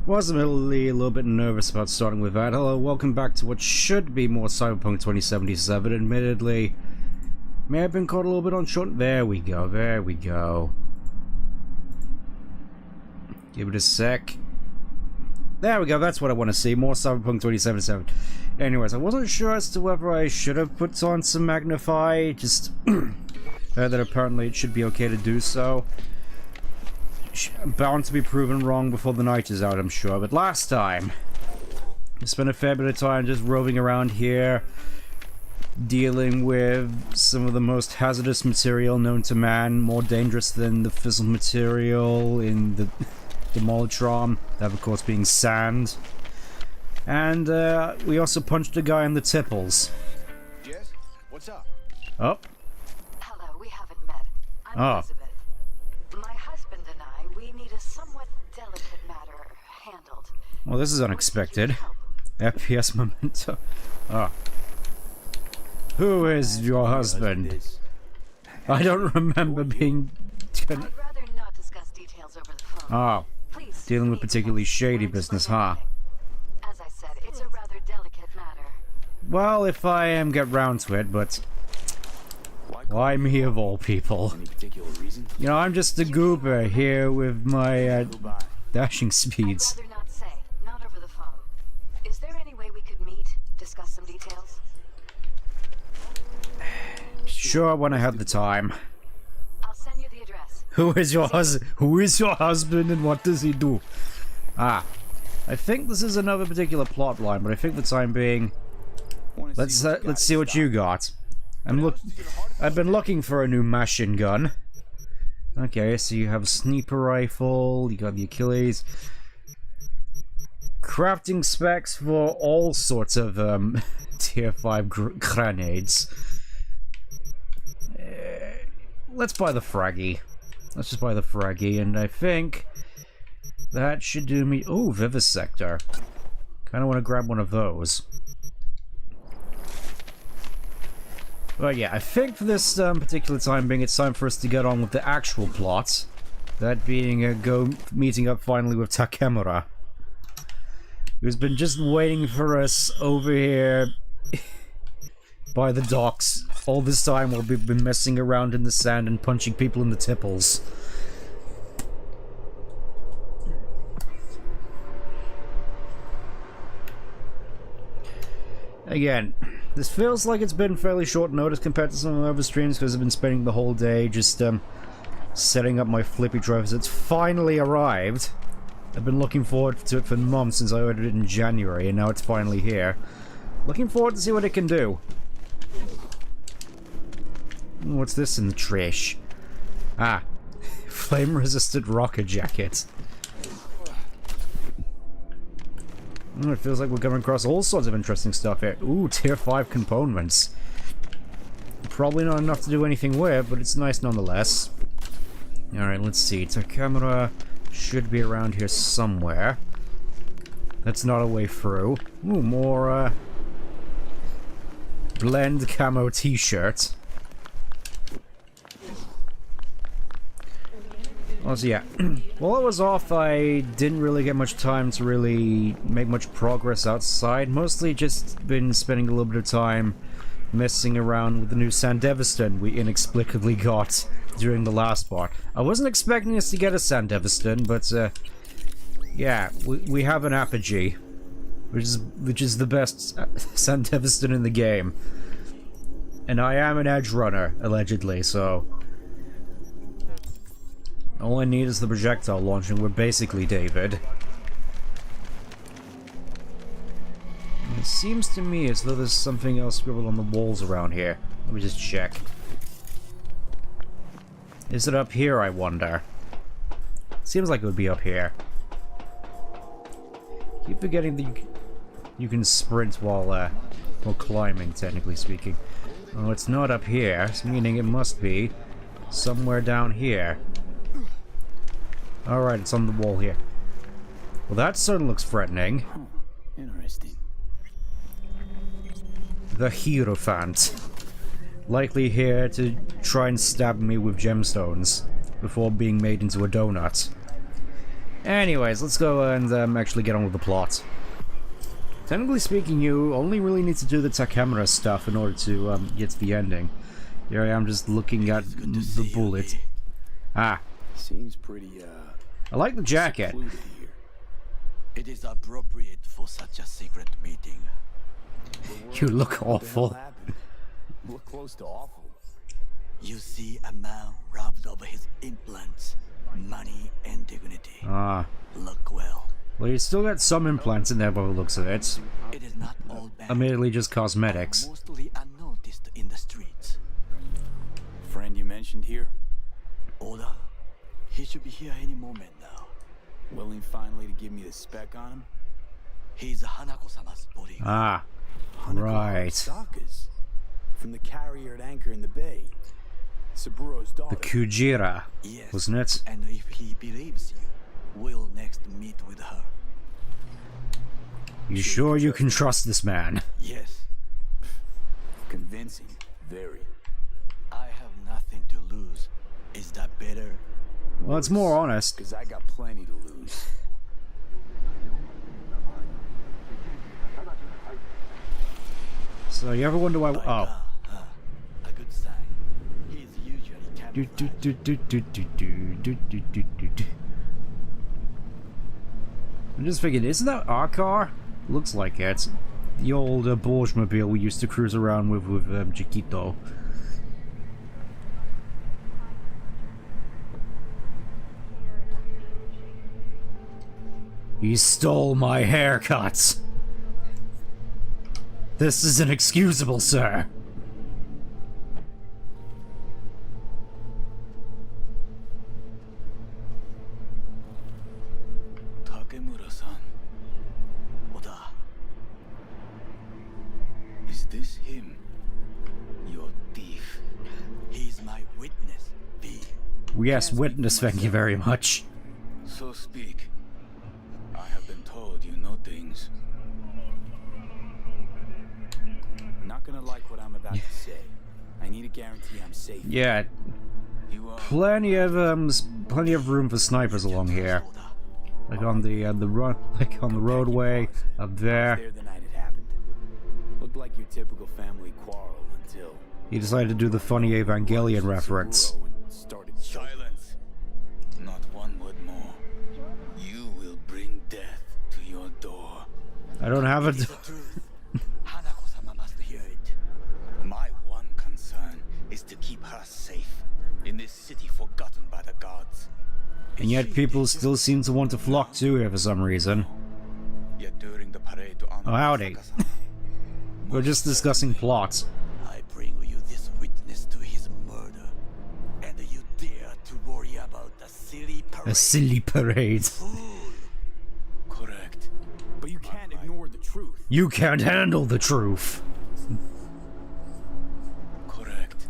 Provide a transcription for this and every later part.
Was admittedly a little bit nervous about starting with that. Hello, welcome back to what should be more Cyberpunk 2077. Admittedly, may have been caught a little bit on short. There we go, there we go. Give it a sec. There we go, that's what I want to see, more Cyberpunk 2077. Anyways, I wasn't sure as to whether I should have put on some magnify, just heard that apparently it should be okay to do so. Bound to be proven wrong before the night is out, I'm sure. But last time, I spent a fair bit of time just roving around here, dealing with some of the most hazardous material known to man, more dangerous than the fizzled material in the Demolitron, that of course being sand. And we also punched a guy in the tipples. Yes? What's up? Oh. Hello, we haven't met. I'm Elizabeth. My husband and I, we need a somewhat delicate matter handled. Well, this is unexpected. FPS memento. Oh. Who is your husband? I don't remember being... I'd rather not discuss details over the phone. Oh. Please, Dealing with particularly shady business, huh? As I said, it's a rather delicate matter. Well, if I am get round to it, but... why me of all people? You know, I'm just a goober here with my dashing speeds. I'd rather not say, not over the phone. Is there any way we could meet, discuss some details? Sure, when I have the time. I'll send you the address. Who is your husband and what does he do? Ah, I think this is another particular plot line, but I think the time being, let's see what you got. I've been looking for a new machine gun. Okay, so you have a sniper rifle, you got the Achilles. Crafting specs for all sorts of tier 5 grenades. Let's buy the fraggy. Let's just buy the fraggy, and I think that should do me. Oh, vivisector. Kind of want to grab one of those. But yeah, I think for this particular time being, it's time for us to get on with the actual plot. That being meeting up finally with Takemura, who's been just waiting for us over here by the docks all this time while we've been messing around in the sand and punching people in the tipples. Again, this feels like it's been fairly short notice compared to some of the other streams because I've been spending the whole day just setting up my flippy drives. It's finally arrived. I've been looking forward to it for months since I ordered it in January, and now it's finally here. Looking forward to see what it can do. What's this in the trash? Ah, flame-resistant rocket jacket. It feels like we're coming across all sorts of interesting stuff here. Ooh, tier 5 components. Probably not enough to do anything with, but it's nice nonetheless. Alright, let's see. Takemura should be around here somewhere. That's not a way through. Ooh, more, blend camo t-shirt. Oh, so yeah. While I was off, I didn't really get much time to really make much progress outside. Mostly just been spending a little bit of time messing around with the new Sandevistan we inexplicably got during the last part. I wasn't expecting us to get a Sandevistan, but yeah, we have an Apogee, which is the best Sandevistan in the game. And I am an edge runner, allegedly, so all I need is the projectile launch, and we're basically David. And it seems to me as though there's something else scribbled on the walls around here. Let me just check. Is it up here, I wonder? Seems like it would be up here. Keep forgetting that you can sprint while climbing, technically speaking. Oh, it's not up here, meaning it must be somewhere down here. Alright, it's on the wall here. Well, that certainly looks threatening. Interesting. The Hierophant. Likely here to try and stab me with gemstones before being made into a donut. Anyways, let's go and actually get on with the plot. Technically speaking, you only really need to do the Takamura stuff in order to get to the ending. Here I am just looking at the bullet. Ah. Seems pretty, I like the jacket. secluded here. It is appropriate for such a secret meeting. You look What the hell awful. happened? Look close to awful. You see a man robbed of his implants, money and dignity. Ah. Look well. Well, you still got some implants in there by the looks of it. It is not all bad. Immediately just cosmetics. Mostly unnoticed in the streets. Friend you mentioned here, Oda, he should be here any moment now. willing finally to give me the spec on him? He's Hanako-sama's bodyguard. Ah. Hanako Right. Arasaka's. From the carrier at anchor in the bay. Saburo's daughter. The Kujira, Yes. wasn't it? And if he believes you, we'll next meet with her. You sure you can trust this man? Yes. Convincing. Very. I have nothing to lose. Is that better? Well, it's more honest. Because I got plenty to lose. So you ever wonder why? Oh. A good sign. He's usually Do, do, camouflaged. do, do, do, do, do, do, do, do, do. I'm just thinking, isn't that our car? Looks like it. The old Bourge-mobile we used to cruise around with Chiquito. He stole my haircuts. This is inexcusable, sir. Takemura-san. Oda. Is this him? Your thief. He's my witness, V. Yes, witness, thank you very much. So speak. I have been told you know things. Not gonna like what I'm about to say. I need a guarantee I'm safe. Yeah, You are plenty of room for snipers along here. Oda. Like on the run, like on the roadway up there. There the night it happened. Looked like your typical family quarrel until He decided to do the funny Evangelion reference. Saburo and started choking. Silence. Not one word more. You will bring death to your door. I don't have It is it. the truth. Hanako-sama must hear it. My one concern is to keep her safe in this city forgotten by the gods. And yet people still seem to want to flock to here for some reason. Yet during the parade to honor Oh, howdy. Osaka-sama, We're just discussing plots. I bring you this witness to his murder, and you dare to worry about a silly parade. A silly parade. Fool. Correct. But you can't ignore the truth. You can't handle the truth. Correct.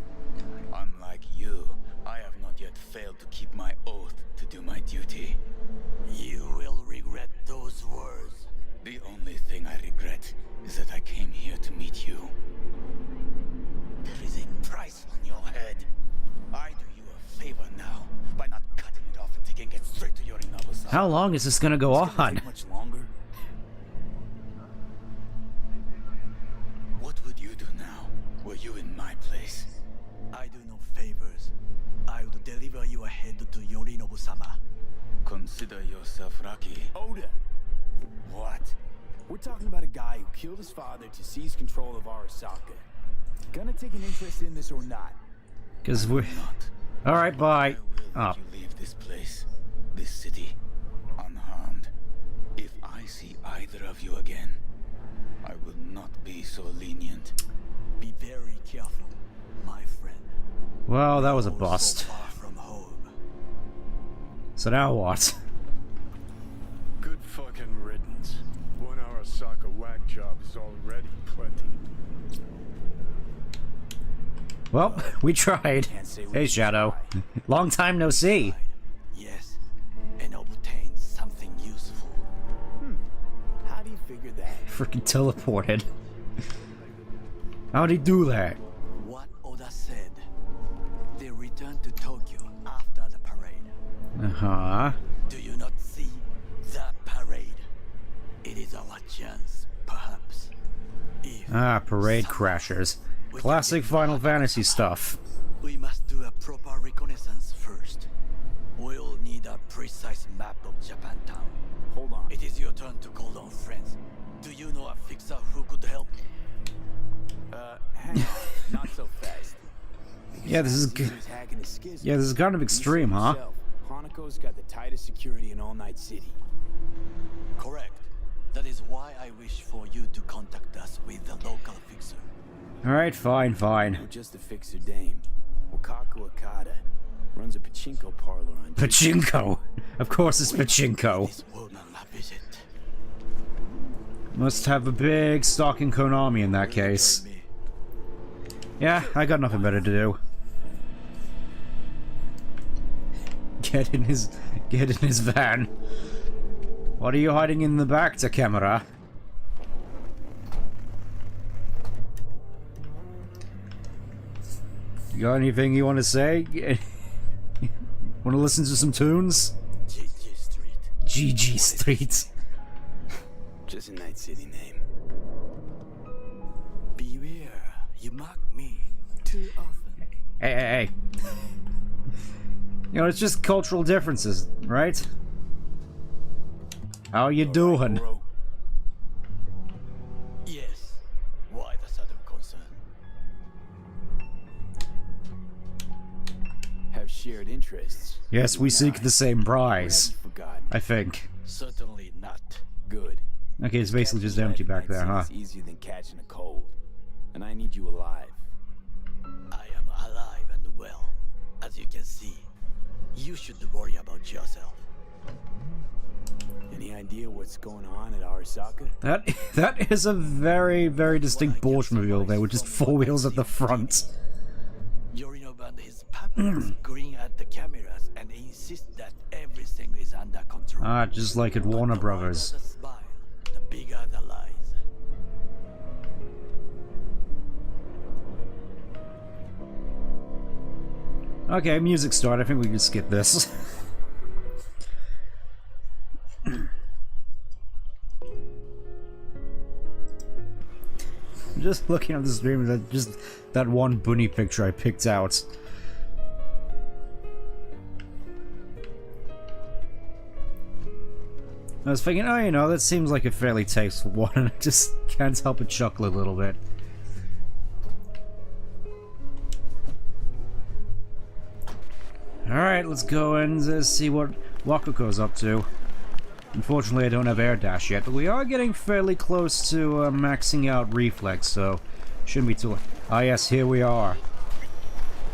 Unlike you, I have not yet failed to keep my oath to do my duty. You will regret those words. The only thing I regret is that I came here to meet you. There is a price on your head. I do you a favor now by not cutting it off and taking it straight to Yorinobu-san. How long is this gonna go It's gonna on? take much longer. What would you do now, were you in my place? I do no favors. I would deliver you ahead to Yorinobu-sama. Consider yourself lucky. Oda, What? we're talking about a guy who killed his father to seize control of Arasaka. Gonna take an interest in this or not? Because we're... Not. Alright, bye. I will Oh. let you leave this place, this city, unharmed. If I see either of you again, I will not be so lenient. Be very careful, my friend. Well, that was a Go bust. So far from home. So now what? Good fucking riddance. One Arasaka whack job is already plenty. Well, we tried. Can't say we Hey, didn't Shadow. try. Long time no see. Yes, and obtain something useful. How do you figure that? Freaking teleported. How'd he do that? What Oda said. They returned to Tokyo after the parade. Uh-huh. Do you not see? It is our chance, perhaps. If Parade somehow crashers. we can Classic get Final Mark Fantasy somehow, stuff. we must do a proper reconnaissance first. We'll need a precise map of Japantown. Hold on. It is your turn to call on friends. Do you know a fixer who could help? Hang on. Not so fast. Yeah, this is yeah, this is kind of extreme, huh? Hanako's got the tightest security in All Night City. Correct. That is why I wish for you to contact us with the local fixer. Alright, fine, fine. We're just a fixer dame. Wakako Okada runs a pachinko parlor on Pachinko! Of course it's pachinko. This woman a visit. Must have a big stock in Konami in that case. Me. Yeah, I got nothing better to do. Get in his van. What are you hiding in the back, Takemura? You got anything you want to say? Want to listen to some tunes? GG Street. GG Street. Just a Night City name. Beware, you mock me too often. Hey. You know, it's just cultural differences, right? How you doing? Bro, Yes. Why the sudden concern? have shared interests. Yes, we seek the same Or have prize. you forgotten? I think. Certainly not. Good. Okay, it's basically just Catching empty lead in back there, Night huh? City is easier than catching a cold. And I need you alive. I am alive and well. As you can see, you should worry about yourself. Any idea what's going on at Arasaka? That is a very, very distinct Borsmobile there with just four wheels at the front. Yorinobu and his puppets grin at the cameras and insist that everything is under control. Ah, just like at Warner The Brothers. wider the smile, the bigger the lies. Okay, music start. I think we can skip this. I'm just looking at the stream, that one bunny picture I picked out. I was thinking, oh, you know, that seems like a fairly tasteful one, and I just can't help but chuckle a little bit. Alright, let's go and see what Wakuko's up to. Unfortunately, I don't have air dash yet, but we are getting fairly close to maxing out reflex, so shouldn't be too... Ah yes, here we are.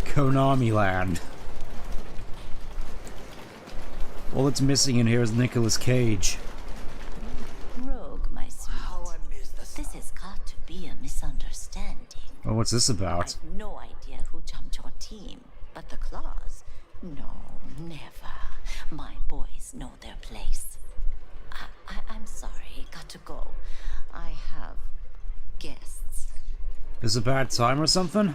Konami Land. All that's missing in here is Nicolas Cage. Rogue, my sweet. How I missed the This has got to be a misunderstanding. Oh, what's this about? I've no idea who jumped your team, but the claws? No, never. My boys know their place. I'm sorry, got to go. I have guests. Is it a bad time or something?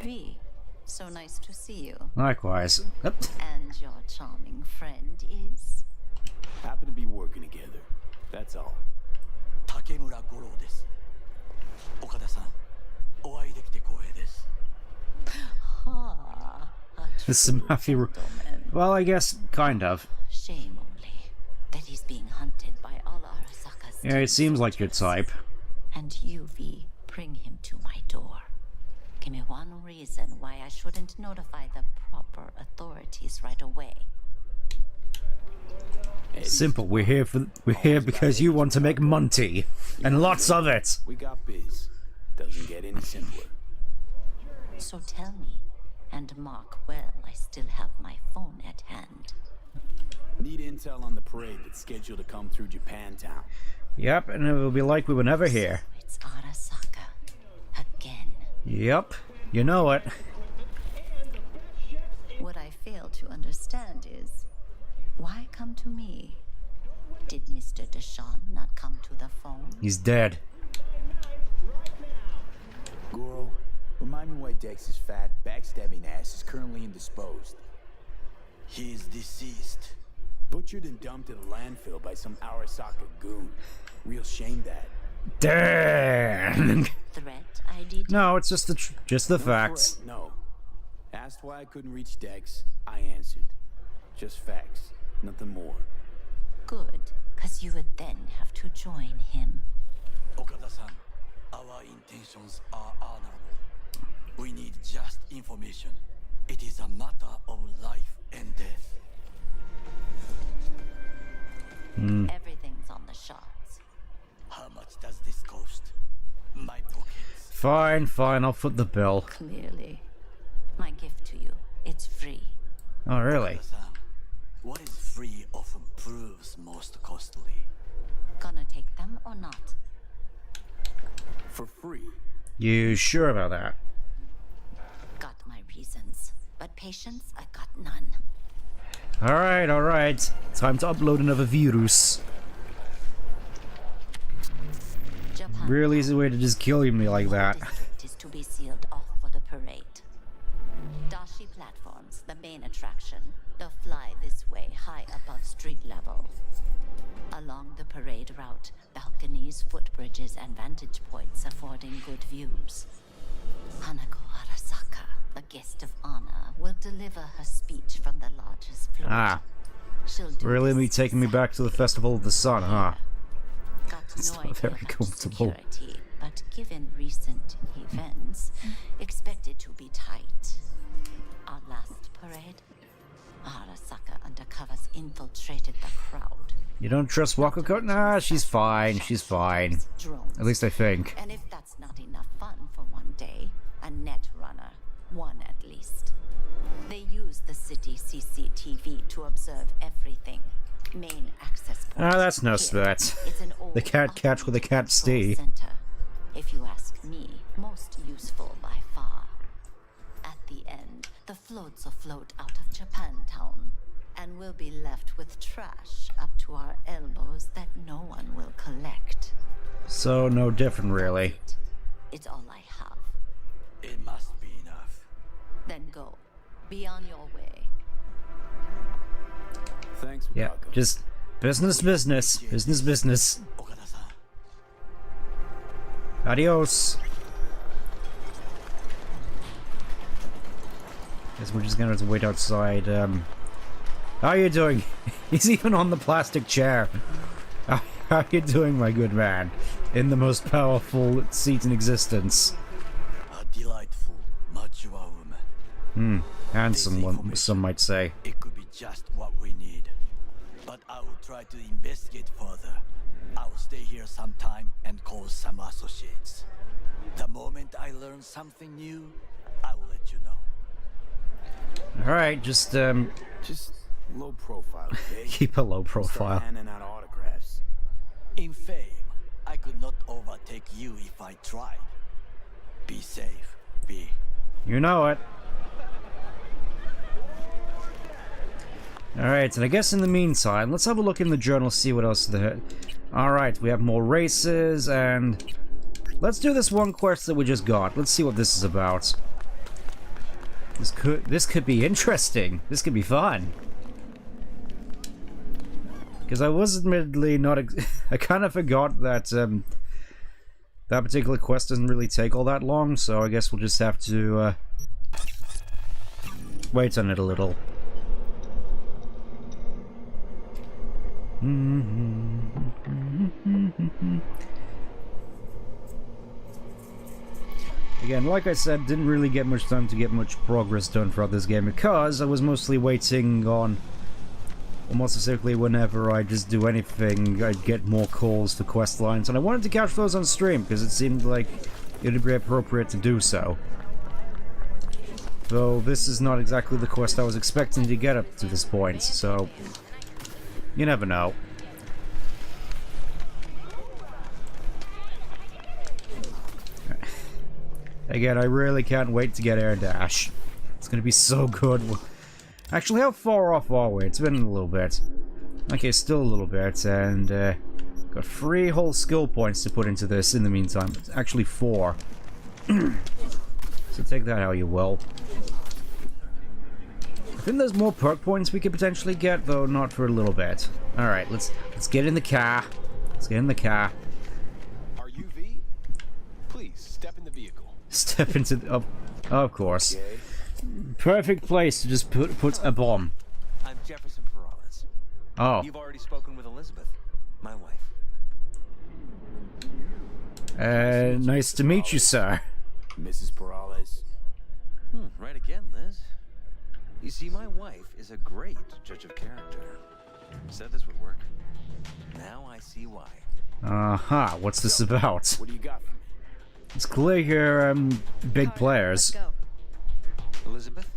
V, so nice to see you. Likewise. Yep. And your charming friend is? Happen to be working together. That's all. Takemura Goro です。岡田さん、お会いできて光栄です。 Ah, a This is true Mafia. gentleman. Well, I guess, kind of. Shame only that he's being hunted by all Arasaka's Yeah, it seems like your soldiers. type. And you, V, bring him to my door. Give me one reason why I shouldn't notify the proper authorities right away. Simple. We're here because you want to make money, and lots of it. We got biz. Doesn't get any simpler. So tell me, and mark well I still have my phone at hand. Need intel on the parade that's scheduled to come through Japantown. Yep, and it will be like we were never here. It's Arasaka. Again. Yep, you know it. What I fail to understand is, why come to me? Did Mr. Deshawn not come to the phone? He's dead. Goro, remind me why Dex's fat, backstabbing ass is currently indisposed. He is deceased. Butchered and dumped in a landfill by some Arasaka goon. Real shame that. Damn. Threat ID? No, it's just the No facts. threat, no. Asked why I couldn't reach Dex, I answered. Just facts, nothing more. Good, because you would then have to join him. Okada-san, our intentions are honorable. We need just information. It is a matter of life and death. Everything's on the shards. How much does this cost? My pockets. Fine, fine, I'll foot the bill. Clearly. My gift to you, it's free. Oh, really? Okada-san, what is free often proves most costly. Gonna take them or not? For free. You sure about that? Got my reasons, but patience, I got none. Alright, alright. Time to upload another virus. Japan Real easy way to just kill me like that. district is to be sealed off for the parade. Dashi platforms, the main attraction. They'll fly this way, high above street level. Along the parade route, balconies, footbridges, and vantage points affording good views. Hanako Arasaka, a guest of honor, will deliver her speech from the largest float. Ah, She'll do really this me taking me back to the Festival of the Sun, huh? Got It's no not idea very about comfortable. security, but given recent events, expected to be tight. Our last parade, Arasaka undercovers infiltrated the crowd. You don't trust Wakako? Nah, she's fine, she's fine. Drones. At least I think. And if that's not enough fun for one day, a net runner, one at least. They use the city CCTV to observe everything. Main access point. Ah, that's no here. sweat. It's an old They can't catch what they can't control see. Center. If you ask me, most useful by far. At the end, the floats afloat out of Japantown, and we'll be left with trash up to our elbows that no one will collect. So, no different, really. It's all I have. It must be enough. Then go. Be on your way. Thanks, Yeah, Wakako. just business, business. Business, business. Okada-san, Adios. Guess we're just gonna have to wait outside. How you doing? He's even on the plastic chair. How you doing, my good man? In the most powerful seat in existence. a delightful, mature woman. Handsome one, some might say. It could be just what we need. But I will try to investigate further. I will stay here some time and call some associates. The moment I learn something new, I will let you know. Alright, just Just low profile, okay? keep a low Start profile. handing out autographs. In fame, I could not overtake you if I tried. Be safe, B. You know it. Alright, and I guess in the meantime, let's have a look in the journal, see what else there. Alright, we have more races, and let's do this one quest that we just got. Let's see what this is about. This could be interesting. This could be fun. Because I was admittedly not... I kind of forgot that that particular quest doesn't really take all that long, so I guess we'll just have to wait on it a little. Again, like I said, didn't really get much time to get much progress done throughout this game because I was mostly waiting on, or more specifically whenever I just do anything, I'd get more calls for quest lines, and I wanted to catch those on stream because it seemed like it would be appropriate to do so. Though this is not exactly the quest I was expecting to get up to this point, so you never know. Again, I really can't wait to get Air Dash. It's gonna be so good. Actually, how far off are we? It's been a little bit. Okay, still a little bit, and got 3 whole skill points to put into this in the meantime. It's actually 4. So take that how you will. I think there's more perk points we could potentially get, though not for a little bit. Alright, let's get in the car. Let's get in the car. Are you V? Please, step in the vehicle. Step into the... Oh, of course. Okay. Perfect place to just put a bomb. I'm Jefferson Perales. Oh. You've already spoken with Elizabeth, my wife. Nice to meet you, sir. Mrs. Perales. Right again, Liz. You see, my wife is a great judge of character. Said this would work. Now I see why. Uh-huh, what's this about? What do you got for me? It's clear you're, big Let's players. go. Elizabeth?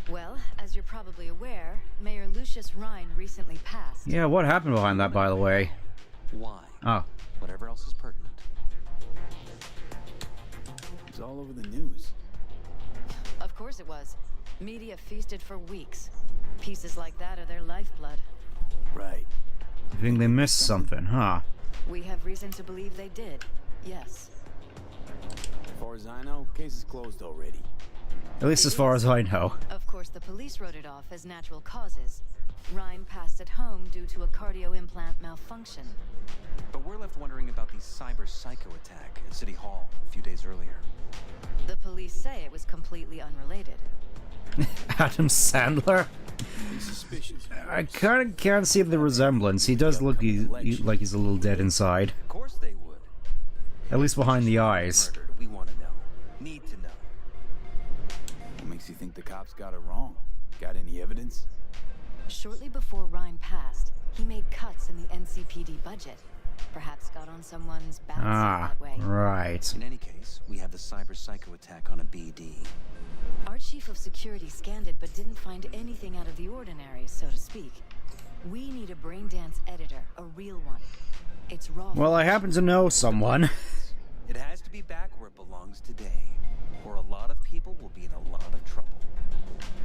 Well, as you're probably aware, Mayor Lucius Rhine recently passed. Yeah, what happened behind that, by the way? Why? Oh. Whatever else is pertinent. It's all over the news. Of course it was. Media feasted for weeks. Pieces like that are their lifeblood. Right. I think they missed something, huh? We have reason to believe they did. Yes. As far as I know, case is closed already. At least as far as I know. Of course, the police wrote it off as natural causes. Rhine passed at home due to a cardio implant malfunction. But we're left wondering about the cyber psycho attack at City Hall a few days earlier. The police say it was completely unrelated. Adam Sandler? He's suspicious. I kind of can't see the resemblance. He does look like he's a little dead inside. Of course they would. At least behind the eyes. Murdered. We want to know. Need to know. What makes you think the cops got it wrong? Got any evidence? Shortly before Rhine passed, he made cuts in the NCPD budget. Perhaps got on someone's bad side Ah, that way. right. In any case, we have the cyber psycho attack on a BD. Our chief of security scanned it but didn't find anything out of the ordinary, so to speak. We need a braindance editor, a real one. It's raw. Well, I happen to know someone. It has to be back where it belongs today, or a lot of people will be in a lot of trouble.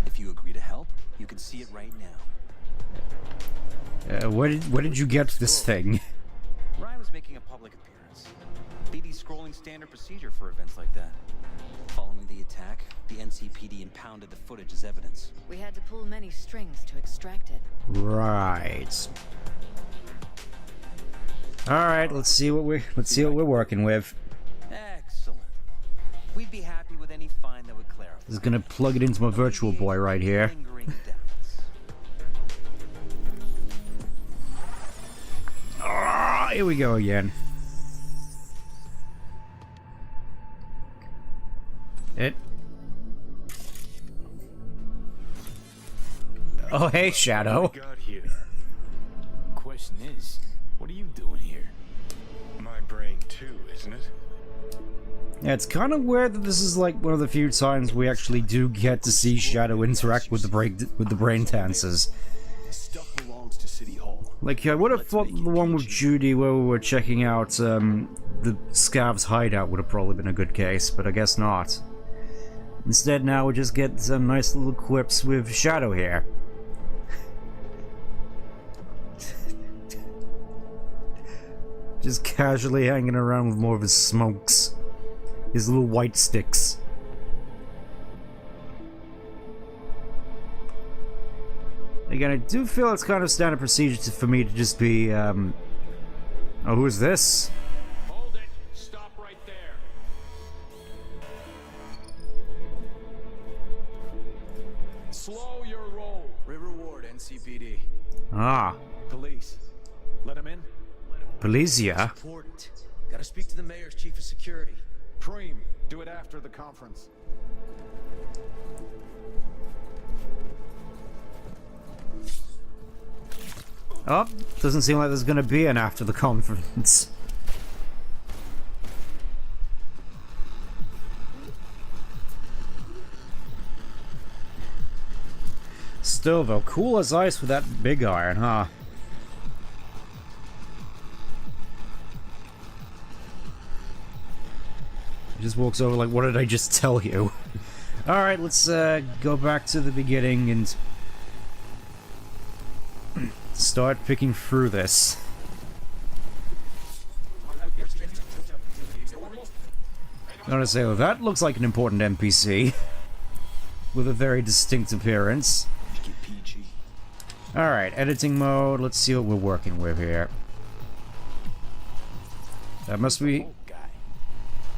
If you agree to help, you can see it right now. Where did you get this thing? Ryan was making a public appearance. BD's scrolling standard procedure for events like that. Following the attack, the NCPD impounded the footage as evidence. We had to pull many strings to extract it. Right. All right, let's see what we're working with. Excellent. We'd be happy with any find that would clarify. Just gonna plug it into my virtual boy right here. Lingering doubts. Ah, here we go again. Oh, hey, Shadow. What we got here? Question is, what are you doing here? My brain too, isn't it? Yeah, it's kind of weird that this is like one of the few times we actually do get to see Shadow interact with the brain dancers. Stuff belongs to City Hall. Like, I would have thought the one with Judy where we were checking out the Scav's hideout would have probably been a good case, but I guess not. Instead, now we just get some nice little quips with Shadow here. Just casually hanging around with more of his smokes. His little white sticks. Again, I do feel it's kind of standard procedure for me to just be, Oh, who is this? Hold it. Stop right there. Slow your roll. River Ward, NCPD. Ah, Police. Let him in. Policia. Important. Gotta speak to the mayor's chief of security. Preem, do it after the conference. Oh, doesn't seem like there's gonna be an after the conference. Still though, cool as ice with that big iron, huh? He just walks over like, what did I just tell you? Alright, let's go back to the beginning and start picking through this. I gotta say, well, that looks like an important NPC with a very distinct appearance. Alright, editing mode. Let's see what we're working with here. That must be... Old guy.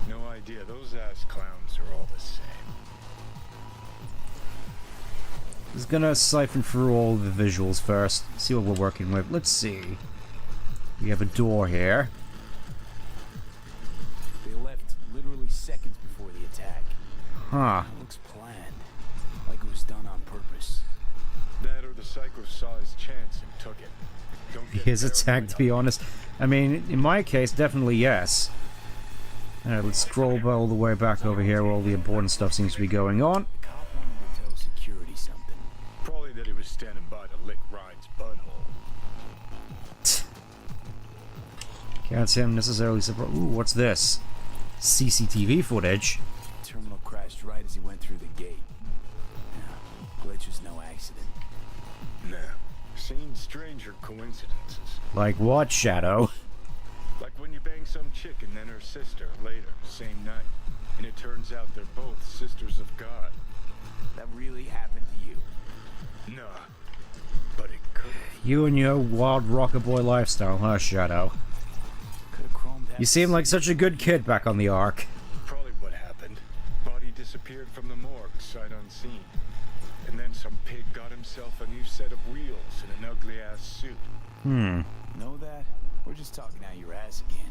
No idea. Those ass clowns are all the same. Just gonna siphon through all the visuals first. See what we're working with. Let's see. We have a door here. They left literally seconds before the attack. Huh. It looks planned, like it was done on purpose. That or the psycho saw his chance and took it. Don't get His attack, to be honest. I mean, in my case, definitely yes. Alright, let's scroll all the way back over here where all the important stuff seems to be going on. The cop wanted to tell security something. Probably that he was standing by to lick Ryan's butthole. Can't say I'm necessarily surprised. Ooh, what's this? CCTV footage. Terminal crashed right as he went through the gate. Yeah, glitch was no accident. Nah. Seen stranger coincidences. Like what, Shadow? Like when you bang some chick and then her sister later, same night. And it turns out they're both sisters of God. That really happened to you. Nah. But it could've. You and your wild rocker boy lifestyle, huh, Shadow? Could have chromed that. You seem like such a good kid back on the Ark. Probably what happened. Body disappeared from the morgue, sight unseen. And then some pig got himself a new set of wheels and an ugly-ass suit. Know that? We're just talking out your ass again.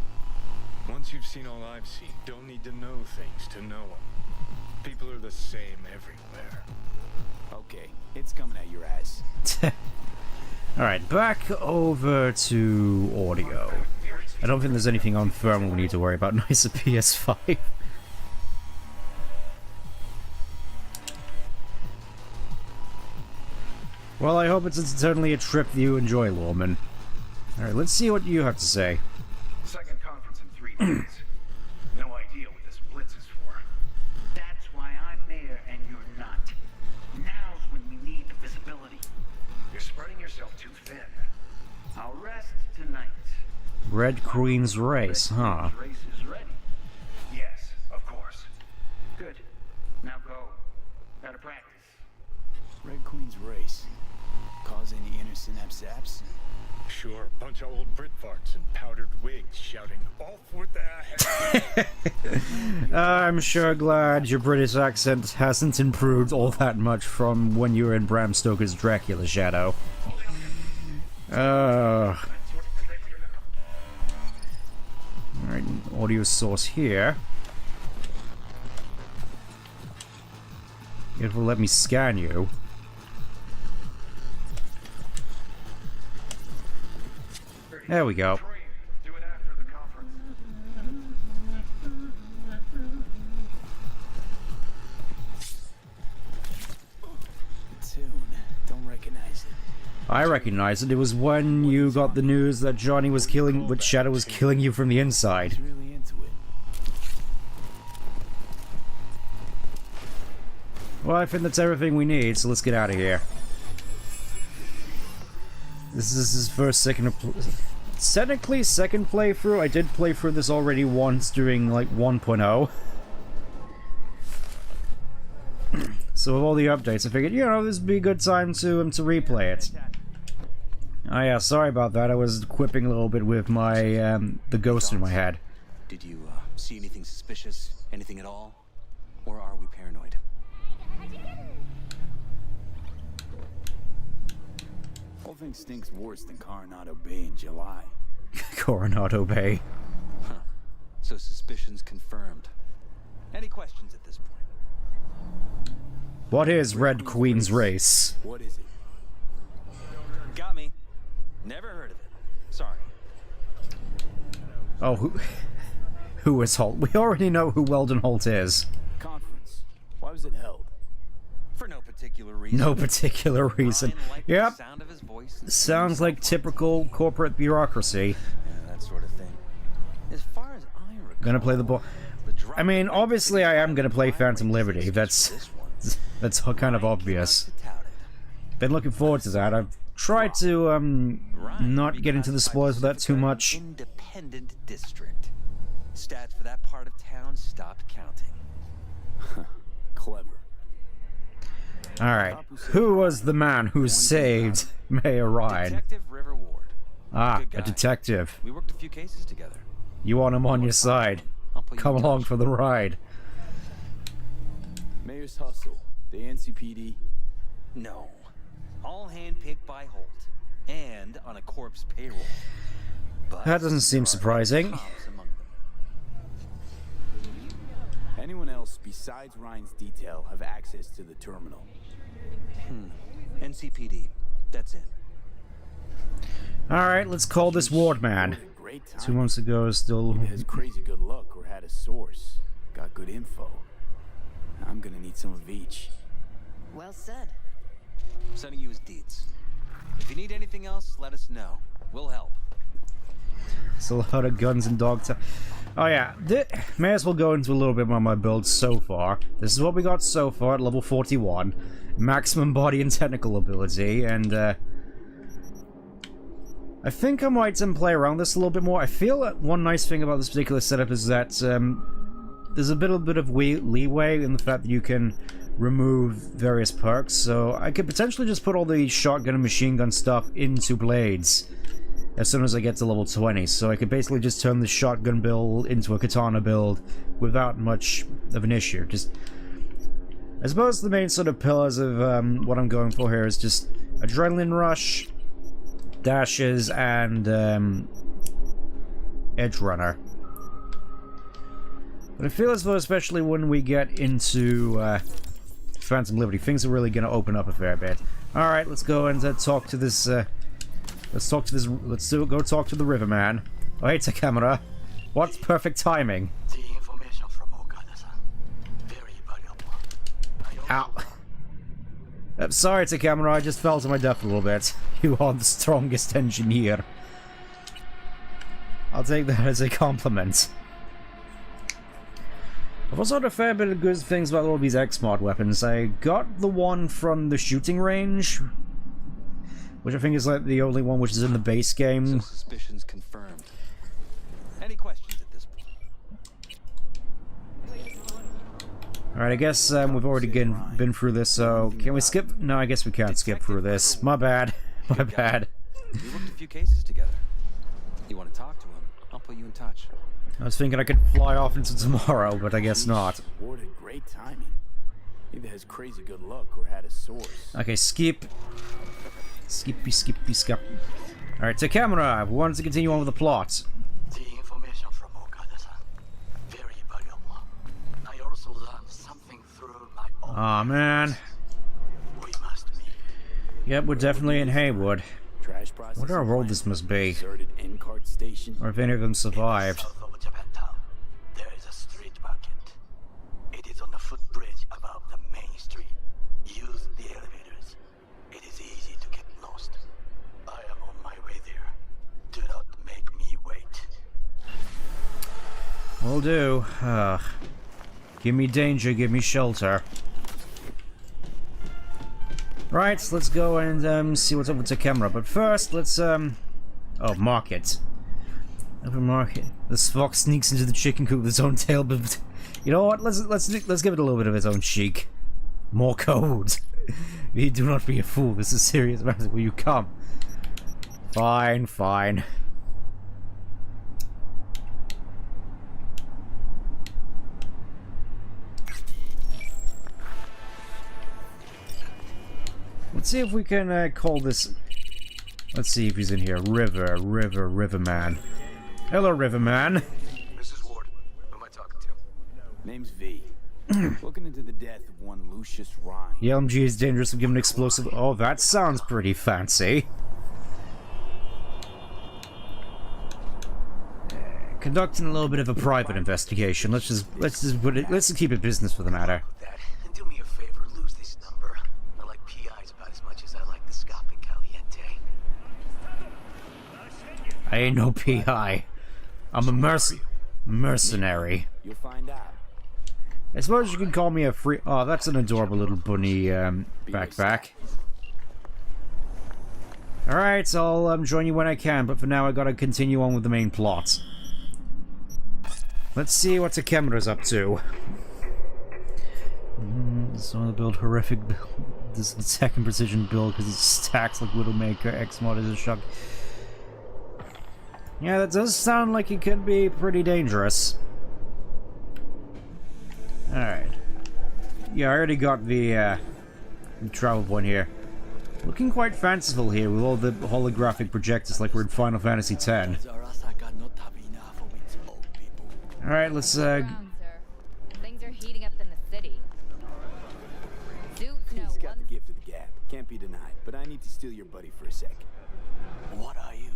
Once you've seen all I've seen, don't need to know things to know them. People are the same everywhere. Okay, it's coming at your ass. Alright, back over to audio. I don't think there's anything on thermal we need to worry about. Nice, a PS5. Well, I hope it's certainly a trip that you enjoy, Lawman. Alright, let's see what you have to say. Second conference in 3 days. No idea what this blitz is for. That's why I'm mayor and you're not. Now's when we need the visibility. You're spreading yourself too thin. I'll rest tonight. Red Queen's Race, huh? Red Queen's race is ready. Yes, of course. Good. Now go. Gotta practice. Red Queen's race. Cause any inner synapse zaps? Sure, bunch of old Brit farts in powdered wigs shouting, off with their head. I'm sure glad your British accent hasn't improved all that much from when you were in Bram Stoker's Dracula, Shadow. Alright, audio source here. It will let me scan you. There we go. Do it after the conference. The tune. Don't recognize it. I recognize it. It was when you got the news that Johnny was killing, that Shadow was killing you from the inside. He's really into it. Well, I think that's everything we need, so let's get out of here. This is his first technically second playthrough. I did play through this already once during like 1.0. So with all the updates, I figured, you know, this would be a good time to replay it. Oh yeah, sorry about that. I was quipping a little bit with my the ghost in my head. Did you see anything suspicious? Anything at all? Or are we paranoid? Whole thing stinks worse than Coronado Bay in July. Coronado Bay. Huh. So suspicions confirmed. Any questions at this point? What is Red Queen's Race? What is it? Got me. Never heard of it. Sorry. Oh, who is Holt? We already know who Weldon Holt is. Conference. Why was it held? For no particular reason. No particular reason. Ryan liked Yep. the sound of his voice and Sounds like typical corporate bureaucracy. yeah, that sort of thing. As far as I recall, Gonna play the ball. I mean, obviously I am gonna play Phantom Liberty. That's kind of obvious. Been looking forward to that. I've tried to not get into the spoilers of that too much. Independent district. Stats for that part of town stopped counting. Clever. Alright. Who was the man who saved Mayor Ryan? Detective River Ward. Ah, Good a guy. detective. We worked a few cases together. You want him on your side. I'll put you Come in along touch. for the ride. Mayor's hustle. The NCPD. No. All handpicked by Holt. And on a corpse payroll. But That doesn't seem there are surprising. cops among them. Anyone else besides Ryan's detail have access to the terminal? NCPD. That's it. Alright, let's call this Ward man. Great 2 time. months ago, still... Either has crazy good luck or had a source. Got good info. I'm gonna need some of each. Well said. Sending you his deeds. If you need anything else, let us know. We'll help. It's a lot of guns and dog time. Oh yeah, may as well go into a little bit more of my build so far. This is what we got so far at level 41. Maximum body and technical ability, and I think I might play around this a little bit more. I feel that one nice thing about this particular setup is that there's a bit of leeway in the fact that you can remove various perks, so I could potentially just put all the shotgun and machine gun stuff into blades as soon as I get to level 20, so I could basically just turn the shotgun build into a katana build without much of an issue. Just, I suppose the main sort of pillars of what I'm going for here is just adrenaline rush, dashes, and edge runner. But I feel as though, especially when we get into Phantom Liberty, things are really going to open up a fair bit. All right, let's go and talk to this. Let's talk to this. Go talk to the Riverman. Oh, hey, Takamura. What's perfect timing? The information from Okada-san. Very valuable. Ow. Sorry, Takamura. I just fell to my death a little bit. You are the strongest engineer. I'll take that as a compliment. I've also had a fair bit of good things about all these X-Mod weapons. I got the one from the shooting range, which I think is like the only one which is in the base game. So suspicions confirmed. Any questions at this point? Alright, I guess we've already been through this, so can we skip? No, I guess we can't skip through this. My bad. My bad. We worked a few cases together. You want to talk to him? I'll put you in touch. I was thinking I could fly off into tomorrow, but I guess not. Ward had great timing. Either has crazy good luck or had a source. Okay, skip. Skippy, skip. Alright, Takamura, we wanted to continue on with the plot. The information from Okada-san. Very valuable. I also learned something through my own. Aw, man. We must meet. Yep, we're definitely in Haywood. Trash I wonder how old this must be, Deserted in-cart station. or if any of them survived. South of Japantown, there is a street market. It is on the footbridge above the main street. Use the elevators. It is easy to get lost. I am on my way there. Do not make me wait. Will do. Give me danger, give me shelter. Right, let's go and see what's up with Takamura. But first, let's oh, market. Open market. This fox sneaks into the chicken coop with its own tail, but you know what? Let's give it a little bit of its own cheek. More code. Do not be a fool. This is serious matter. Will you come? Fine, fine. Let's see if we can call this. Let's see if he's in here. Riverman. Hello, Riverman. This is Ward. Who am I talking to? Name's V. Looking into the death of one Lucius Ryan. The LMG is dangerous if given explosive. Oh, that sounds pretty fancy. Conducting a little bit of a private investigation. Let's just keep it business for the matter. That. And do me a favor, lose this number. I like PIs about as much as I like the Scopping Caliente. I ain't no PI. I'm a mercenary. You'll find out. I suppose you can call me a free. Oh, that's an adorable little bunny backpack. Alright, I'll join you when I can, but for now I gotta continue on with the main plot. Let's see what Takamura's up to. So I build horrific this second precision build because it stacks like Widowmaker. X-Mod is a shock. Yeah, that does sound like it could be pretty dangerous. Alright. Yeah, I already got the travel point here. Looking quite fanciful here with all the holographic projectors like we're in Final Fantasy X. Alright, let's Things are heating up in the city. He's got the gift of the gab. Can't be denied. But I need to steal your buddy for a sec. What are you?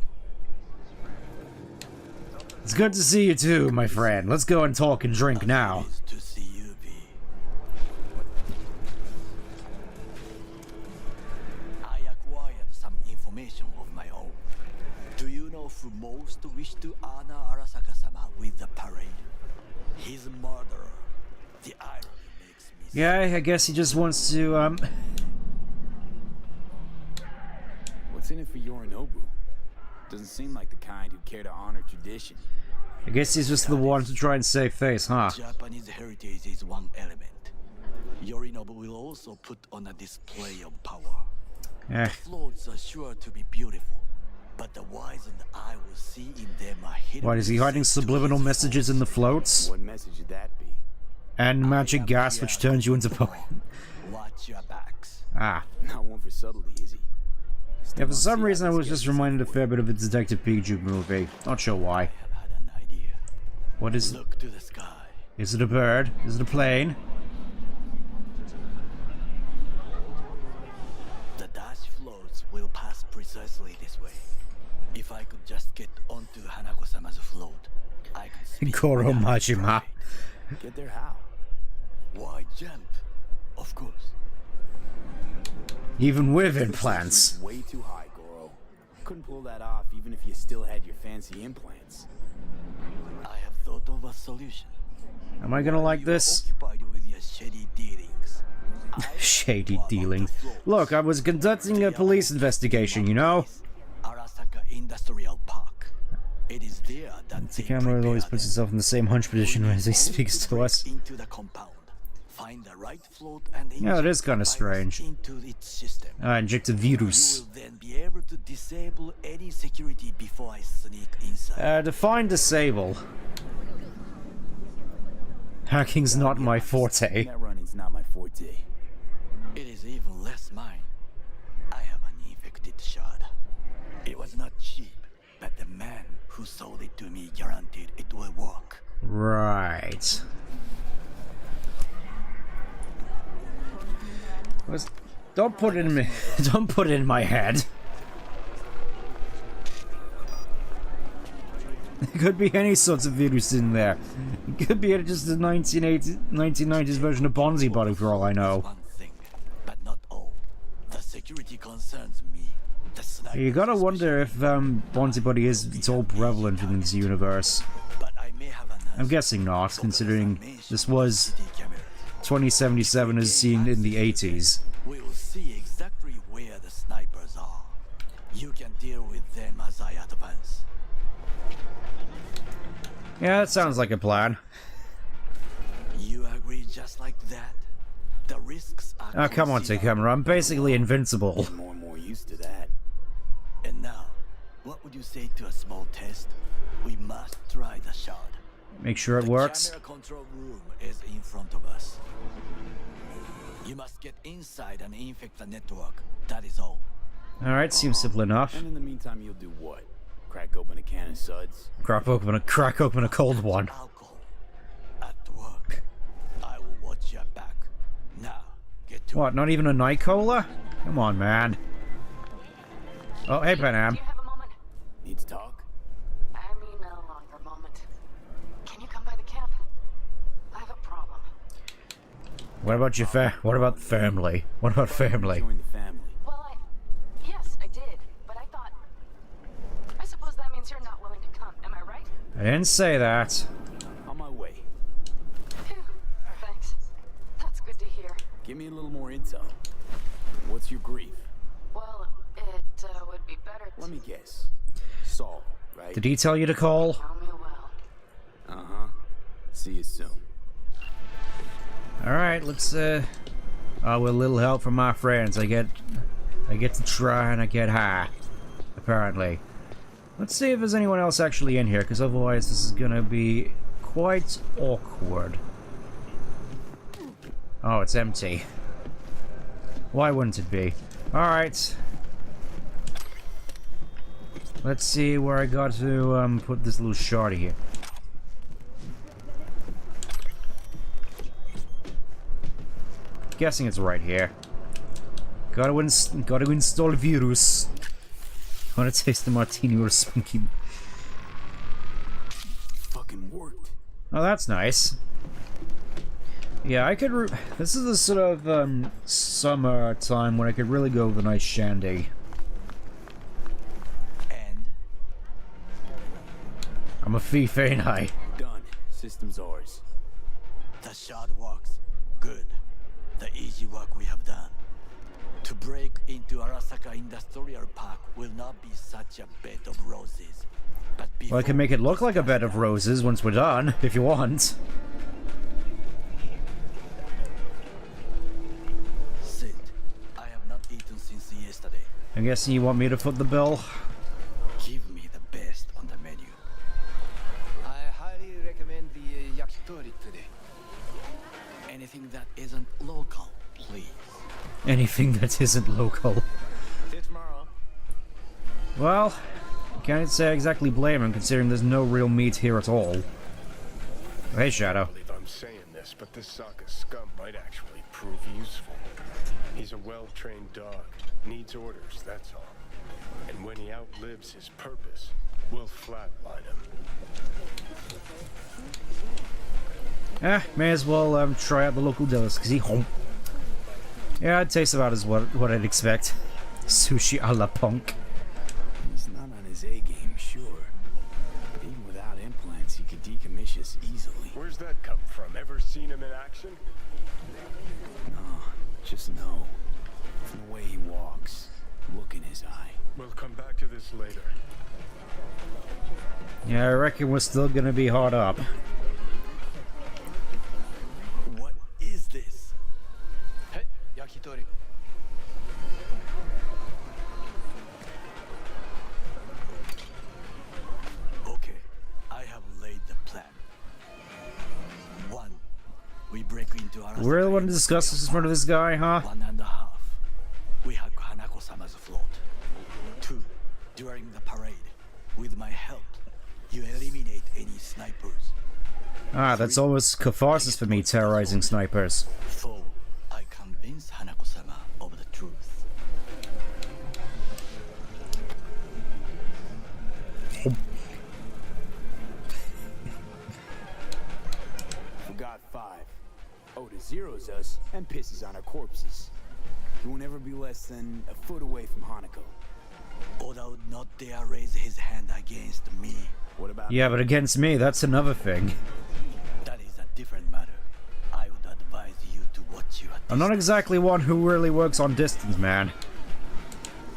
It's good to see you too, my friend. Let's go and talk and drink now. To see you, B. I acquired some information of my own. Do you know who most wished to honor Arasaka-sama with the parade? His murderer. The irony makes me... Yeah, I guess he just wants to, What's in it for Yorinobu? Doesn't seem like the kind who care to honor tradition. I guess he's just the one to try and save face, huh? Japanese heritage is one element. Yorinobu will also put on a display of power. Eh. Floats are sure to be beautiful, but the wise and I will see in them a hidden... What, is he hiding subliminal messages in the floats? What message would that be? And magic gas which turns you into Watch your backs. Ah. Not one for subtlety, is he? Yeah, for some reason I was just reminded a fair bit of a Detective Pikachu movie. Not sure why. I have had an idea. What is... Look to the sky. Is it a bird? Is it a plane? The dash floats will pass precisely this way. If I could just get onto Hanako-sama's float, I could speak Goro without Majima. trying. Get there how? Why jump? Of course. Even with implants. Way too high, Goro. Couldn't pull that off even if you still had your fancy implants. I have thought of a solution. Am I gonna like this? Occupied with your shady dealings. Shady dealing. Look, I was conducting a police investigation, you know? Arasaka Industrial Park. It is there that The camera always puts itself in the same hunch position as he speaks to us. into the compound. Find the right float and Yeah, it is kinda inject the strange. virus into its system. Inject a virus. You will then be able to disable any security before I sneak inside. Define disable. Hacking's not my forte. Net running's not my forte. It is even less mine. I have an infected shard. It was not cheap, but the man who sold it to me guaranteed it will work. Right. Don't put it in me. Don't put it in my head. There could be any sorts of virus in there. It could be just the 1990s version of Bonzi Body for all I know. One thing, but not all. The security concerns me. The sniper You gotta wonder if Bonzi Body is at all prevalent in this universe. But I may have an I'm guessing not, considering this was 2077 as seen in the 80s. We will see exactly where the snipers are. You can deal with them as I advance. Yeah, that sounds like a plan. You agree just like that? The risks are... Oh, come on, Takemura, I'm basically invincible. More and more used to that. And now, what would you say to a small test? We must try the shard. Make sure it works. The camera control room is in front of us. You must get inside and infect the network. That is all. Alright, seems simple enough. And in the meantime, you'll do what? Crack open a can of suds? Crack open a cold one. Alcohol. At work. I will watch your back. Now, get to What, not even a night cola? Come on, man. Oh, hey, Panam. Do you have a moment? Need to talk? I mean, no longer moment. Can you come by the camp? I have a problem. What about your what about family? What about family? Join the family. Well, yes, I did, but I suppose that means you're not willing to come. Am I right? I didn't say that. On my way. Phew. Thanks. That's good to hear. Give me a little more intel. What's your grief? Well, it would be better to Let me guess. Saul, right? Did he tell you to call? tell me well. Uh-huh. See you soon. Alright, let's, Oh, with a little help from my friends, I get to try and I get high. Apparently. Let's see if there's anyone else actually in here, because otherwise this is gonna be quite awkward. Oh, it's empty. Why wouldn't it be? Alright. Let's see where I got to put this little shardy here. Guessing it's right here. Gotta install virus. I wanna taste the martini or spunky. Fucking worked. Oh, that's nice. Yeah, I could. This is the sort of summer time when I could really go with a nice shandy. And I'm a thief, ain't I? Done. System's ours. the shard works. Good. The easy work we have done. To break into Arasaka Industrial Park will not be such a bed of roses. But well, I can make it look like a bed of roses once we're done, if you want. Sit. I have not eaten since yesterday. I'm guessing you want me to foot the bill? Give me the best on the menu. I highly recommend the yakitori today. Anything that isn't local, please. Anything that isn't local. See you tomorrow. Well, can't say I exactly blame him, considering there's no real meat here at all. Oh, hey, Shadow. I believe I'm saying this, but this Saka scum might actually prove useful. He's a well-trained dog. Needs orders, that's all. And when he outlives his purpose, we'll flatline him. May as well try out the local delicacy. Yeah, it tastes about as what I'd expect. Sushi a la punk. He's not on his A game, sure. Even without implants, he could decommission us easily. Where's that come from? Ever seen him in action? No, just no. From the way he walks, look in his eye. We'll come back to this later. Yeah, I reckon we're still gonna be hard up. What is this? Hey, yakitori. Okay, I have laid the plan. 1. We break into our. We really want to discuss this in front of this guy, huh? 1.5. We have Hanako-sama's float. 2. During the parade, with my help, you eliminate any snipers. Ah, that's almost catharsis for me, terrorizing snipers. 4. I convince Hanako-sama of the truth. Forgot 5. Oda zeros us and pisses on our corpses. He won't ever be less than a foot away from Hanako. Oda would not dare raise his hand against me. What about Yeah, but against me, that's another thing. That is a different matter. I would advise you to watch your I'm not exactly one who really works on distance, man.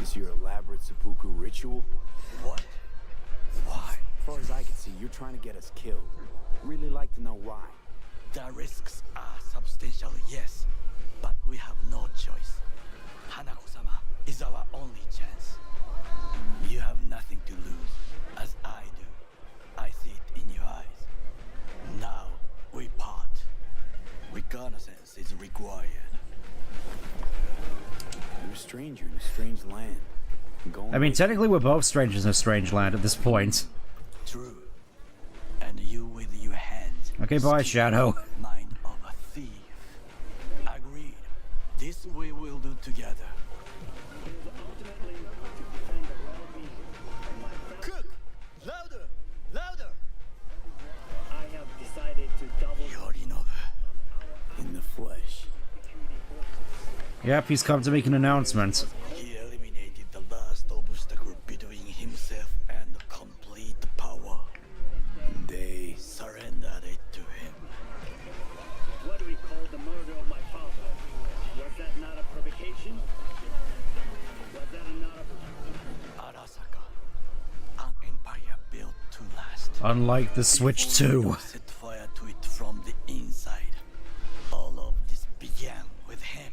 Is your elaborate seppuku ritual? What? Why? As far as I can see, you're trying to get us killed. Really like to know why. The risks are substantial, yes, but we have no choice. Hanako-sama is our only chance. You have nothing to lose, as I do. I see it in your eyes. Now, we part. Reconnaissance is required. You're a stranger in a strange land. I mean, technically we're both strangers in a strange land at this point. True. And you with your hands. Okay, bye, Shadow. Mind of a thief. Agreed. This we will do together. Cook! Louder! Louder! I have decided to double Yorinobu. in the flesh. Yep, he's come to make an announcement. He eliminated the last obstacle between himself and complete power. They Surrendered it to him. what do we call the murder of my father? Was that not a provocation? Was that not a... Arasaka. An empire built to last. Unlike the Switch 2. Set fire to it from the inside. All of this began with him.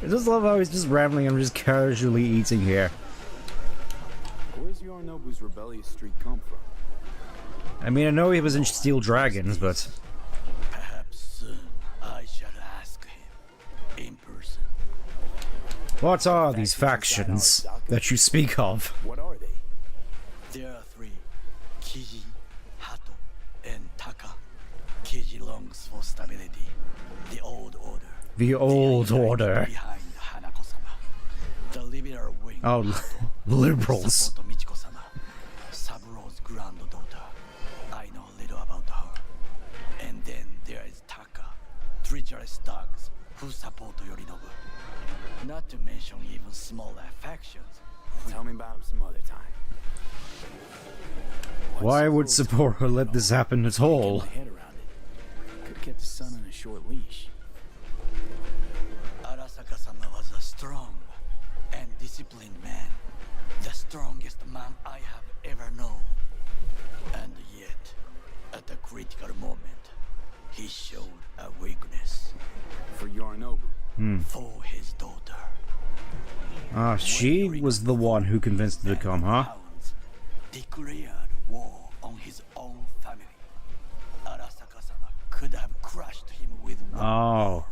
I just love how he's just rambling and just casually eating here. Where's Yorinobu's rebellious streak come from? I mean, I know he was in Steel Dragons, but... Perhaps soon I shall ask him in person. What are these factions that you speak of? What are they? There are three: Kiji, Hato, and Taka. Kiji longs for stability. The old order. The old order. Behind Hanako-sama. The liberal wing. Oh, liberals. Support Michiko-sama, Saburo's granddaughter. I know little about her. And then there is Taka, treacherous dogs who support Yorinobu. Not to mention even smaller factions. Tell me about him some other time. Why would Sapporo let this happen at all? My head around it. Could have kept his son on a short leash. Arasaka-sama was a strong and disciplined man. The strongest man I have ever known. And yet, at a critical moment, he showed a weakness. For Yorinobu. For his daughter. Ah, she was the one who convinced him to come, huh? Hounds declared war on his own family. Arasaka-sama could have crushed him with one Oh,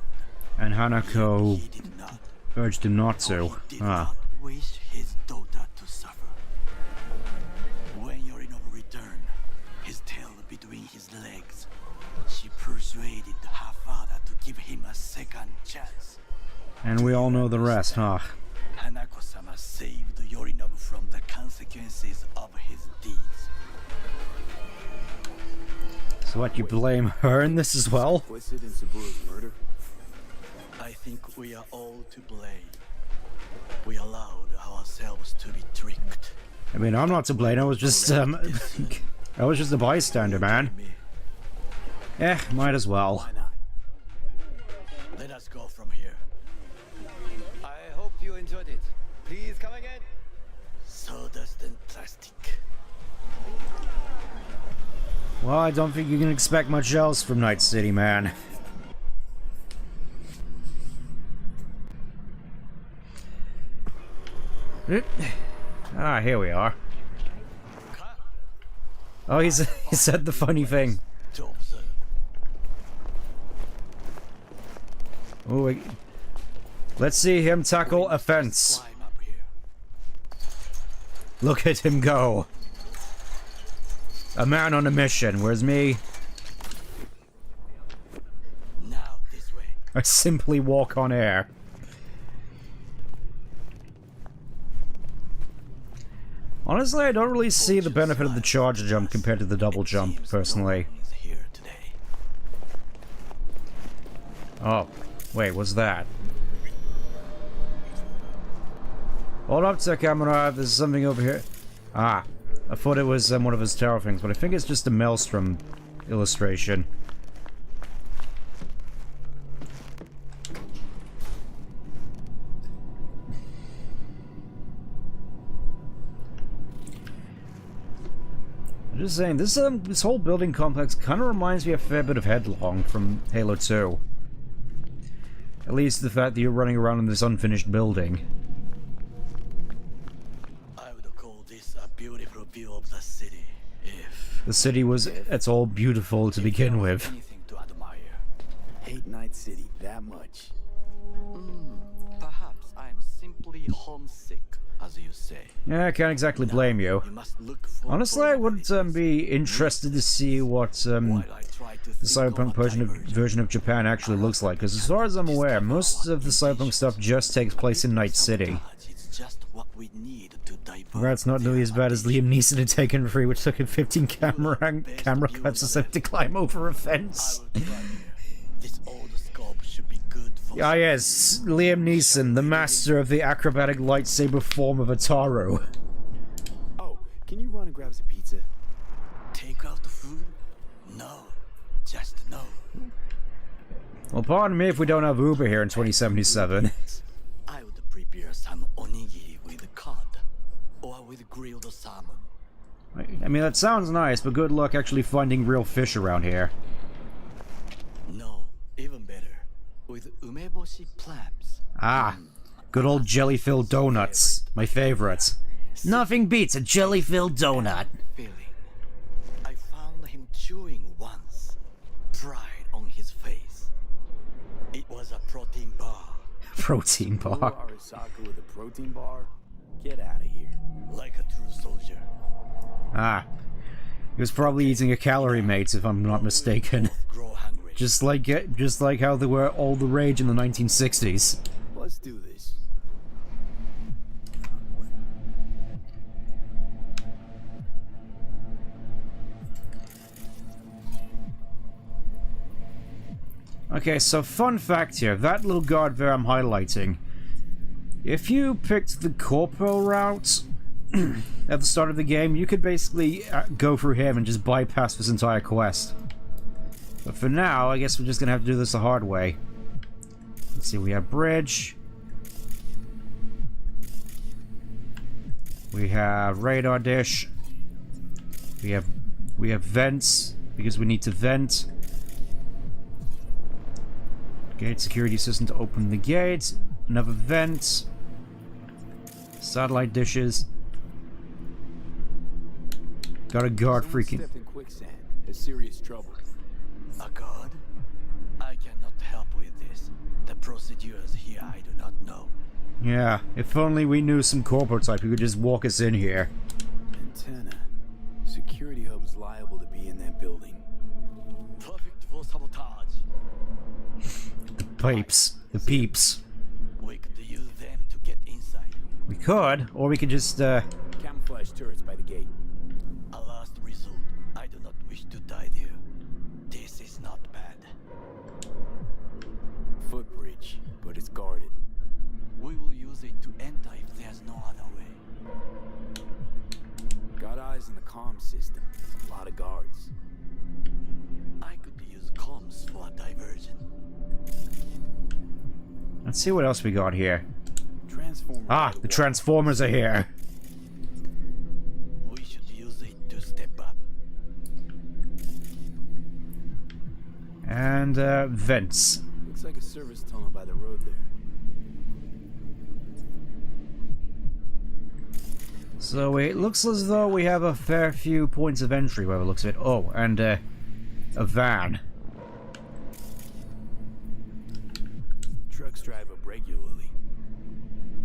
and Hanako he did not. urged him not to. He did Ah, not wish his daughter to suffer. When Yorinobu returned, his tail between his legs, she persuaded her father to give him a second chance. and we all know the rest, huh? Hanako-sama saved Yorinobu from the consequences of his deeds. So what, you blame her in this as well? Complicit in Saburo's murder? I think we are all to blame. We allowed ourselves to be tricked. I mean, I'm not to blame, I was just, I was just a bystander, man. Eh, might as well. Why not? Let us go from here. I hope you enjoyed it. Please come again. Sawdust and plastic. Well, I don't think you can expect much else from Night City, man. Ah, here we are. Oh, he said the funny thing. To observe. Oh, let's see him tackle a fence. Climb up here. Look at him go. A man on a mission, whereas me, Now this way. I simply walk on air. Honestly, I don't really see the benefit of the charge jump compared to the double jump, personally. Is here today. Oh, wait, what's that? Hold up, Takamura, there's something over here. Ah, I thought it was one of his tower things, but I think it's just a Maelstrom illustration. I'm just saying, this whole building complex kind of reminds me a fair bit of Headlong from Halo 2. At least the fact that you're running around in this unfinished building. I would call this a beautiful view of the city. If The city was it's all beautiful to begin with. anything to admire. Hate Night City that much. Perhaps I'm simply homesick, as you say. Yeah, I can't exactly blame you. You must look for Honestly, I would be interested to see what while I try to the think Cyberpunk of a version of Japan actually looks like, because as far as I'm aware, most of the Cyberpunk stuff just takes place in Night City. It's just what we need to divert. Where it's not nearly as bad as Liam Neeson had Taken Free, which took him 15 camera cuts or something to climb over a fence. This old scope should be good for Ah yes, Liam Neeson, the master of the acrobatic lightsaber form of Ataru. Oh, can you run and grab us a pizza? take out the food? No. Just no. Well, pardon me if we don't have Uber here in 2077. I would prepare some onigiri with cod or with grilled salmon. I mean, that sounds nice, but good luck actually finding real fish around here. No, even better. With umeboshi clams. Ah, good old jelly-filled donuts. My favorite. Nothing beats a jelly-filled donut. Feeling. I found him chewing once. Pride on his face. It was a protein bar. Protein bar. Arasaka with a protein bar? Get out of here. Like a true soldier. Ah. He was probably eating a calorie mate, if I'm not mistaken. Grow hungry. Just like how they were all the rage in the 1960s. Let's do this. Okay, so fun fact here, that little guard there I'm highlighting, if you picked the corporal route at the start of the game, you could basically go through him and just bypass this entire quest. But for now, I guess we're just gonna have to do this the hard way. Let's see, we have bridge. We have radar dish. We have vents, because we need to vent. Gate security system to open the gate. Another vent. Satellite dishes. Got a guard freaking. Stepped in quicksand. There's serious trouble. A god? I cannot help with this. The procedures here I do not know. Yeah, if only we knew some corporal type who could just walk us in here. Antenna. Security hub's liable to be in that building. Perfect for sabotage. The pipes. The peeps. We could use them to get inside. We could, or we could just, Camouflage turrets by the gate. A last resort. I do not wish to die there. This is not bad. Footbridge, but it's guarded. We will use it to enter if there's no other way. Got eyes on the comm system. A lot of guards. I could use comms for a diversion. let's see what else we got here. Transformer. Ah, the Transformers are here. We should use it to step up. And, vents. Looks like a service tunnel by the road there. So it looks as though we have a fair few points of entry by the looks of it. Oh, and, a van. Trucks drive up regularly.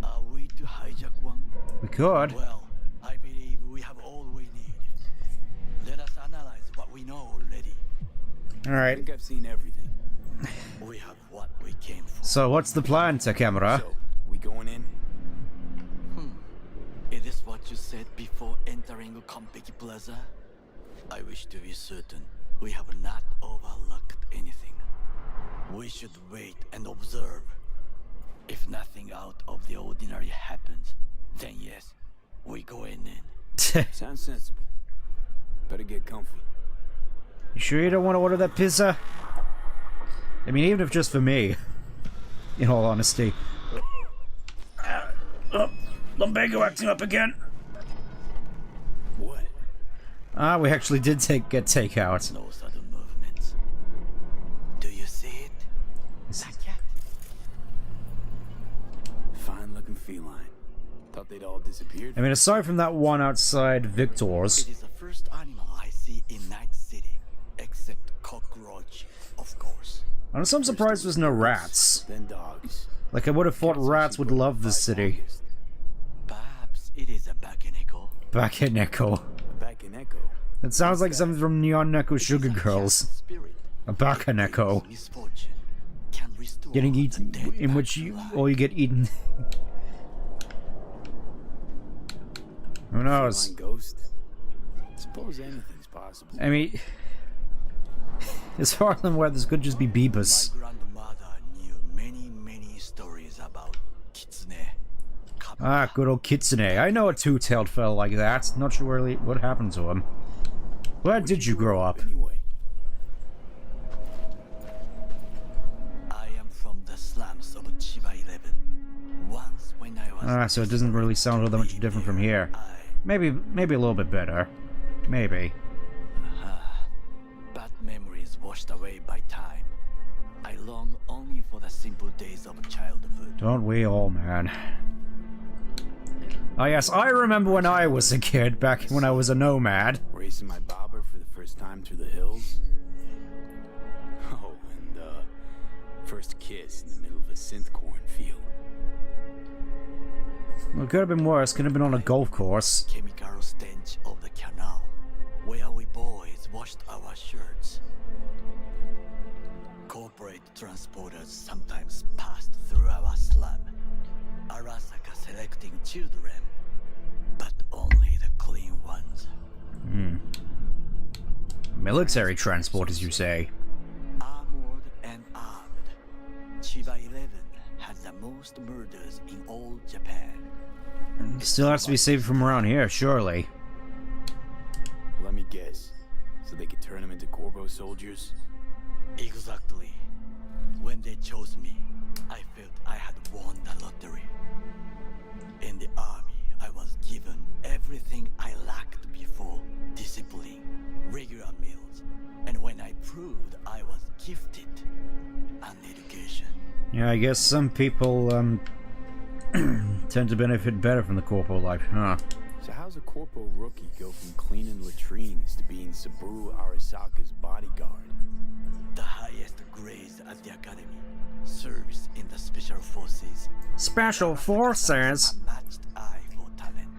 Are we to hijack one? We could. Well, I believe we have all we need. Let us analyze what we know already. I Alright. think I've seen everything. We have what we came for. So what's the plan, Takamura? So, we going in? Is this what you said before entering Compeki Plaza? I wish to be certain we have not overlooked anything. We should wait and observe. If nothing out of the ordinary happens, then yes, we go in. Sounds sensible. Better get comfy. You sure you don't want to order that pizza? I mean, even if just for me. In all honesty. Lumbago acting up again. What? Ah, we actually did get takeout. No sudden movements. Do you see it? Not yet. Fine looking feline. Thought they'd all disappeared. I mean, aside from that one outside Victor's. It is the first animal I see in Night City, except cockroach, of course. I'm surprised there's no rats. Then dogs. Like, I would have thought rats would love this city. Perhaps it is a Bakeneko. Back in Echo. Back in Echo. That sounds like something from Neon Neko Sugar Girls. Spirit. A Bakaneko. Misfortune can restore Getting the eaten, dead in back which to you, life. or you get eaten. Who knows? Feline ghost. Suppose anything's possible. I mean, as far as I'm aware, this could just be Beebus. My grandmother knew many stories about kitsune. Ah, good old Kitsune. I know a two-tailed fellow like that. Not sure really what happened to him. Where did you grow up? Anyway. I am from the slums of Chiba 11. Once when I was Ah, so it doesn't really sound all that much different from here. Maybe a little bit better. Maybe. bad memories washed away by time. I long only for for the simple days of childhood. Don't we all, man? Oh yes, I remember when I was a kid, back when I was a nomad. Racing my bobber for the first time through the hills. Oh, and first kiss in the middle of a synth cornfield. Well, it could have been worse. Could have been on a golf course. Chemical stench of the canal, where we boys washed our shirts. Corporate transporters sometimes passed through our slum. Arasaka selecting children, but only the clean ones. Military transport, as you say. Armored and armed. Chiba 11 has the most murders in all Japan. Still has to be saved from around here, surely. Let me guess. So they could turn them into Corpo soldiers? Exactly. When they chose me, I felt I had won the lottery. In the army, I was given everything I lacked before: discipline, regular meals, and when I proved I was gifted, an education. Yeah, I guess some people tend to benefit better from the corporal life, huh? So how's a Corpo rookie go from cleaning latrines to being Saburo Arasaka's bodyguard? The highest grades at the academy. Serves in the special forces. Special forces? Unmatched eye for talent.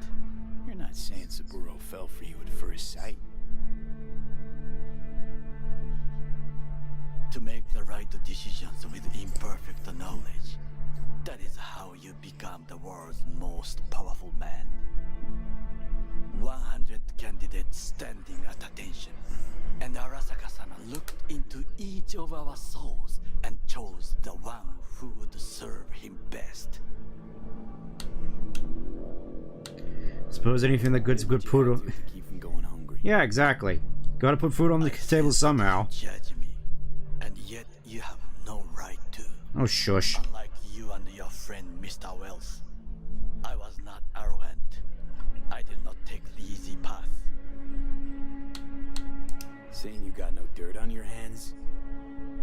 You're not saying Saburo fell for you at first sight. To make the right decisions with imperfect knowledge. That is how you become the world's most powerful man. 100 candidates standing at attention. And Arasaka-sama looked into each of our souls and chose the one who would serve him best. Suppose anything that gets good food on... To keep from going hungry. Yeah, exactly. Gotta put food on the table somehow. Judge me, and yet you have no right to. Oh, shush. Unlike you and your friend Mr. Wells, I was not arrogant. I did not take the easy path. Saying you got no dirt on your hands?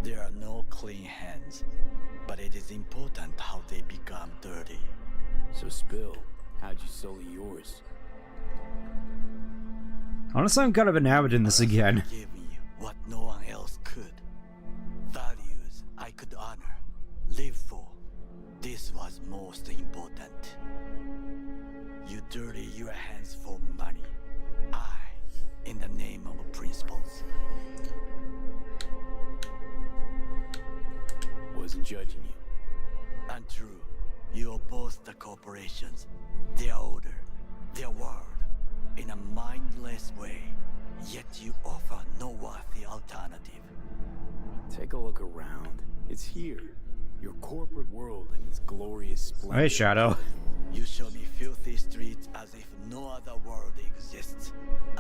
There are no clean hands, but it is important how they become dirty. So spill, how'd you sully yours? Honestly, I'm kind of enamored in this again. Gave me what no one else could. Values I could honor, live for. This was most important. You dirty your hands for money. I, in the name of principles. Wasn't judging you. Untrue. You oppose the corporations, their order, their word, in a mindless way. Yet you offer no worthy alternative. Take a look around. It's here. Your corporate world and its glorious splendor. Hey, Shadow. You show me filthy streets as if no other world exists,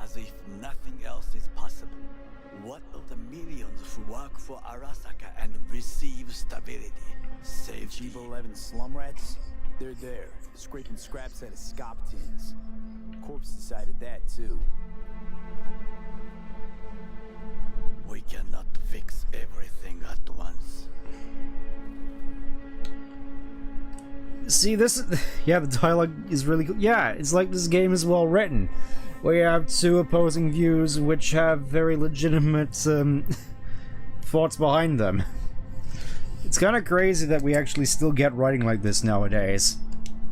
as if nothing else is possible. What of the millions who work for Arasaka and receive stability, safety? Chiba 11 slum rats? They're there, scraping scraps out of scop tins. Corpse decided that too. We cannot fix everything at once. See, this... Yeah, the dialogue is really good. Yeah, it's like this game is well written. We have two opposing views which have very legitimate thoughts behind them. It's kind of crazy that we actually still get writing like this nowadays.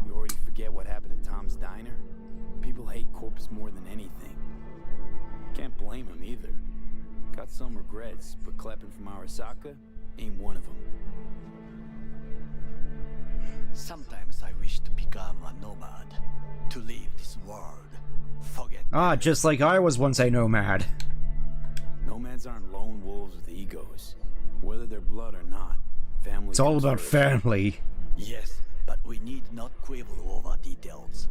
You already forget what happened at Tom's Diner? People hate Corpse more than anything. Can't blame him either. Got some regrets, but clapping from Arasaka ain't one of them. Sometimes I wish to become a nomad, to leave this world, forget. Ah, just like I was once a nomad. Nomads aren't lone wolves with egos. Whether they're blood or not, family. It's all comes about first. family. Yes, but we need not quibble over details.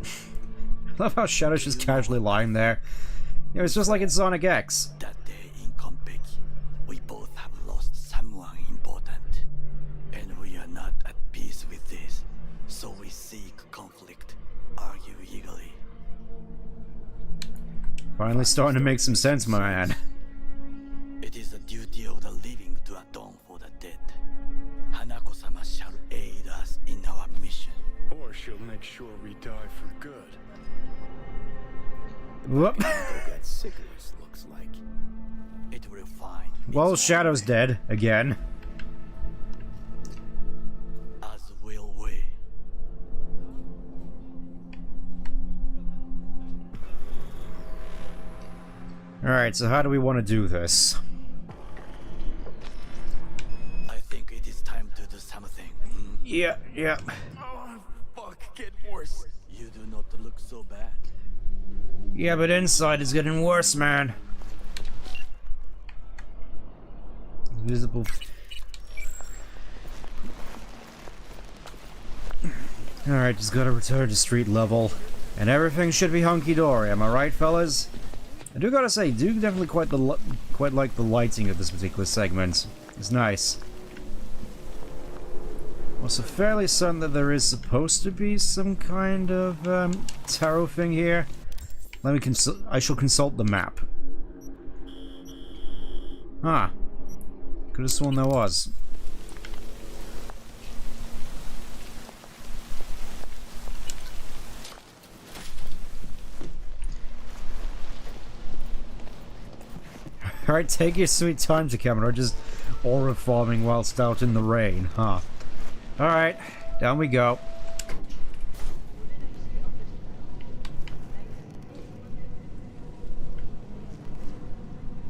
I love how Shadow's just casually lying there. You know, it's just like in Sonic X. That day in Compek, we both have lost someone important, and we are not at peace with this, so we seek conflict, argue eagerly. Finally starting to make some sense, my man. It is a she'll make sure we die for good. Whoop. Got sickness, looks like. It will find. Well, Shadow's dead again. As will we. Alright, so how do we want to do this? I think it is time to do something. Yeah. Oh, fuck, get worse. You do not look so bad. Yeah, but inside is getting worse, man. Visible. Alright, just gotta return to street level. And everything should be hunky-dory, am I right, fellas? I do gotta say, definitely quite like the lighting of this particular segment. It's nice. Also fairly certain that there is supposed to be some kind of tarot thing here. Let me I shall consult the map. Huh. Could have sworn there was. Alright, take your sweet time to camera, just aura farming whilst out in the rain, huh? Alright, down we go.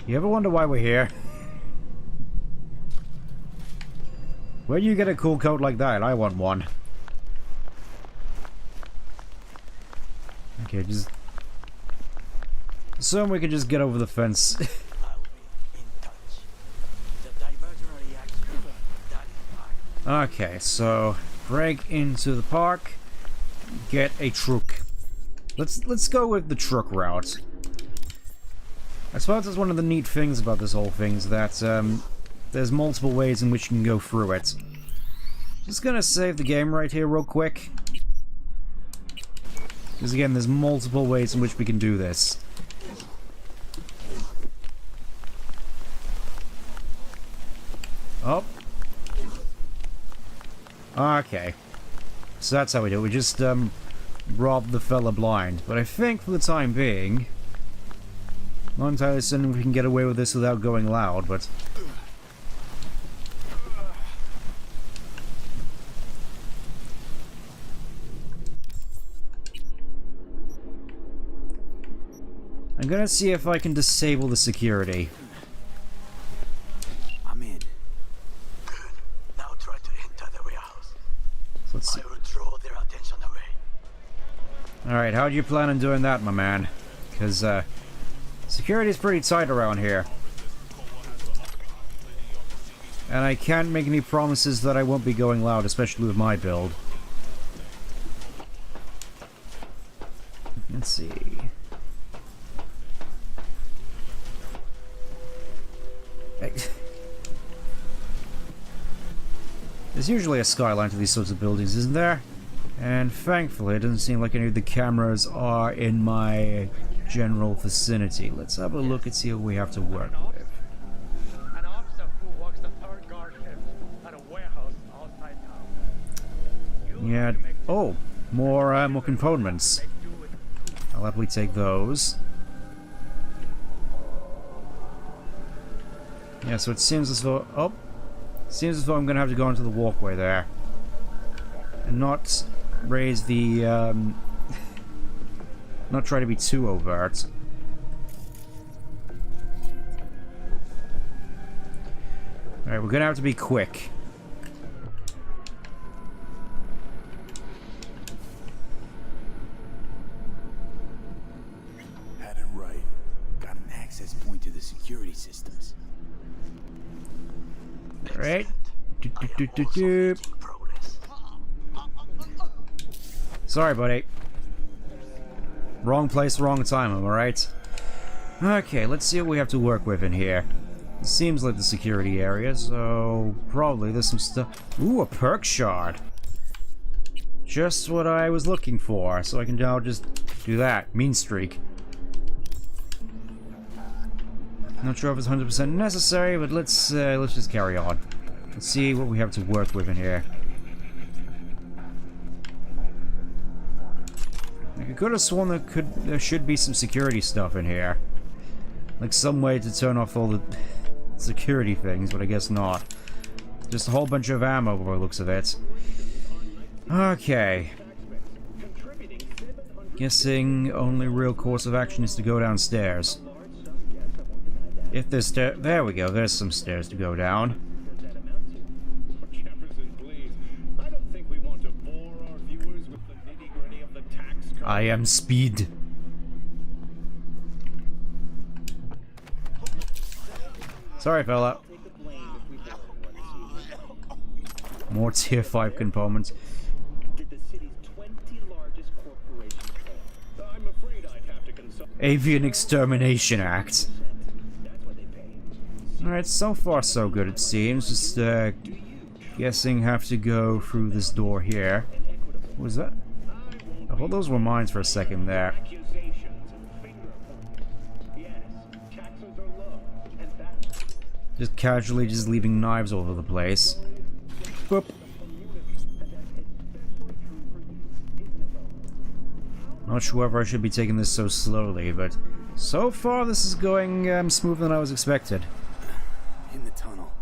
You ever wonder why we're here? Where do you get a cool coat like that? I want one. Okay, just... assume we can just get over the fence. Okay, so break into the park, get a truck. Let's go with the truck route. I suppose that's one of the neat things about this whole thing, is that there's multiple ways in which you can go through it. Just gonna save the game right here real quick. Because again, there's multiple ways in which we can do this. Oh. Okay. So that's how we do it. We just, rob the fella blind. But I think for the time being, not entirely certain we can get away with this without going loud, but... I'm gonna see if I can disable the security. I'm in. Good. Now try to enter the warehouse. So let's see. I will draw their attention away. Alright, how do you plan on doing that, my man? Because, security's pretty tight around here. And I can't make any promises that I won't be going loud, especially with my build. Let's see. There's usually a skyline to these sorts of buildings, isn't there? And thankfully, it doesn't seem like any of the cameras are in my general vicinity. Let's have a look and see what we have to work with. An officer who works the third guard shift at a warehouse outside town. Yeah. Oh, more components. I'll happily take those. Yeah, so it seems as though... oh! Seems as though I'm going to have to go into the walkway there. And not raise the... not try to be too overt. Alright, we're going to have to be quick. Had it right. Got an access point to the security systems. Right. Sorry, buddy. Wrong place, wrong time, am I right? Okay, let's see what we have to work with in here. It seems like the security area, so probably there's some stuff. Ooh, a perk shard. Just what I was looking for, so I can now just do that. Mean streak. Not sure if it's 100% necessary, but let's just carry on. Let's see what we have to work with in here. I could have sworn there should be some security stuff in here. Like some way to turn off all the security things, but I guess not. Just a whole bunch of ammo by the looks of it. Okay. Guessing only real course of action is to go downstairs. If there's there we go, there's some stairs to go down. I am Speed. Sorry, fella. More tier 5 components. Avian Extermination Act. Alright, so far so good it seems. Just guessing have to go through this door here. What was that? I thought those were mines for a second there. Just casually just leaving knives all over the place. Boop. Not sure whether I should be taking this so slowly, but so far this is going smoother than I was expected. In the tunnel.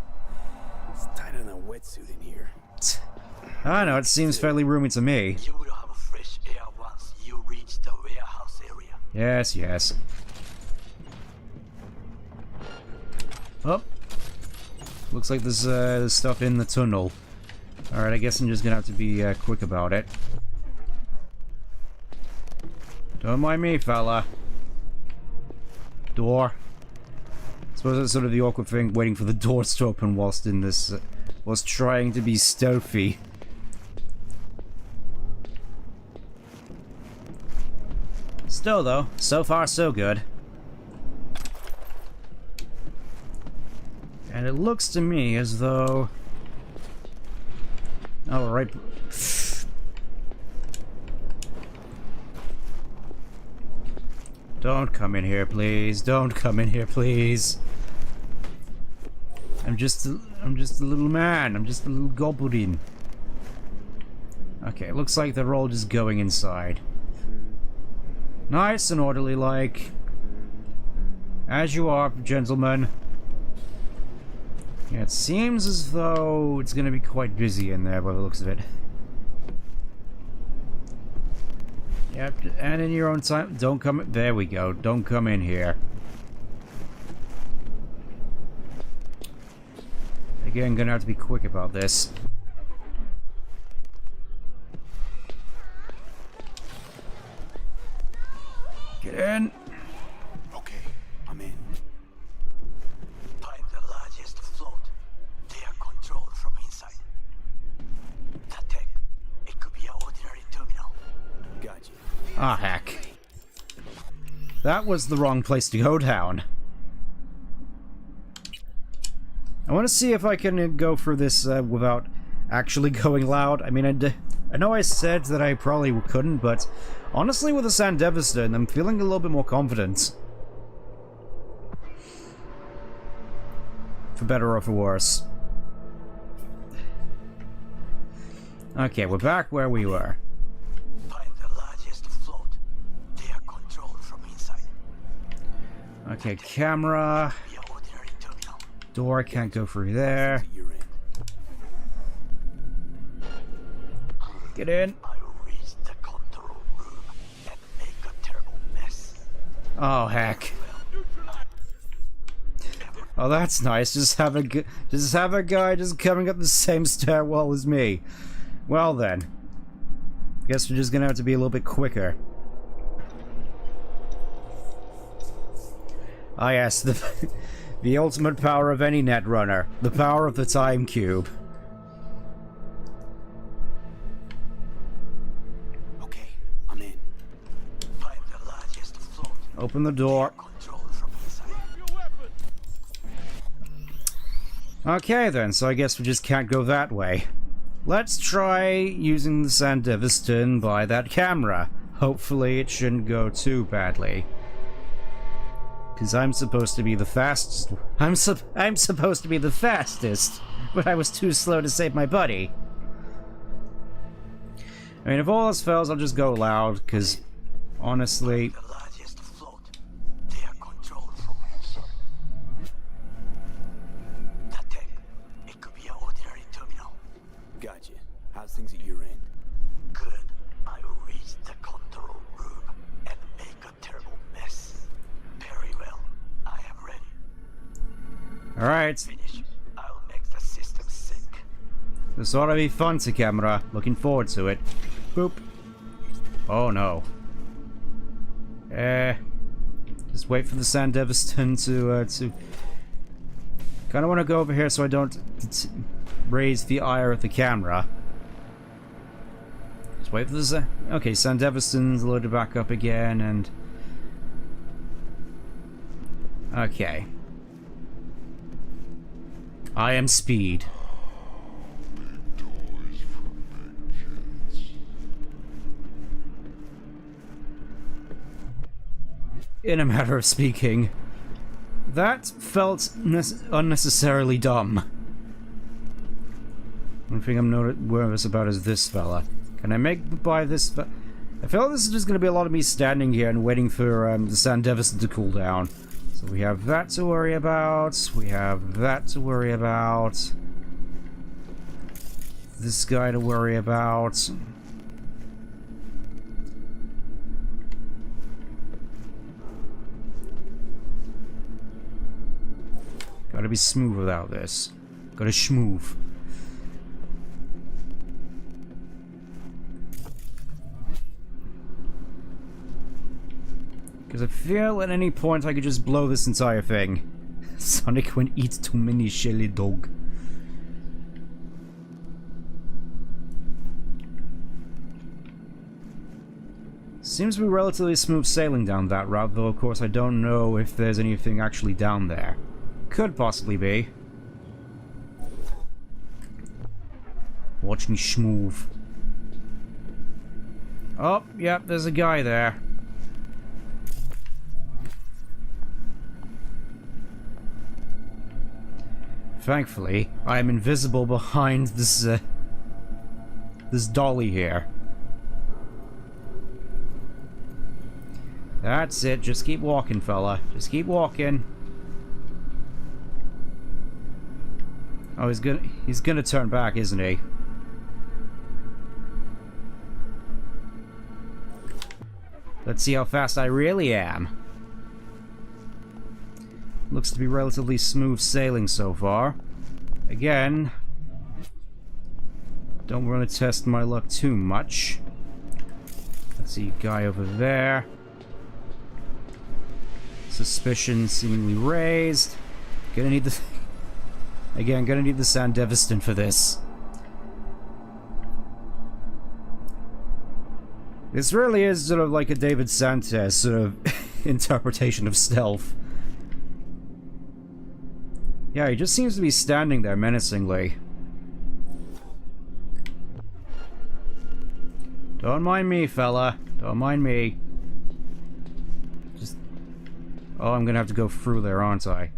It's tighter than a wetsuit in here. I know, it seems fairly roomy to me. You will have fresh air once you reach the warehouse area. Yes, yes. Oh. Looks like there's stuff in the tunnel. Alright, I guess I'm just gonna have to be quick about it. Don't mind me, fella. Door. I suppose that's sort of the awkward thing, waiting for the doors to open whilst in this, whilst trying to be stealthy. Still though, so far so good. And it looks to me as though... Oh, right. Don't come in here, please. Don't come in here, please. I'm just a little man. I'm just a little goblin. Okay, it looks like they're all just going inside. Nice and orderly like. As you are, gentlemen. Yeah, it seems as though it's gonna be quite busy in there by the looks of it. Yep, and in your own time, don't come... There we go, don't come in here. Again, gonna have to be quick about this. Get in! Okay, I'm in. Find the largest float. They are controlled from inside. That tech, it could be an ordinary terminal. Gotcha. Ah, heck. That was the wrong place to go down. I want to see if I can go through this without actually going loud. I mean, I know I said that I probably couldn't, but honestly with the Sandeviston, I'm feeling a little bit more confident. For better or for worse. Okay, we're back where we were. Okay, camera. Door, can't go through there. Get in. Oh, heck. Oh, that's nice. Just have a guy just coming up the same stairwell as me. Well then. Guess we're just gonna have to be a little bit quicker. Ah yes, the ultimate power of any netrunner. The power of the time cube. Okay, I'm in. Find the largest float. Open the door. Okay then, so I guess we just can't go that way. Let's try using the Sandeviston by that camera. Hopefully it shouldn't go too badly. Because I'm supposed to be the fastest. I'm supposed to be the fastest, but I was too slow to save my buddy. I mean, if all else fails, I'll just go loud, because honestly. The largest float. They are controlled from inside. That tank, it could be an ordinary terminal. Gotcha. How's things at your end? Good. I will reach the control room and make a terrible mess. Very well. I am ready. Alright. Finish. I'll make the system sync. This ought to be fun to camera. Looking forward to it. Boop. Oh no. Just wait for the Sand Deviston to... Kinda wanna go over here so I don't raise the ire of the camera. Just wait for the... Okay, Sand Deviston's loaded back up again, and... Okay. I am Speed. In a matter of speaking, that felt unnecessarily dumb. One thing I'm nervous about is this fella. Can I make by this? I feel like this is just going to be a lot of me standing here and waiting for the Sand Deviston to cool down. So we have that to worry about. We have that to worry about. This guy to worry about. Gotta be smooth without this. Gotta schmoove. Because I feel at any point I could just blow this entire thing. Sonic when eats too many shelly dog. Seems to be relatively smooth sailing down that route, though of course I don't know if there's anything actually down there. Could possibly be. Watch me schmoove. Oh, yep, there's a guy there. Thankfully, I am invisible behind this, this dolly here. That's it, just keep walking, fella. Just keep walking. Oh, he's gonna turn back, isn't he? Let's see how fast I really am. Looks to be relatively smooth sailing so far. Again, don't want to test my luck too much. Let's see, guy over there. Suspicion seemingly raised. Gonna need the... Again, gonna need the Sand Deviston for this. This really is sort of like a David Sanchez sort of interpretation of stealth. Yeah, he just seems to be standing there menacingly. Don't mind me, fella. Don't mind me. Just... Oh, I'm gonna have to go through there, aren't I?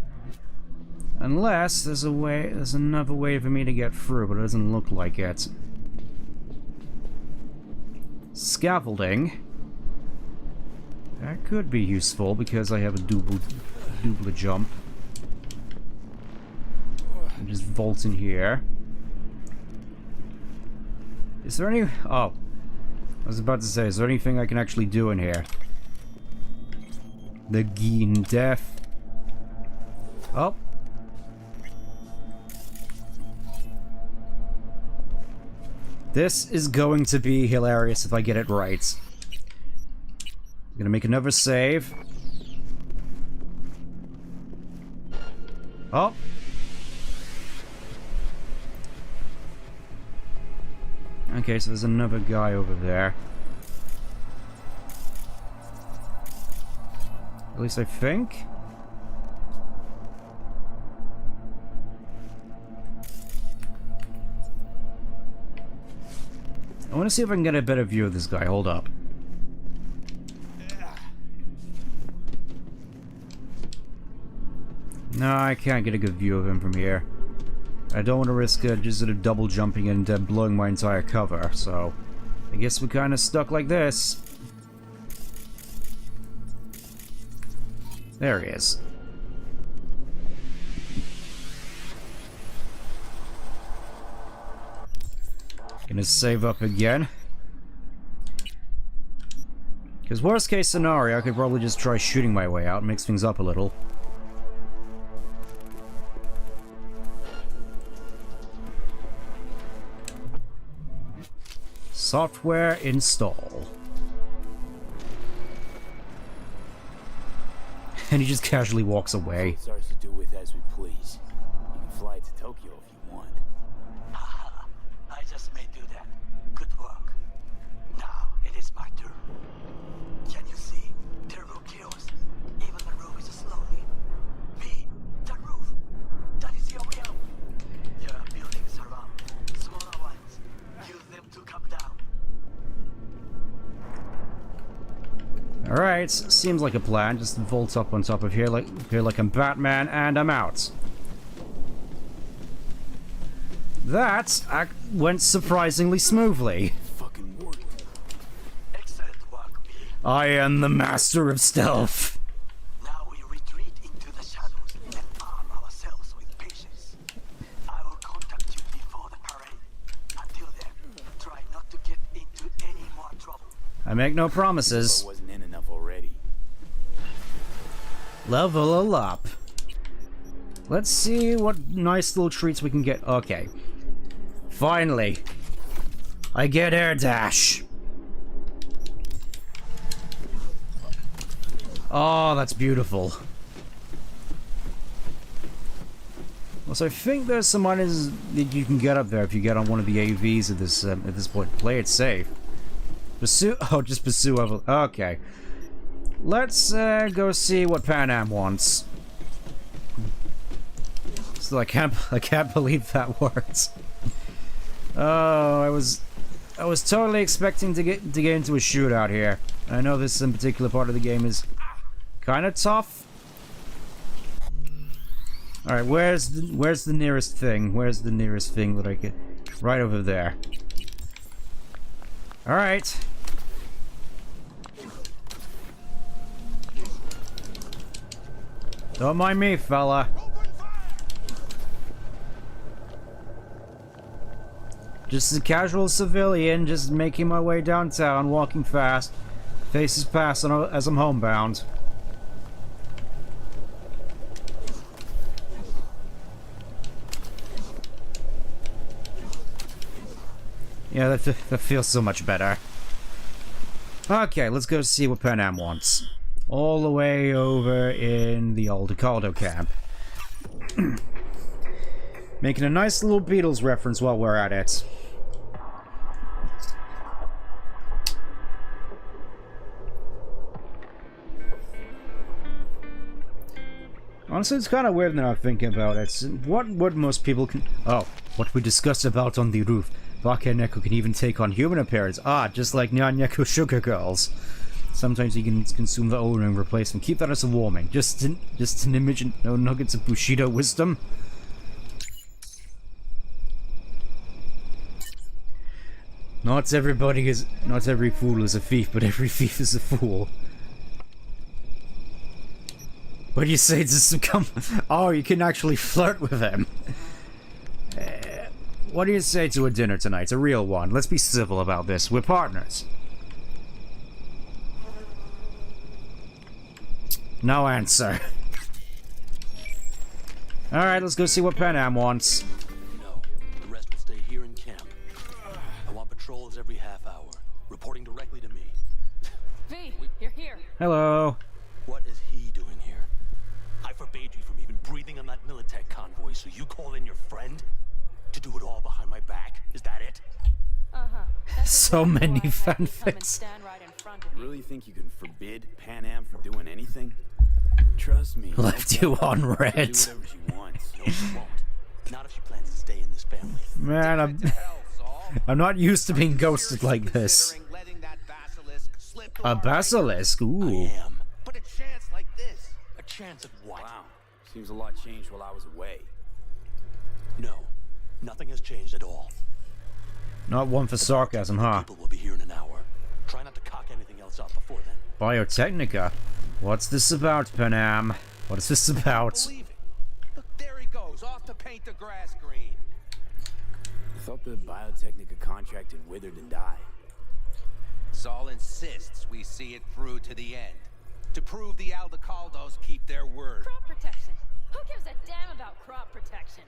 Unless there's a way, there's another way for me to get through, but it doesn't look like it. Scaffolding. That could be useful because I have a double jump. And just vault in here. Is there any... Oh. I was about to say, is there anything I can actually do in here? The Geen Death. Oh. This is going to be hilarious if I get it right. I'm gonna make another save. Oh. Okay, so there's another guy over there. At least I think. I want to see if I can get a better view of this guy. Hold up. No, I can't get a good view of him from here. I don't want to risk just sort of double jumping and blowing my entire cover, so I guess we're kind of stuck like this. There he is. Gonna save up again. Because worst case scenario, I could probably just try shooting my way out, mix things up a little. Software install. And he just casually walks away. It's ours to do with as we please. You can fly to Tokyo if you want. Haha, I just may do that. Good work. Now it is my turn. Can you see? Turbo kills. Even the roof is slowly. Me, the roof. That is your way out. There are buildings around. Smaller ones. Use them to come down. Alright, seems like a plan. Just vault up on top of here like I'm Batman, and I'm out. That went surprisingly smoothly. Fucking work. Excellent work, B. I am the master of stealth. Now we retreat into the shadows and arm ourselves with patience. I will contact you before the parade. Until then, try not to get into any more trouble. I make no promises. Wasn't in enough already. Level up. Let's see what nice little treats we can get. Okay. Finally. I get air dash. Oh, that's beautiful. Also, I think there's some items that you can get up there if you get on one of the AVs at this point. Play it safe. Pursue. Oh, just pursue. Okay. Let's go see what Pan Am wants. So I can't believe that worked. Oh, I was totally expecting to get into a shootout here. I know this in particular part of the game is kind of tough. All right, where's the nearest thing? Where's the nearest thing that I can? Right over there. All right. Don't mind me, fella. Just a casual civilian, just making my way downtown, walking fast. Faces past as I'm homebound. Yeah, that feels so much better. Okay, let's go see what Pan Am wants. All the way over in the old Ricardo camp. Making a nice little Beatles reference while we're at it. Honestly, it's kind of weird now thinking about it. What would most people Oh, what we discussed about on the roof. Bakeneko can even take on human appearance. Ah, just like Nyanyeko sugar girls. Sometimes you can consume the old and replace them. Keep that as a warming. Just an image and no nuggets of Bushido wisdom. Not every fool is a thief, but every thief is a fool. What do you say to succumb? Oh, you can actually flirt with him. What do you say to a dinner tonight? A real one. Let's be civil about this. We're partners. No answer. Alright, let's go see what Pan Am wants. No, the rest will stay here in camp. I want patrols every half hour, reporting directly to me. V, you're here. Hello. What is he doing here? I forbade you from even breathing on that Militech convoy, so you call in your friend? To do it all behind my back? Is that it? Uh-huh. So many fanfics. You really think you can forbid Pan Am from doing anything? Trust me. Left you on red. Do whatever she wants. No, she won't. Not if she plans to stay in this family. Man, I'm not used to being ghosted like this. A basilisk? Ooh. I am. But a chance like this. A chance at what? Wow. Seems a lot changed while I was away. No. Nothing has changed at all. Not one for sarcasm, huh? People will be here in an hour. Try not to cock anything else up before then. Biotechnica? What's this about, Panam? What is this about? Believe it. Look, there he goes, off to paint the grass green. I thought the Biotechnica contract had withered and died. Saul insists we see it through to the end. To prove the Aldecaldos keep their word. Crop protection. Who gives a damn about crop protection?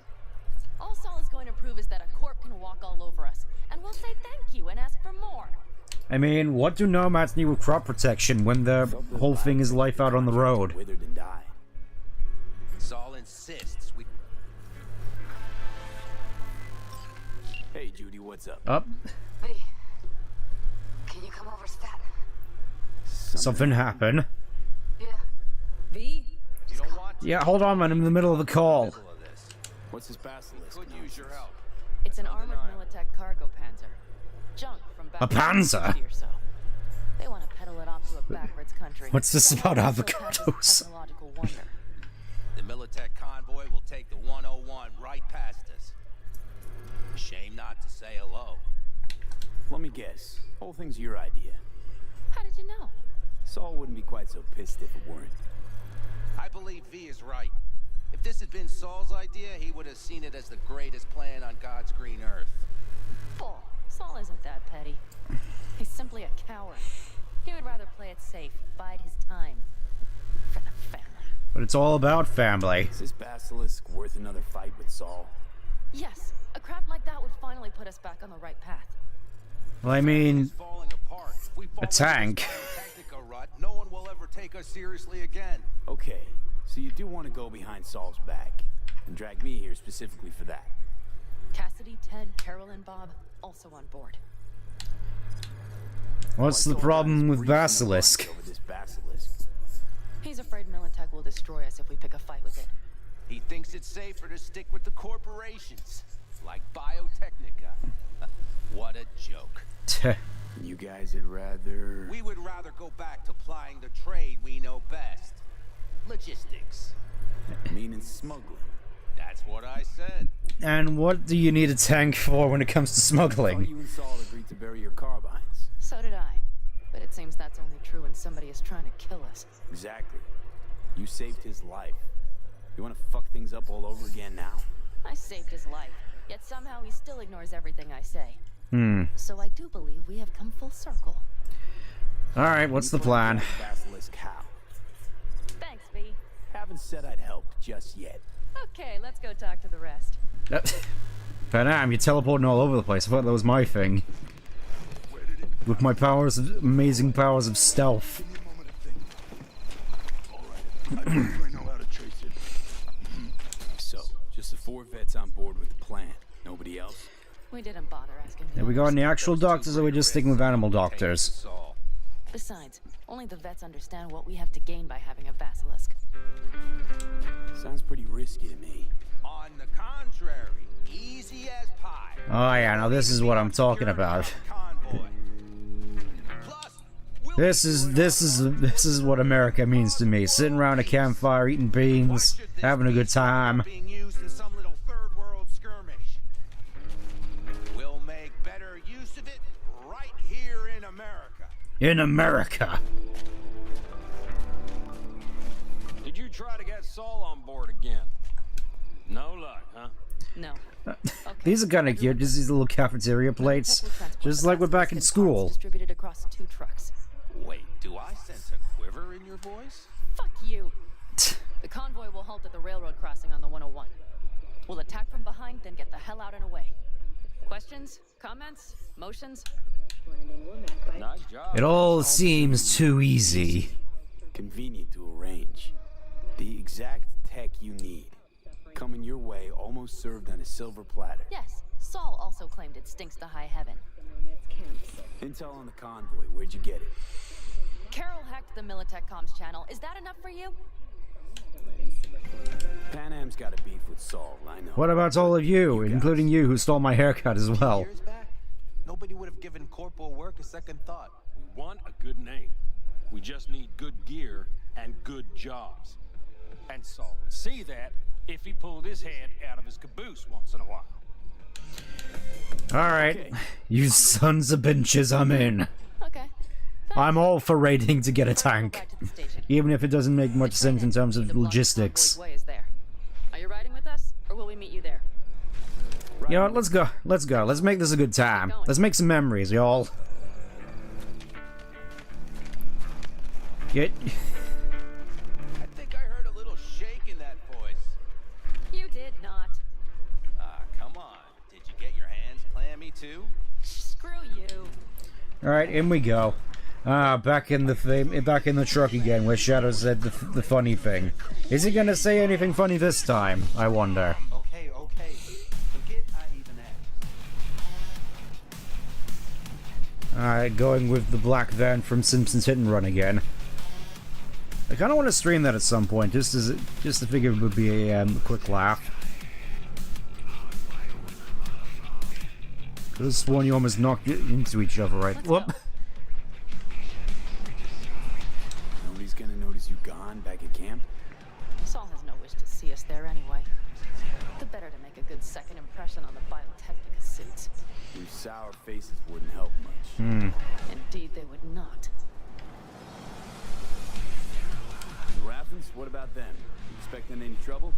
All Saul is going to prove is that a corp can walk all over us, and we'll say thank you and ask for more. I mean, what do nomads need with crop protection when the whole thing is life out on the road? Withered and died. Saul insists we... Hey, Judy, what's up? Up. V, can you come over, stat? Something happened. Yeah. V? You don't want to... Yeah, hold on, man. I'm in the middle of a call. What's this basilisk? Could use your help. It's an armored Militech cargo panzer. Junk from back A panzer? 50 or so. They want to peddle it off to a backwards country. What's this about Somehow it avocados? technological wonder. The Militech convoy will take the 101 right past us. Shame not to say hello. Let me guess. Whole thing's your idea. How did you know? Saul wouldn't be quite so pissed if it weren't. I believe V is right. If this had been Saul's idea, he would have seen it as the greatest plan on God's green earth. Bull. Saul isn't that petty. He's simply a coward. He would rather play it safe, bide his time. For the family. But it's all about family. Is this basilisk worth another fight with Saul? Yes, a craft like that would finally put us back on the right path. Well, I mean, Falling apart. If we fall a into tank. this Biotechnica rut, no one will ever take us seriously again. Okay, so you do want to go behind Saul's back and drag me here specifically for that. Cassidy, Ted, Carol, and Bob also on board. What's the problem with Basilisk? Over this basilisk. He's afraid Militech will destroy us if we pick a fight with it. He thinks it's safer to stick with the corporations, like Biotechnica. What a joke. You guys would rather... We would rather go back to plying the trade we know best. Logistics. Meaning smuggling. That's what I said. And what do you need a tank for when it comes to I thought smuggling? you and Saul agreed to bury your carbines. So did I. But it seems that's only true when somebody is trying to kill us. Exactly. You saved his life. You want to fuck things up all over again now? I saved his life, yet somehow he still ignores everything I say. So I do believe we have come full circle. Alright, what's the plan? Basilisk how? Thanks, V. Haven't said I'd help just yet. Okay, let's go talk to the rest. Panam, you're teleporting all over the place. I thought that was my thing. With my powers, amazing powers of stealth. So, just the 4 vets on board with the plan. Nobody else? We didn't bother asking. Have we got any actual doctors, or are we just sticking with animal doctors? Besides, only the vets understand what we have to gain by having a basilisk. Sounds pretty risky to me. On the contrary, easy as pie. Oh yeah, now this is what I'm talking about. This is what America means to me. Sitting around a campfire, eating beans, having a good time. Being used in some little third world skirmish. We'll make better use of it right here in America. In America. Did you try to get Saul on board again? No luck, huh? No. These are kind of cute, just these little cafeteria plates. Just like we're back in school. Distributed across 2 trucks. Wait, do I sense a quiver in your voice? Fuck you. The convoy will halt at the railroad crossing on the 101. We'll attack from behind, then get the hell out and away. Questions? Comments? Motions? Nice job. It all seems too easy. Convenient to arrange. The exact tech you need. Coming your way, almost served on a silver platter. Yes. Saul also claimed it stinks to high heaven. Intel on the convoy, where'd you get it? Carol hacked the Militech comms channel. Is that enough for you? Pan Am's got a beef with Saul, I know. What about all of you, including you who stole my haircut as well? Years back, nobody would have given corporal work a second thought. We want a good name. We just need good gear and good jobs. And Saul would see that if he pulled his head out of his caboose once in a while. Alright, you sons of bitches, I'm in. Okay. I'm all for raiding to get a tank. Even if it doesn't make much sense in terms of logistics. Are you riding with us, or will we meet you there? You know what, let's go. Let's go. Let's make this a good time. Let's make some memories, y'all. Get... I think I heard a little shake in that voice. You did not. Ah, come on. Did you get your hands clammy too? Screw you. Alright, in we go. Back in the truck again, where Shadow said the funny thing. Is he gonna say anything funny this time? I wonder. Okay. Forget I even asked. Alright, going with the black van from Simpsons Hit and Run again. I kind of want to stream that at some point, just to figure it would be a quick laugh. Could have sworn you almost knocked into each other, right? Whoop. Nobody's gonna notice you gone back at camp? Saul has no wish to see us there anyway. The better to make a good second impression on the Biotechnica suits. Your sour faces wouldn't help much. Indeed, they would not. The Raffens, what about them? You expecting any trouble?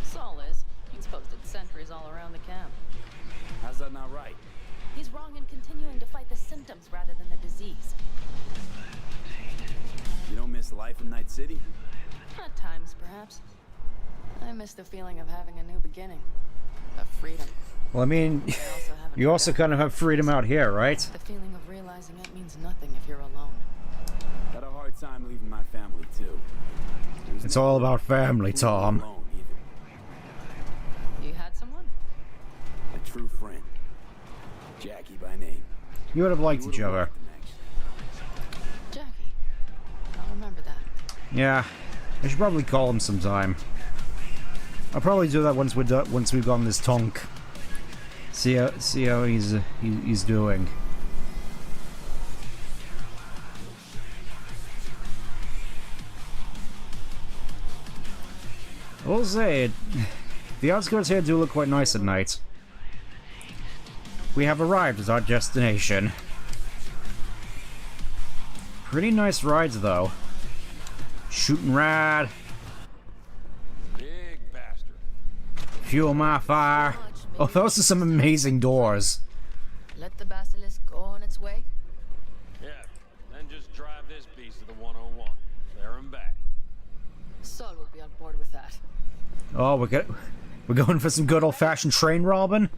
Saul is. He's posted sentries all around the camp. How's that not right? He's wrong in continuing to fight the symptoms rather than the disease. You don't miss life in Night City? At times, perhaps. I miss the feeling of having a new beginning. Of freedom. Well, I mean, you also kind of have freedom out here, right? The feeling of realizing it means nothing if you're alone. Had a hard time leaving my family, too. It's all about family, Tom. You had someone? A true friend. Jackie by name. You would have liked each other. Jackie. I'll remember that. Yeah, I should probably call him sometime. I'll probably do that once we've gotten this tonk. See how he's doing. I will say, the outskirts here do look quite nice at night. We have arrived at our destination. Pretty nice rides, though. Shooting rad. Big bastard. Fuel my fire. Oh, those are some amazing doors. Let the basilisk go on its way? Yeah, then just drive this beast to the 101. There and back. Saul would be on board with that. Oh, we're going for some good old-fashioned train robbing?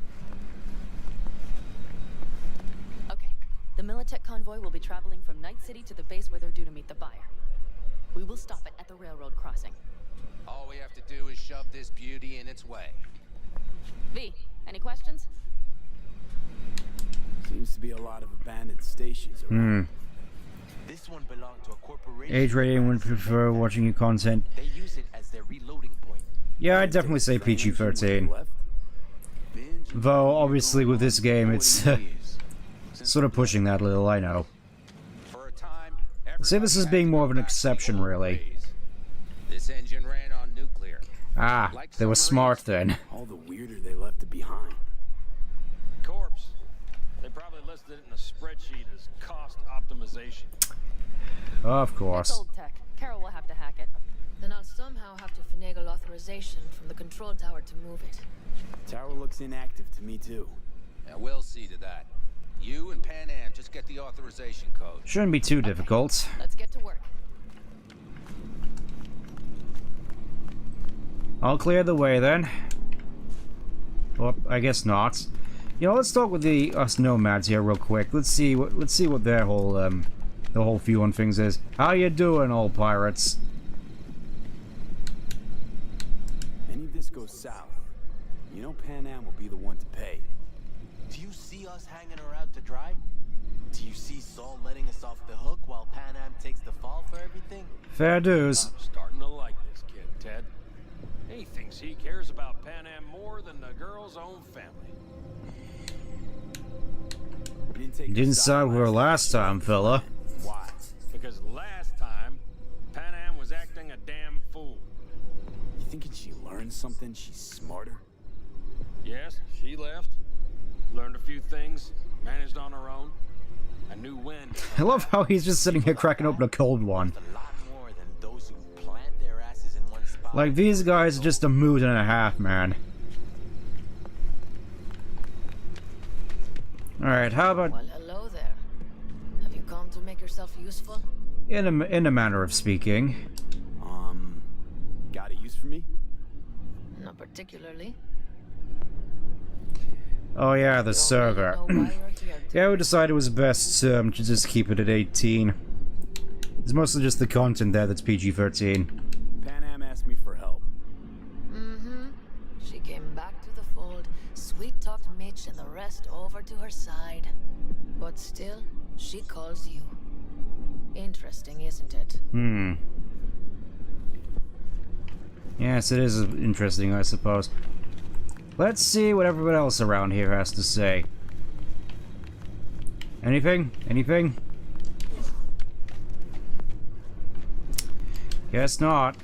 Okay. The Militech convoy will be traveling from Night City to the base where they're due to meet the buyer. We will stop it at the railroad crossing. All we have to do is shove this beauty in its way. V, any questions? Seems to be a lot of abandoned stations around. This one belonged to a corporation. Age rating would prefer watching your content. They use it as their reloading point. Yeah, I'd definitely say PG-13. Though, obviously, with this game, it's sort of pushing that a little, I know. I'd say this is being more of an exception, really. This engine ran on nuclear. Ah, they were smart then. All the weirder they left it behind. Corpse. They probably listed it in a spreadsheet as cost optimization. Of course. It's old tech. Carol will have to hack it. Then I'll somehow have to finagle authorization from the control tower to move it. Tower looks inactive to me, too. Yeah, we'll see to that. You and Pan Am just get the authorization code. Shouldn't be too difficult. Let's get to work. I'll clear the way then. Well, I guess not. You know, let's talk with us nomads here real quick. Let's see what their whole view on things is. How you doing, old pirates? Any of this goes south, you know Pan Am will be the one to pay. Do you see us hanging her out to dry? Do you see Saul letting us off the hook while Pan Am takes the fall for everything? Fair dues. I'm starting to like this kid, Ted. He thinks he cares about Pan Am more than the girl's own family. You didn't side with her last time, fella. Why? Because last time, Pan Am was acting a damn fool. You thinking she learned something? She's smarter? Yes, she left. Learned a few things. Managed on her own. A new wind. I love how he's just sitting here cracking open a cold one. Like, these guys are just a mood and a half, man. Alright, how about... Well, hello there. Have you come to make yourself useful? In a manner of speaking. Got a use for me? Not particularly. Oh yeah, the server. Yeah, we decided it was best to just keep it at 18. It's mostly just the content there that's PG-13. Pan Am asked me for help. Mm-hmm. She came back to the fold, sweet-talked Mitch and the rest over to her side. But still, she calls you. Interesting, isn't it? Yes, it is interesting, I suppose. Let's see what everyone else around here has to say. Anything? Anything? Guess not.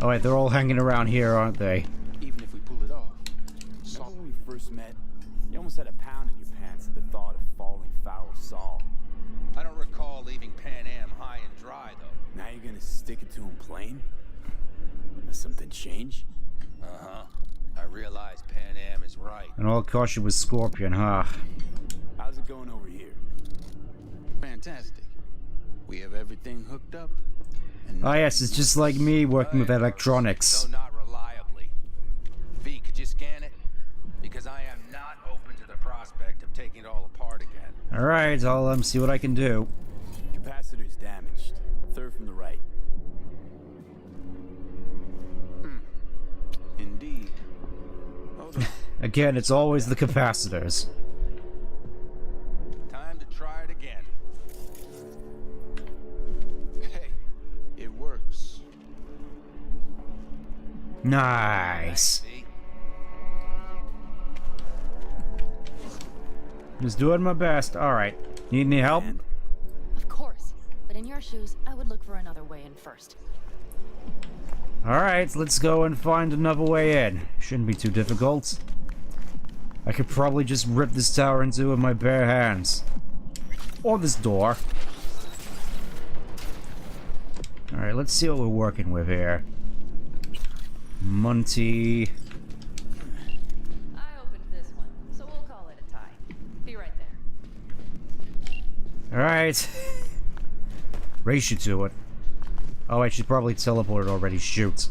Oh wait, they're all hanging around here, aren't they? Even if we pull it off. Remember when we first met? You almost had a pound in your pants at the thought of falling foul of Saul. I don't recall leaving Pan Am high and dry, though. Now you're gonna stick it to him plain? Does something change? Uh-huh. I realize Pan Am is right. And all caution with Scorpion, huh? How's it going over here? Fantastic. We have everything hooked up. Ah yes, it's just like me working with electronics. Though not reliably. V, could you scan it? Because I am not open to the prospect of taking it all apart again. Alright, I'll see what I can do. Capacitor's damaged. Third from the right. Indeed. Hold on. Again, it's always the capacitors. Time to try it again. Hey, it works. Nice. Just doing my best. Alright. Need any help? Of course. But in your shoes, I would look for another way in first. Alright, let's go and find another way in. Shouldn't be too difficult. I could probably just rip this tower in two with my bare hands. Or this door. Alright, let's see what we're working with here. Monty. I opened this one, so we'll call it a tie. Be right there. Alright. Race you to it. Oh, I should probably teleport already. Shoot.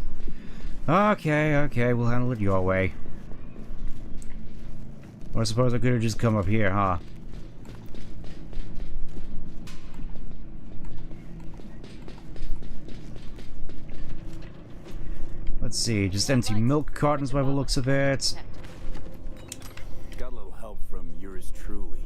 Okay, okay, we'll handle it your way. Or I suppose I could have just come up here, huh? Let's see, just empty milk cartons by the looks of it. Got a little help from yours truly.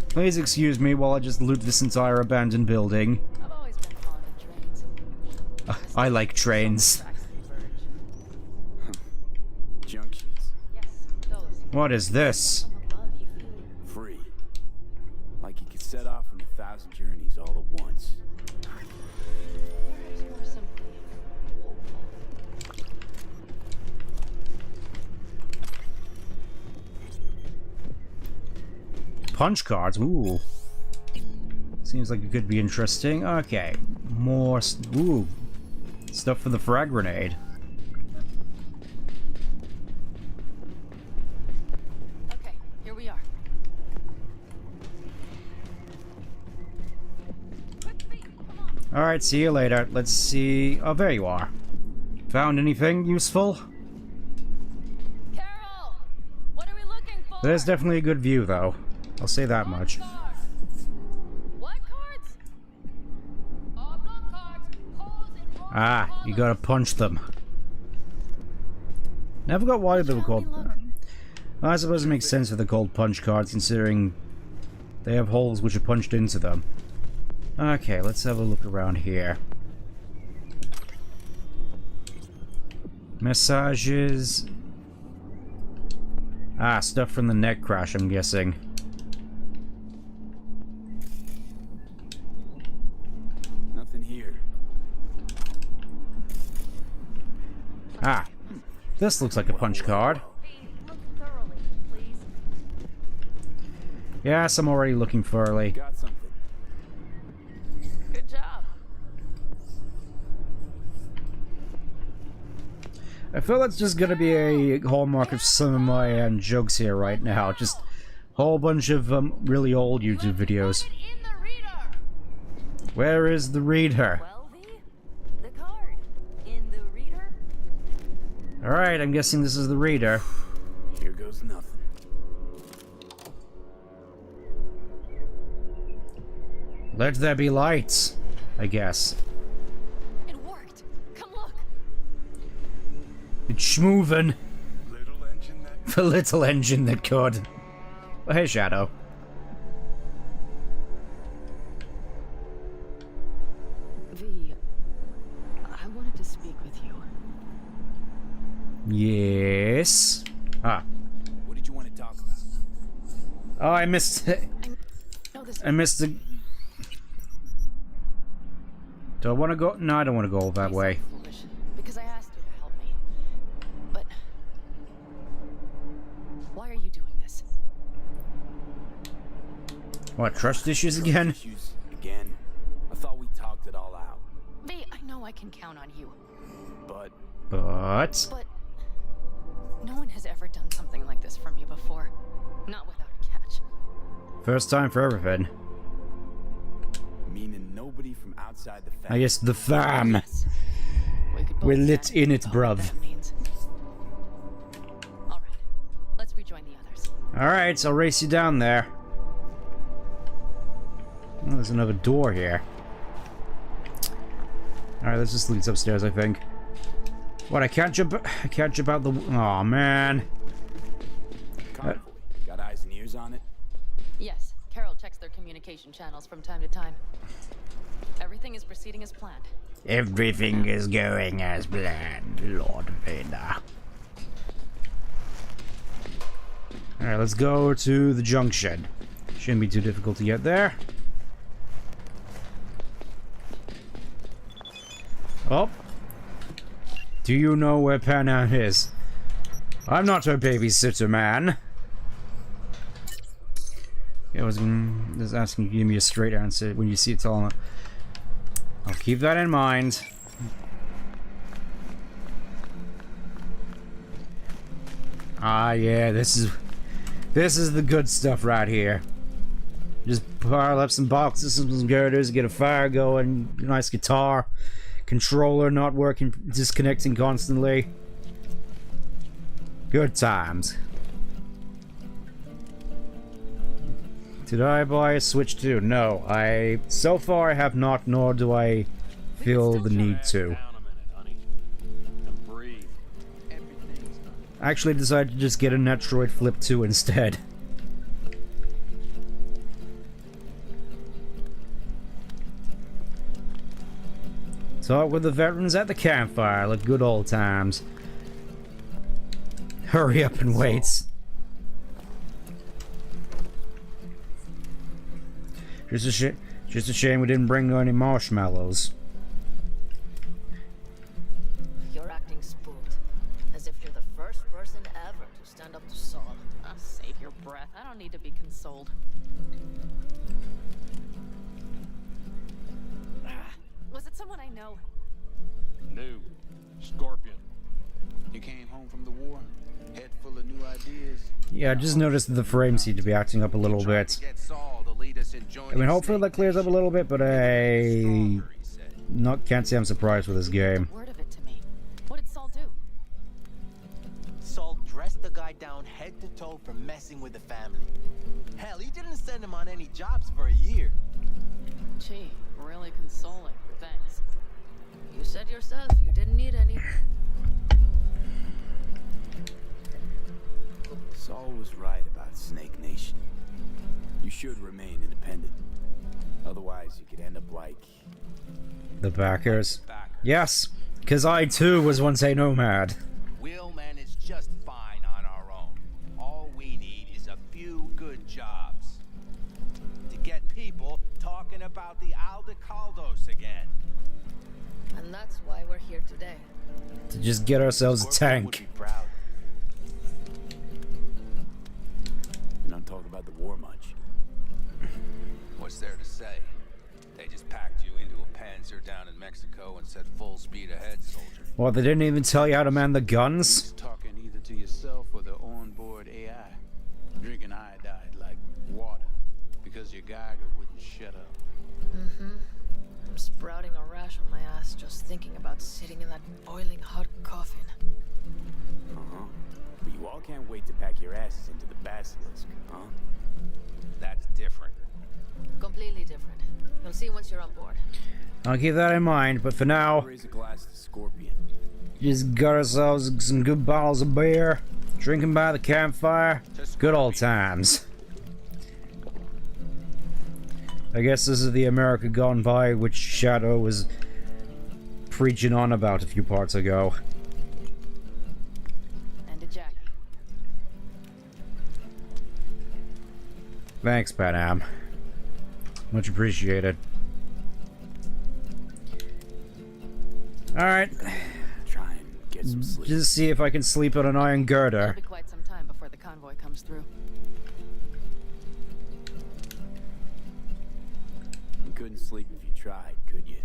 Please excuse me while I just loot this entire abandoned building. I've always been fond of trains. I like trains. Junctions. Yes, those. What is this? From above, you feel Free. Like you could set off on 1,000 journeys all at once. perhaps more simply hopeful. Punch cards, ooh. Seems like it could be interesting. Okay, more, ooh. Stuff for the frag grenade. Okay, here we are. Quick feet, come on. Alright, see you later. Let's see. Oh, there you are. Found anything useful? Carol! What are we looking for? There's definitely a good view, though. I'll say that much. What cards? Block cards. Holes in rock Ah, you gotta punch them. Never got why they were called. I suppose it makes sense that they're called punch cards, considering they have holes which are punched into them. Okay, let's have a look around here. Massages. Ah, stuff from the neck crash, I'm guessing. Nothing here. Ah, this looks like a punch card. Look thoroughly. Yes, I'm already looking Furry. Got something. Good job. I feel that's just gonna be a hallmark of some of my jokes here right now. Just a whole bunch of really old YouTube videos. Where is the reader? Well, the card in the reader. Alright, I'm guessing this is the reader. Here goes nothing. Let there be lights, I guess. It worked. Come look. It's schmovin'. Little engine that The little engine that could. Oh, hey, Shadow. V, I wanted to speak with you. Yes. Ah. What did you want to talk about? Oh, I missed it. I missed the... Do I want to go? No, I don't want to go that way. Foolish, because I asked you to help me. But why are you doing this? What, trust issues again? Issues again? I thought we talked it all out. V, I know I can count on you. But But... But no one has ever done something like this for me before. Not without a catch. First time for everything. meaning nobody from outside the family. I guess the fam. We're lit in it, bruv. Alright, let's rejoin the others. Alright, I'll race you down there. Oh, there's another door here. Alright, this just leads upstairs, I think. What, I can't jump out the... Aw, man. Convoy. Got eyes and ears on it? Yes, Carol checks their communication channels from time to time. Everything is proceeding as planned. Everything is going as planned, Lord Vader. Alright, let's go to the junction. Shouldn't be too difficult to get there. Oh. Do you know where Panam is? I'm not her babysitter, man. I was just asking you to give me a straight answer when you see it all. I'll keep that in mind. Ah, yeah, this is the good stuff right here. Just pile up some boxes, some girders, get a fire going, nice guitar, controller not working, disconnecting constantly. Good times. Did I buy a Switch too? No, so far I have not, nor do I feel the need to. I actually decided to just get a Metroid Flip 2 instead. Talk with the veterans at the campfire, like good old times. Hurry up and wait. Just a shame we didn't bring any marshmallows. You're acting spooked, as if you're the first person ever to stand up to Saul. Oh, save your breath. I don't need to be consoled. Was it someone I know? No. Scorpion. You came home from the war? Head full of new ideas? Yeah, I just noticed that the frames seem to be acting up a little bit. I mean, hopefully that clears up a little bit, but I can't say I'm surprised with this game. Word of it to me. What did Saul do? Saul dressed the guy down head to toe for messing with the family. Hell, he didn't send him on any jobs for a year. Gee, really consoling. Thanks. You said yourself you didn't need any. Saul was right about Snake Nation. You should remain independent. Otherwise, you could end up like... The backers. Yes, because I too was once a nomad. We'll manage just fine on our own. All we need is a few good jobs. To get people talking about the Aldecaldos again. And that's why we're here today. To just get ourselves a tank. You don't talk about the war much. much there to say. They just packed you into a panzer down in Mexico and said full speed ahead, soldier. Well, they didn't even tell you how to man the guns? Talking either to yourself or the onboard AI. Drinking iodide like water because your Geiger wouldn't shut up. I'm sprouting a rash on my ass just thinking about sitting in that boiling hot coffin. But you all can't wait to pack your asses into the basilisk, huh? That's different. Completely different. You'll see once you're on board. I'll keep that in mind, but for now, Raise a glass to Scorpion. just got ourselves some good bottles of beer, drinking by the campfire, good old times. I guess this is the America gone by, which Shadow was preaching on about a few parts ago. And to Jackie. Thanks, Panam. Much appreciated. Alright. Try and get some sleep. Just see if I can sleep on an iron girder. It'll be quite some time before the convoy comes through. You couldn't sleep if you tried, could you?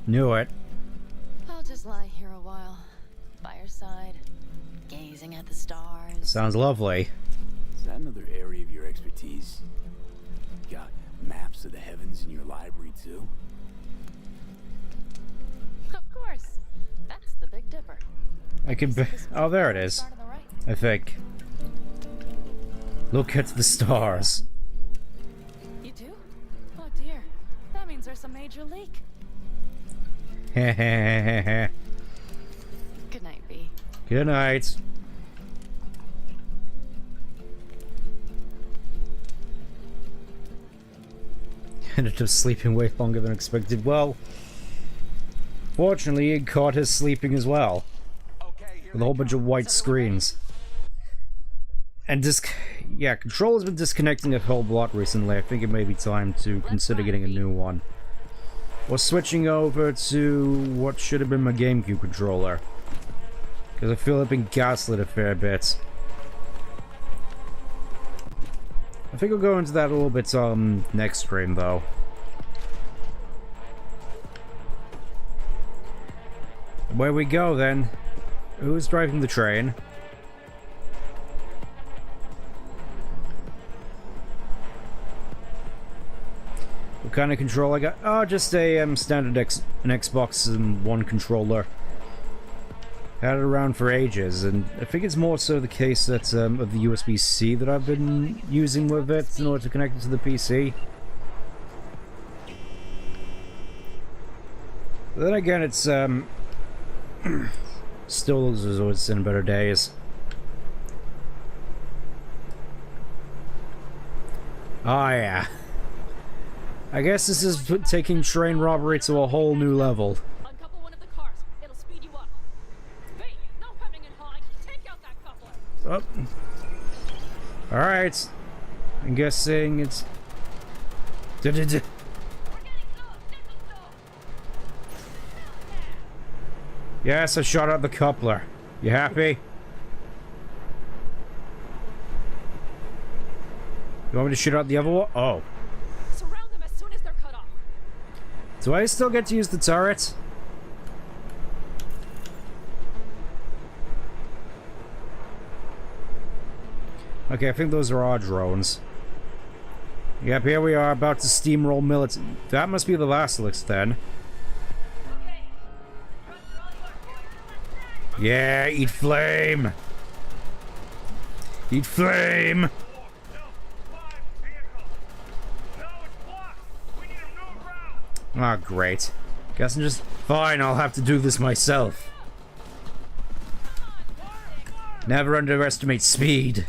Knew it. I'll just lie here a while, by your side, gazing at the stars. Sounds lovely. Is that another area of your expertise? You got maps of the heavens in your library, too? Of course. That's the Big Dipper. I can be. Oh, there it is. Start on the right. I think. Look at the stars. You do? Oh dear. That means there's a major leak. Hehehehe. Good night, B. Good night. Ended up sleeping way longer than expected. Well, fortunately, it caught us sleeping as well. With a whole bunch of white screens. And yeah, Control has been disconnecting a whole lot recently. I think it may be time to consider getting a new one. Or switching over to what should have been my GameCube controller. Because I feel I've been gaslit a fair bit. I think I'll go into that a little bit next stream, though. Where we go, then. Who's driving the train? What kind of control I got? Oh, just a standard an Xbox One controller. Had it around for ages, and I think it's more so the case that of the USB-C that I've been using with it in order to connect it to the PC. But then again, it's still has always seen better days. Oh yeah. I guess this is taking train robbery to a whole new level. Uncouple one of the cars. It'll speed you up. B, no coming in high. Take out that coupler. Oh. Alright. I'm guessing it's... Yes, I shot out the coupler. You happy? You want me to shoot out the other one? Oh. Surround them as soon as they're cut off. Do I still get to use the turret? Okay, I think those are our drones. Yep, here we are, about to steamroll military. That must be the Basilisk, then. Yeah, eat flame! Eat flame! Ah, oh, great. Guess I'm just... Fine, I'll have to do this myself. Never underestimate speed.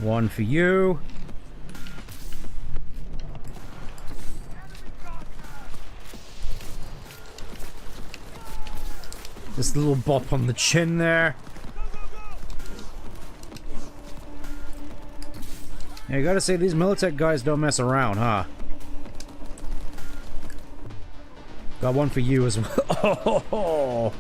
One for you. This little bop on the chin there. Yeah, I gotta say, these Militech guys don't mess around, huh? Got one for you as well. Oh,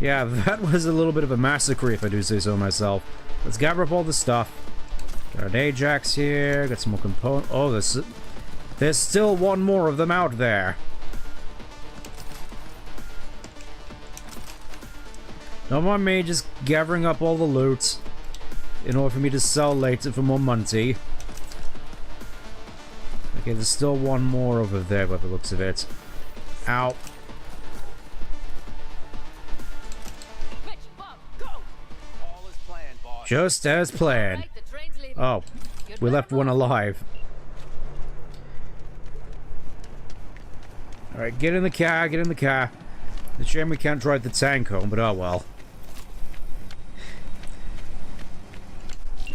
Yeah, that was a little bit of a massacre, if I do say so myself. Let's gather up all the stuff. Got an Ajax here, got some more components. Oh, there's still one more of them out there. Don't mind me just gathering up all the loot in order for me to sell later for more money. Okay, there's still one more over there by the looks of it. Ow. Just as planned. Oh, we left one alive. Alright, get in the car, get in the car. It's a shame we can't drive the tank home, but oh well.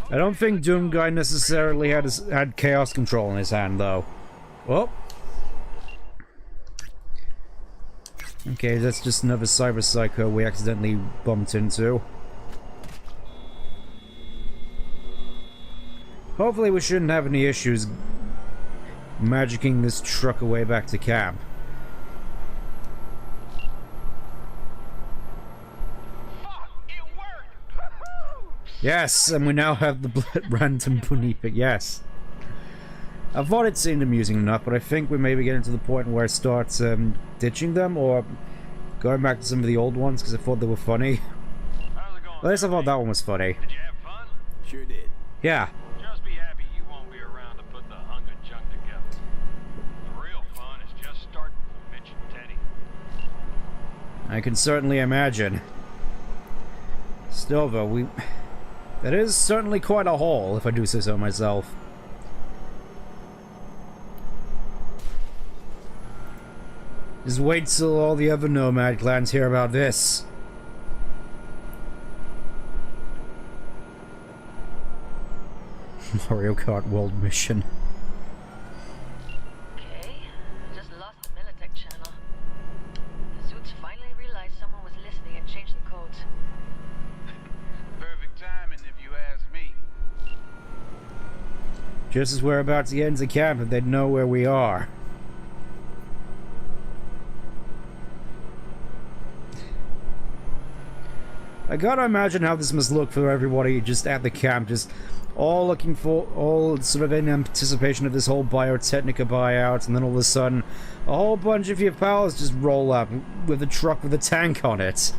I don't think Doom Guy necessarily had chaos control in his hand, though. Oh. Okay, that's just another cyber psycho we accidentally bumped into. Hopefully we shouldn't have any issues magicking this truck away back to camp. Yes, and we now have the random beneath it, yes. I thought it seemed amusing enough, but I think we may be getting to the point where I start ditching them, or going back to some of the old ones, because I thought they were funny. At least I thought that one was funny. Did you have fun? Sure did. Yeah. Just be happy you won't be around to put the hunk of junk together. The real fun is just starting for Mitch and Teddy. I can certainly imagine. Still, though, that is certainly quite a haul, if I do say so myself. Just wait till all the other Nomad clans hear about this. Mario Kart World Mission. Okay, just lost the Militech channel. The suits finally realized someone was listening and changed the codes. Perfect timing, if you ask me. Just as we're about to get into camp, and they'd know where we are. I gotta imagine how this must look for everybody just at the camp, just all sort of in anticipation of this whole Biotechnica buyout, and then all of a sudden, a whole bunch of your pals just roll up with a truck with a tank on it.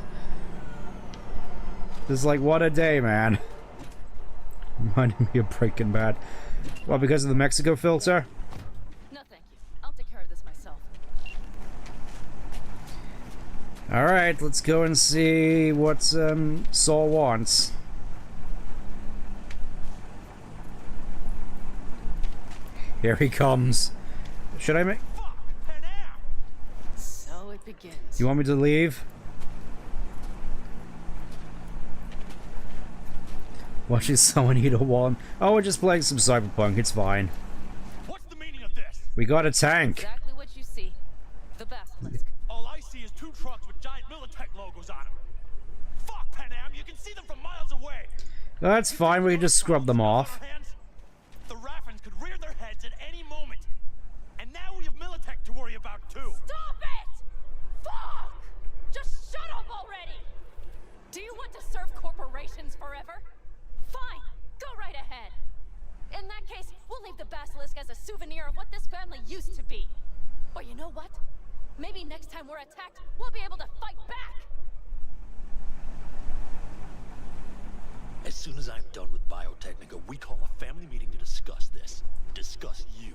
Just like, what a day, man. Reminding me of Breaking Bad. Well, because of the Mexico filter? No, thank you. I'll take care of this myself. Alright, let's go and see what Saul wants. Here he comes. Should I make... So it begins. You want me to leave? Watching someone eat a wall. Oh, we're just playing some Cyberpunk, it's fine. What's the meaning of this? We got a tank. Exactly what you see. The basilisk. All I see is two trucks with giant Militech logos on them. Fuck, Panam, you can see them from miles away. That's fine, we can just scrub them off. The Raffens could rear their heads at any moment. And now we have Militech to worry about too. Stop it! Fuck! Just shut up already! Do you want to serve corporations forever? Fine, go right ahead. In that case, we'll leave the basilisk as a souvenir of what this family used to be. Or you know what? Maybe next time we're attacked, we'll be able to fight back! As soon as I'm done with Biotechnica, we call a family meeting to discuss this. Discuss you.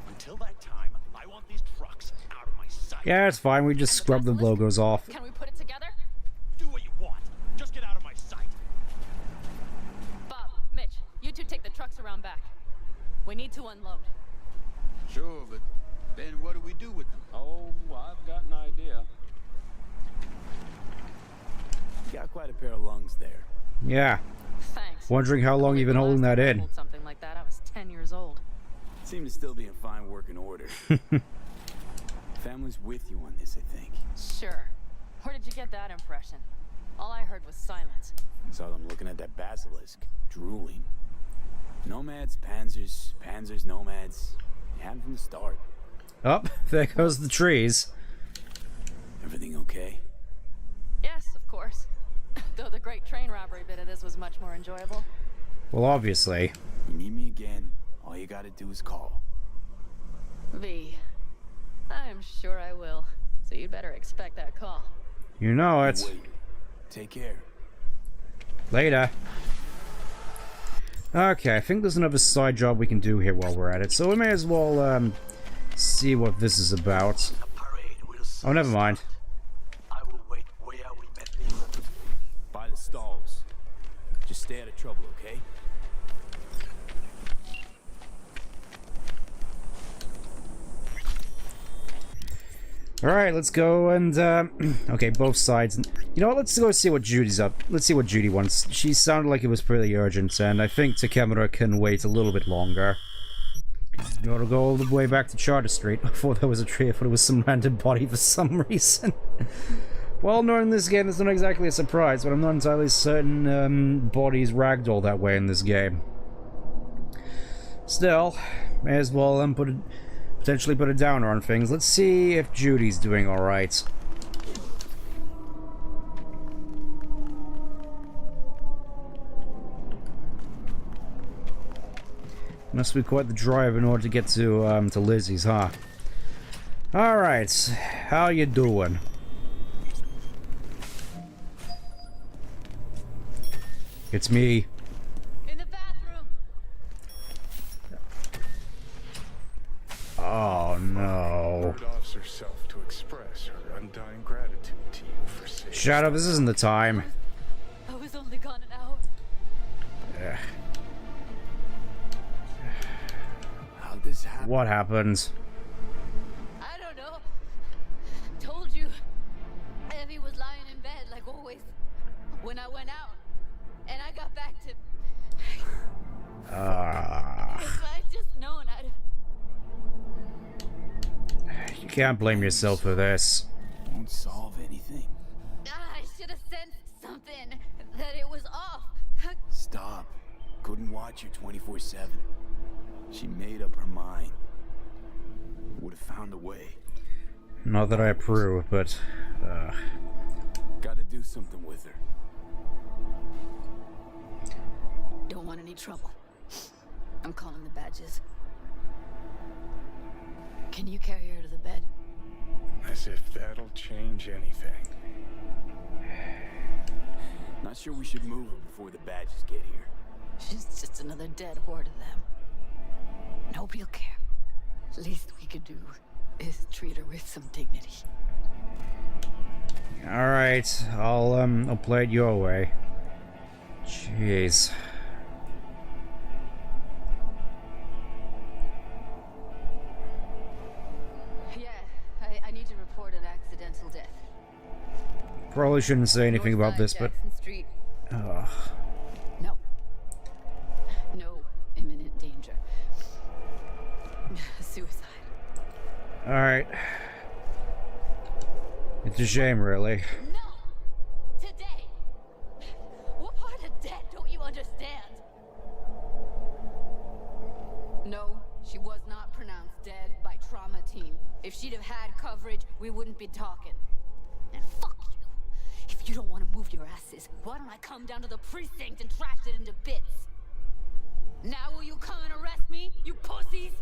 Until that time, I want these trucks out of my sight. Yeah, it's fine, we just scrub the logos off. Can we put it together? Do what you want. Just get out of my sight. Bob, Mitch, you two take the trucks around back. We need to unload. Sure, but then what do we do with them? Oh, I've got an idea. You got quite a pair of lungs there. Yeah. Thanks. Wondering how long you've been holding that in. Something like that. I was 10 years old. Seem to still be in fine working order. Family's with you on this, I think. Sure. Where did you get that impression? All I heard was silence. Saw them looking at that basilisk, drooling. Nomads, panzers, panzers, nomads. You had them from the start. Oh, there goes the trees. Everything okay? Yes, course. Though the great train robbery bit of this was much more enjoyable. Well, obviously. You need me again, all you gotta do is call. V. I'm sure I will. So you'd better expect that call. You know it. Wait. Take care. Later. Okay, I think there's another side job we can do here while we're at it, so we may as well, see what this is about. Oh, never mind. I will wait where we met. By the stalls. Just stay out of trouble, okay? Alright, let's go and, okay, both sides. You know what, let's go see what Judy's up. Let's see what Judy wants. She sounded like it was pretty urgent, and I think Takemura can wait a little bit longer. Gotta go all the way back to Charter Street. I thought there was a tree, I thought it was some random body for some reason. Well, knowing this game, it's not exactly a surprise, but I'm not entirely certain, bodies ragdoll that way in this game. Still, may as well, potentially put a downer on things. Let's see if Judy's doing alright. Must be quite the drive in order to get to Lizzie's, huh? Alright, how you doing? It's me. In the bathroom. Oh no. Offers herself to express her undying gratitude to you for saving. Shut up, this isn't the time. I was only gone an hour. How'd this happen? What happened? I don't know. Told you. Evie was lying in bed like always. When I went out. And I got back to... If I'd just known, I'd... You can't blame yourself for this. Won't solve anything. I should have sensed something. That it was off. Stop. Couldn't watch her 24/7. She made up her mind. Would have found a way. Not that I approve, but... Gotta do something with her. Don't want any trouble. I'm calling the badges. Can you carry her to the bed? As if that'll change anything. Not sure we should move her before the badges get here. She's just another dead horde of them. And hope you'll care. Least we could do is treat her with some dignity. Alright, I'll play it your way. Jeez. Yeah, I need to report an accidental death. Probably shouldn't say anything about this, but... Jackson Street. Ugh. No. No imminent danger. Suicide. Alright. It's a shame, really. No! Today! What part of dead don't you understand? No, she was not pronounced dead by trauma team. If she'd have had coverage, we wouldn't be talking. And fuck you. If you don't want to move your asses, why don't I come down to the precinct and trash it into bits? Now will you come and arrest me, you pussies?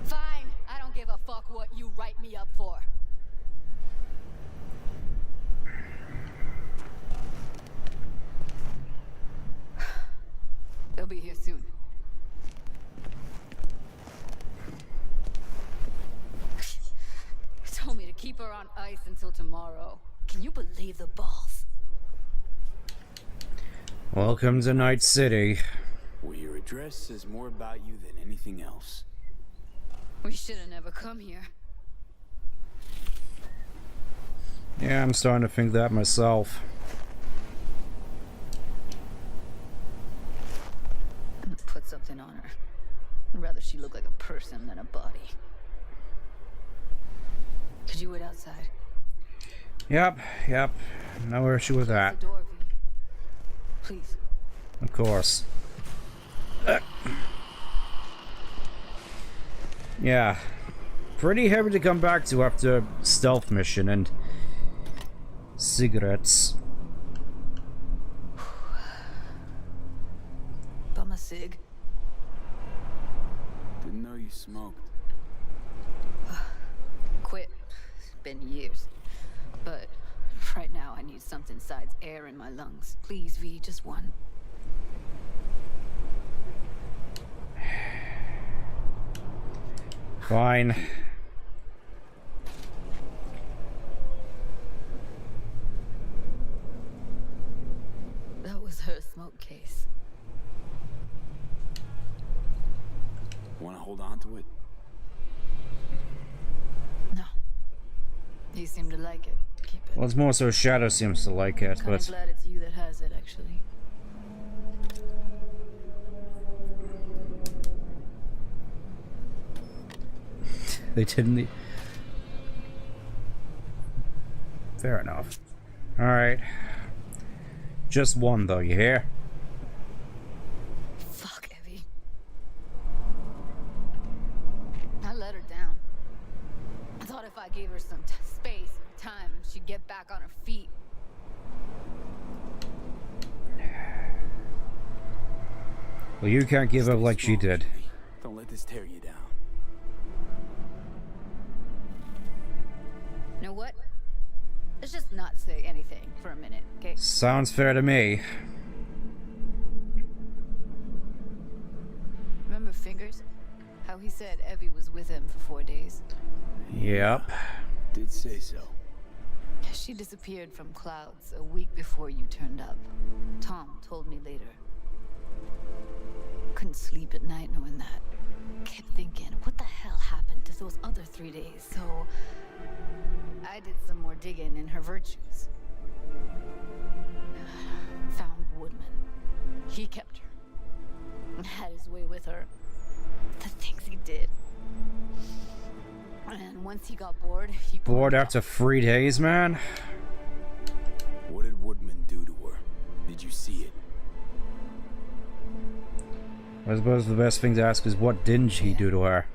Fine, I don't give a fuck what you write me up for. They'll be here soon. Told me to keep her on ice until tomorrow. Can you believe the balls? Welcome to Night City. Well, your address says more about you than anything else. We should have never come here. Yeah, I'm starting to think that myself. Put something on her. I'd rather she look like a person than a body. Could you wait outside? Yep. No issue with that. The door, V. Please. Of course. Yeah. pretty heavy to come back to after stealth mission and cigarettes. Bum a cig. Didn't know you smoked. Quit. It's been years. But right now I need something besides air in my lungs. Please, V, just one. Fine. That was her smoke case. Want to hold on to it? No. You seem to like it. Keep it. Well, it's more so Shadow seems to like it, Kinda but... glad it's you that has it, actually. They didn't... Fair enough. Alright. Just one, though, you hear? Fuck, Evie. I let her down. I thought if I gave her some space or time, she'd get back on her feet. Well, you can't give up like she did. Don't let this tear you down. You know what? Let's just not say anything for a minute, okay? Sounds fair to me. Remember Fingers? How he said Evie was with him for 4 days? Yep. Did say so. She disappeared from Clouds a week before you turned up. Tom told me later. Couldn't sleep at night knowing that. Kept thinking, what the hell happened to those other 3 days? So I did some more digging in her virtues. Found Woodman. He kept her. And had his way with her. The things he did. And once he got bored, he Bored after 3 days, man? What did Woodman do to her? Did you see it? I suppose the best thing to ask is what didn't he do to her?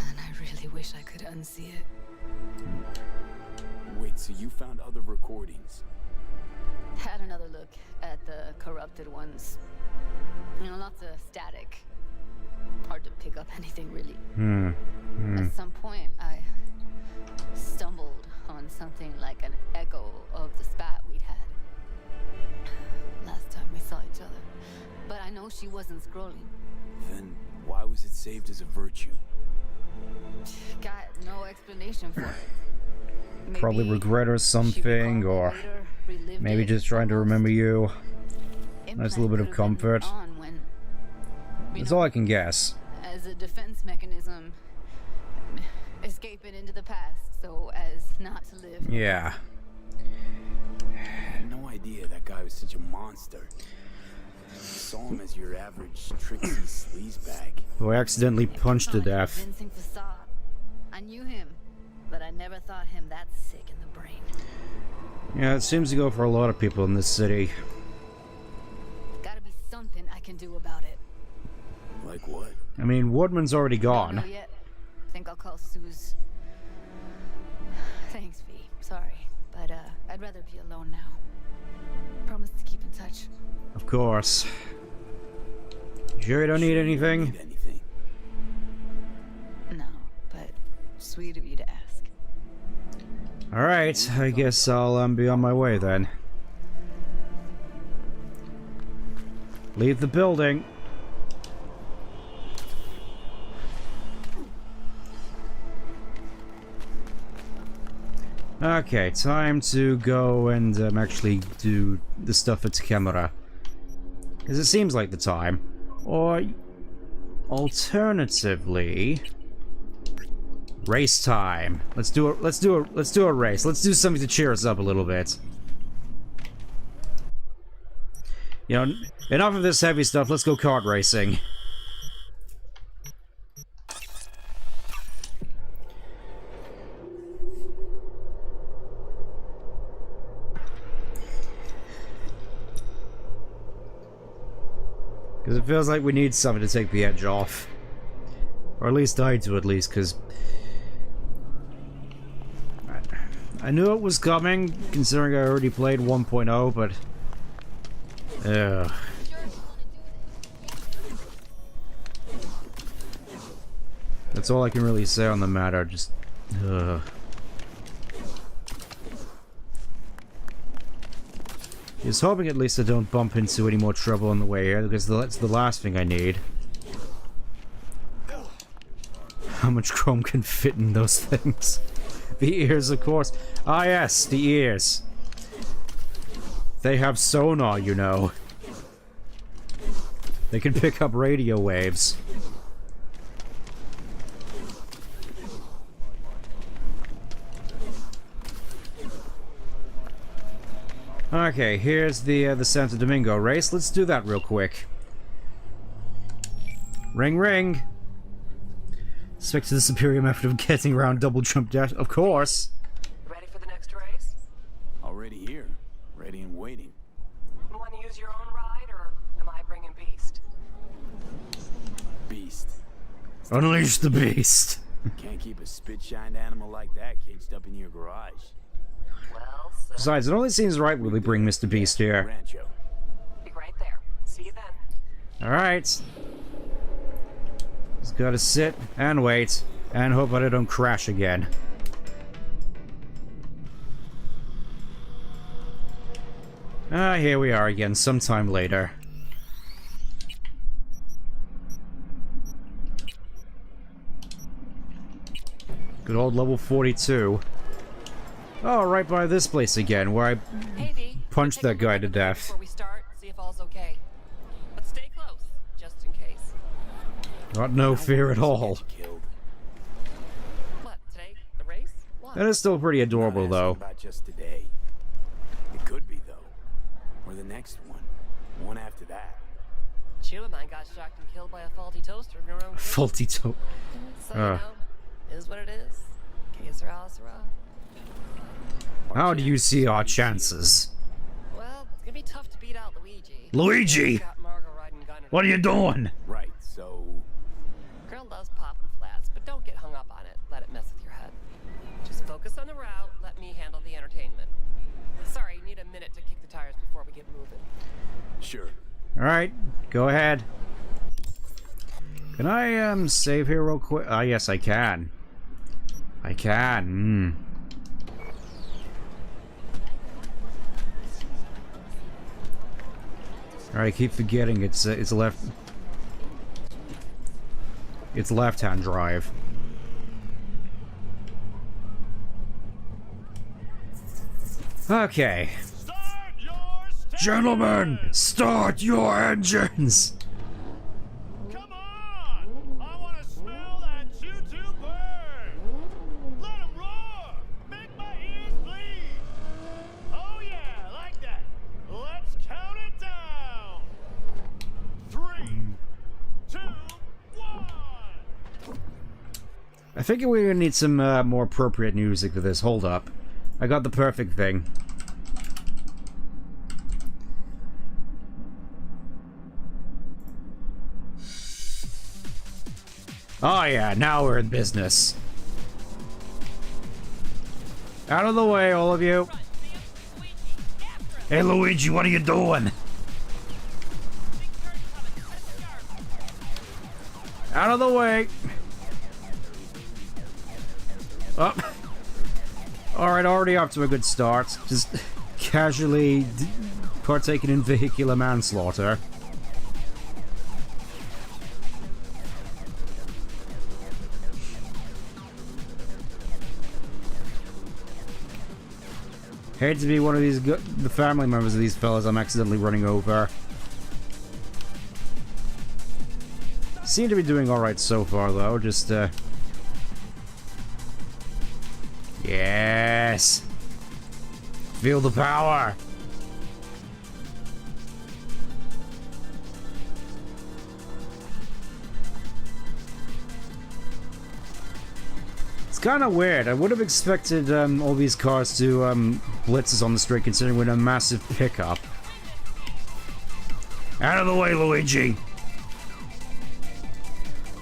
And I really wish I could unsee it. Wait, so you found other recordings? Had another look at the corrupted ones. You know, lots of static. Hard to pick up anything, really. At some point, I stumbled on something like an echo of the spat we'd had. Last time we saw each other. But I know she wasn't scrolling. Then why was it saved as a virtue? Got no explanation for it. Maybe Probably regret or she something, recalled or later, relived maybe it just trying to almost. remember you. Nice little bit of Implant could've been comfort. on when, you That's know, all I can guess. as a defense mechanism, escaping into the past so as not to live. Yeah. I had no idea that guy was such a monster. Saw him as your average tricksy sleazebag. Who I accidentally punched to death. Convincing facade. I knew him, but I never thought him that sick in the brain. Yeah, it seems to go for a lot of people in this city. Gotta be something I can do about it. Like what? I mean, Woodman's already Don't gone. know yet. Think I'll call Suze. Thanks, V. Sorry, but I'd rather be alone now. Promise to keep in touch. Of course. Sure you don't need anything? Need anything? No, but sweet of you to ask. Alright, I guess I'll be on my way then. Leave the building. Okay, time to go and actually do the stuff at Camera. Because it seems like the time. Or alternatively, race time. Let's do a race. Let's do something to cheer us up a little bit. You know, enough of this heavy stuff. Let's go kart racing. Because it feels like we need something to take the edge off. Or at least I do, at least, because I knew it was coming, considering I already played 1.0, but... That's all I can really say on the matter, just... I was hoping at least I don't bump into any more trouble on the way here, because that's the last thing I need. How much chrome can fit in those things? The ears, of course. Ah yes, the ears. They have sonar, you know. They can pick up radio waves. Okay, here's the Santo Domingo race. Let's do that real quick. Ring ring. Expect the superior method of getting around double jump dash. Of course. Ready for the next race? Already here. Ready and waiting. You want to use your own ride, or am I bringing Beast? Beast. Unleash the beast. Can't keep a spit-shined animal like that caged up in your garage. Well, Besides, it only seems right when we bring Mr. Beast here. Rancho. be right there. See you then. Alright. Just gotta sit and wait and hope that I don't crash again. Ah, here we are again, sometime later. Good old level 42. Oh, right by this place again, where I punched that guy to death. Before we start, see if all's okay. But stay close, just in case. Got no fear at all. What, today? The race? What? That is still pretty adorable, though. About just today. It could be, though. Or the next one. One after that. Two of mine got shocked and killed by a faulty toaster in their own kitchen. Faulty toaster. So, you know, is what it is. Que sera, sera. How do you see our chances? Well, it's gonna be tough to beat out Luigi. Luigi! What are you doing? Right, so... Girl loves popping flats, but don't get hung up on it. Let it mess with your head. Just focus on the route, let me handle the entertainment. Sorry, need a minute to kick the tires before we get moving. Sure. Alright, go ahead. Can I, save here real quick? Ah, yes, I can. I can, Alright, I keep forgetting it's left... It's left-hand drive. Okay. Gentlemen, start your engines! Come on! I want to smell that choo-choo burn! Let 'em roar! Make my ears bleed! Oh yeah, like that! Let's count it down! 3, 2, 1! I think we're gonna need some more appropriate music for this. Hold up. I got the perfect thing. Oh yeah, now we're in business. Out of the way, all of you. Hey Luigi, what are you doing? Out of the way. Up. Alright, already off to a good start. Just casually partaking in vehicular manslaughter. Hate to be one of these the family members of these fellas I'm accidentally running over. Seem to be doing alright so far though, just yes! Feel the power! It's kinda weird. I would have expected all these cars to blitz us on the street considering we're in a massive pickup. Out of the way, Luigi!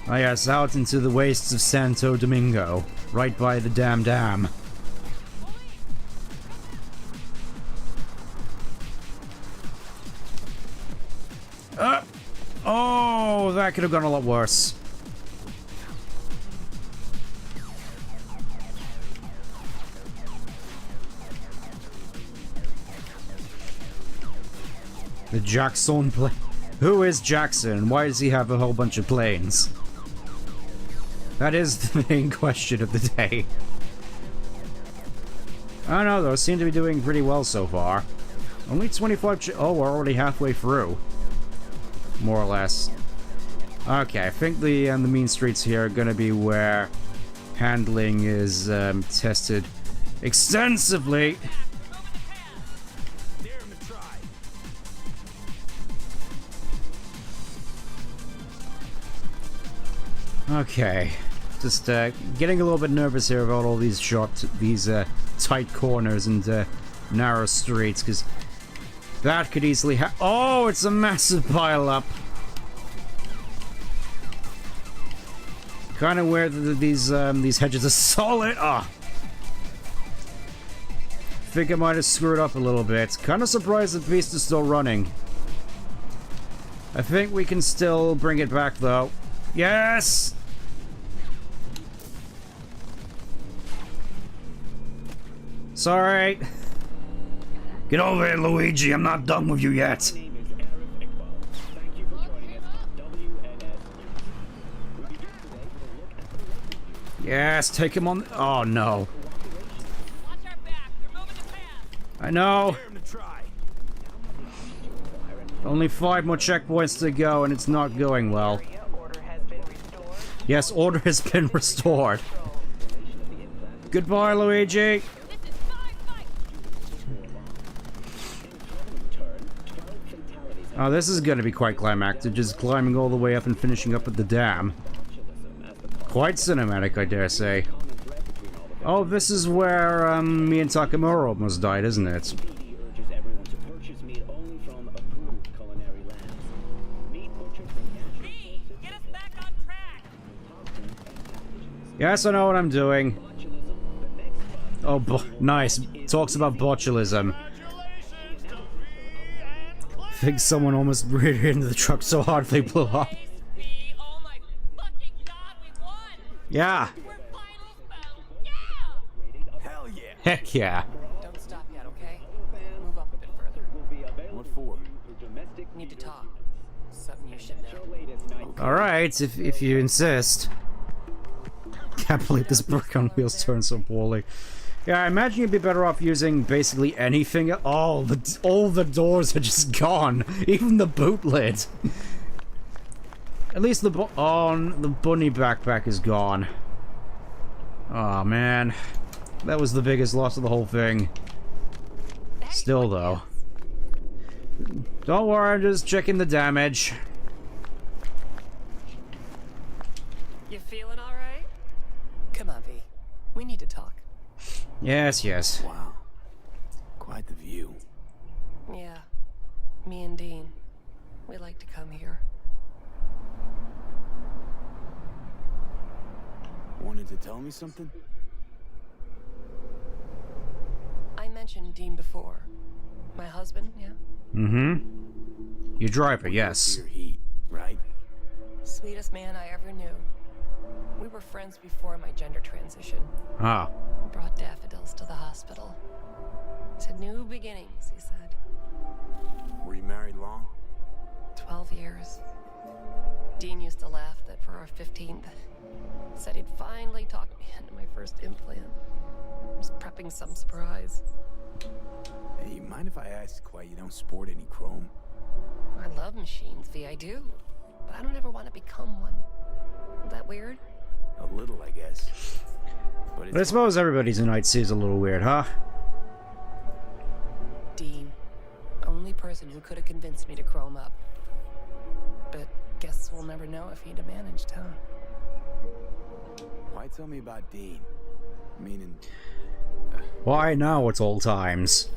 Oh yes, out into the wastes of Santo Domingo. Right by the dam. that could have gone a lot worse. The Jackson plane. Who is Jackson? Why does he have a whole bunch of planes? That is the main question of the day. I don't know though, seem to be doing pretty well so far. Only 25 oh, we're already halfway through. More or less. Okay, I think the mean streets here are gonna be where handling is tested extensively. Okay, just getting a little bit nervous here about all these tight corners and narrow streets, because that could easily oh, it's a massive pile-up. Kind of weird that these hedges are solid. Ah, think I might have screwed up a little bit. Kind of surprised the beast is still running. I think we can still bring it back though. Yes! Sorry. Get over here, Luigi. I'm not done with you yet. Yes, take him on. Oh, no. I know. Only 5 more checkpoints to go, and it's not going well. Yes, order has been restored. Goodbye, Luigi. Oh, this is going to be quite climactic, just climbing all the way up and finishing up at the dam. Quite cinematic, I dare say. Oh, this is where me and Takamura almost died, isn't it? Yes, I know what I'm doing. Oh, nice. Talks about botulism. I think someone almost reared into the truck so hard they blew up. Yeah. Hell yeah. Heck yeah. Don't stop yet, okay? Move up a bit further. What for? Need to talk. Something you should know. Alright, if you insist. Can't believe this brick on wheels turned so poorly. Yeah, I imagine you'd be better off using basically anything. Oh, all the doors are just gone. Even the boot lid. At least the bunny backpack is gone. Oh man, that was the biggest loss of the whole thing. Still though, don't worry, I'm just checking the damage. You feeling all right? Come on, V. We need to talk. Yes, yes. Wow, quite the view. Yeah, me and Dean, we like to come here. Wanted to tell me something? I mentioned Dean before. My husband, yeah? Mm-hmm. Your driver, yes. Your heat, right? Sweetest man I ever knew. We were friends before my gender transition. Ah. Brought daffodils to the hospital. Said new beginnings, he said. Were you married long? 12 years. Dean used to laugh that for our 15th, said he'd finally talked me into my first implant. Was prepping some surprise. Hey, mind if I ask why you don't sport any chrome? I love machines, V, I do. But I don't ever want to become one. Is that weird? A little, I guess. But I suppose everybody's Night Sea is a little weird, huh? Dean. Only person who could have convinced me to chrome up. But guess we'll never know if he'd have managed, huh? Why tell me about Dean? Meaning... Why now at all times?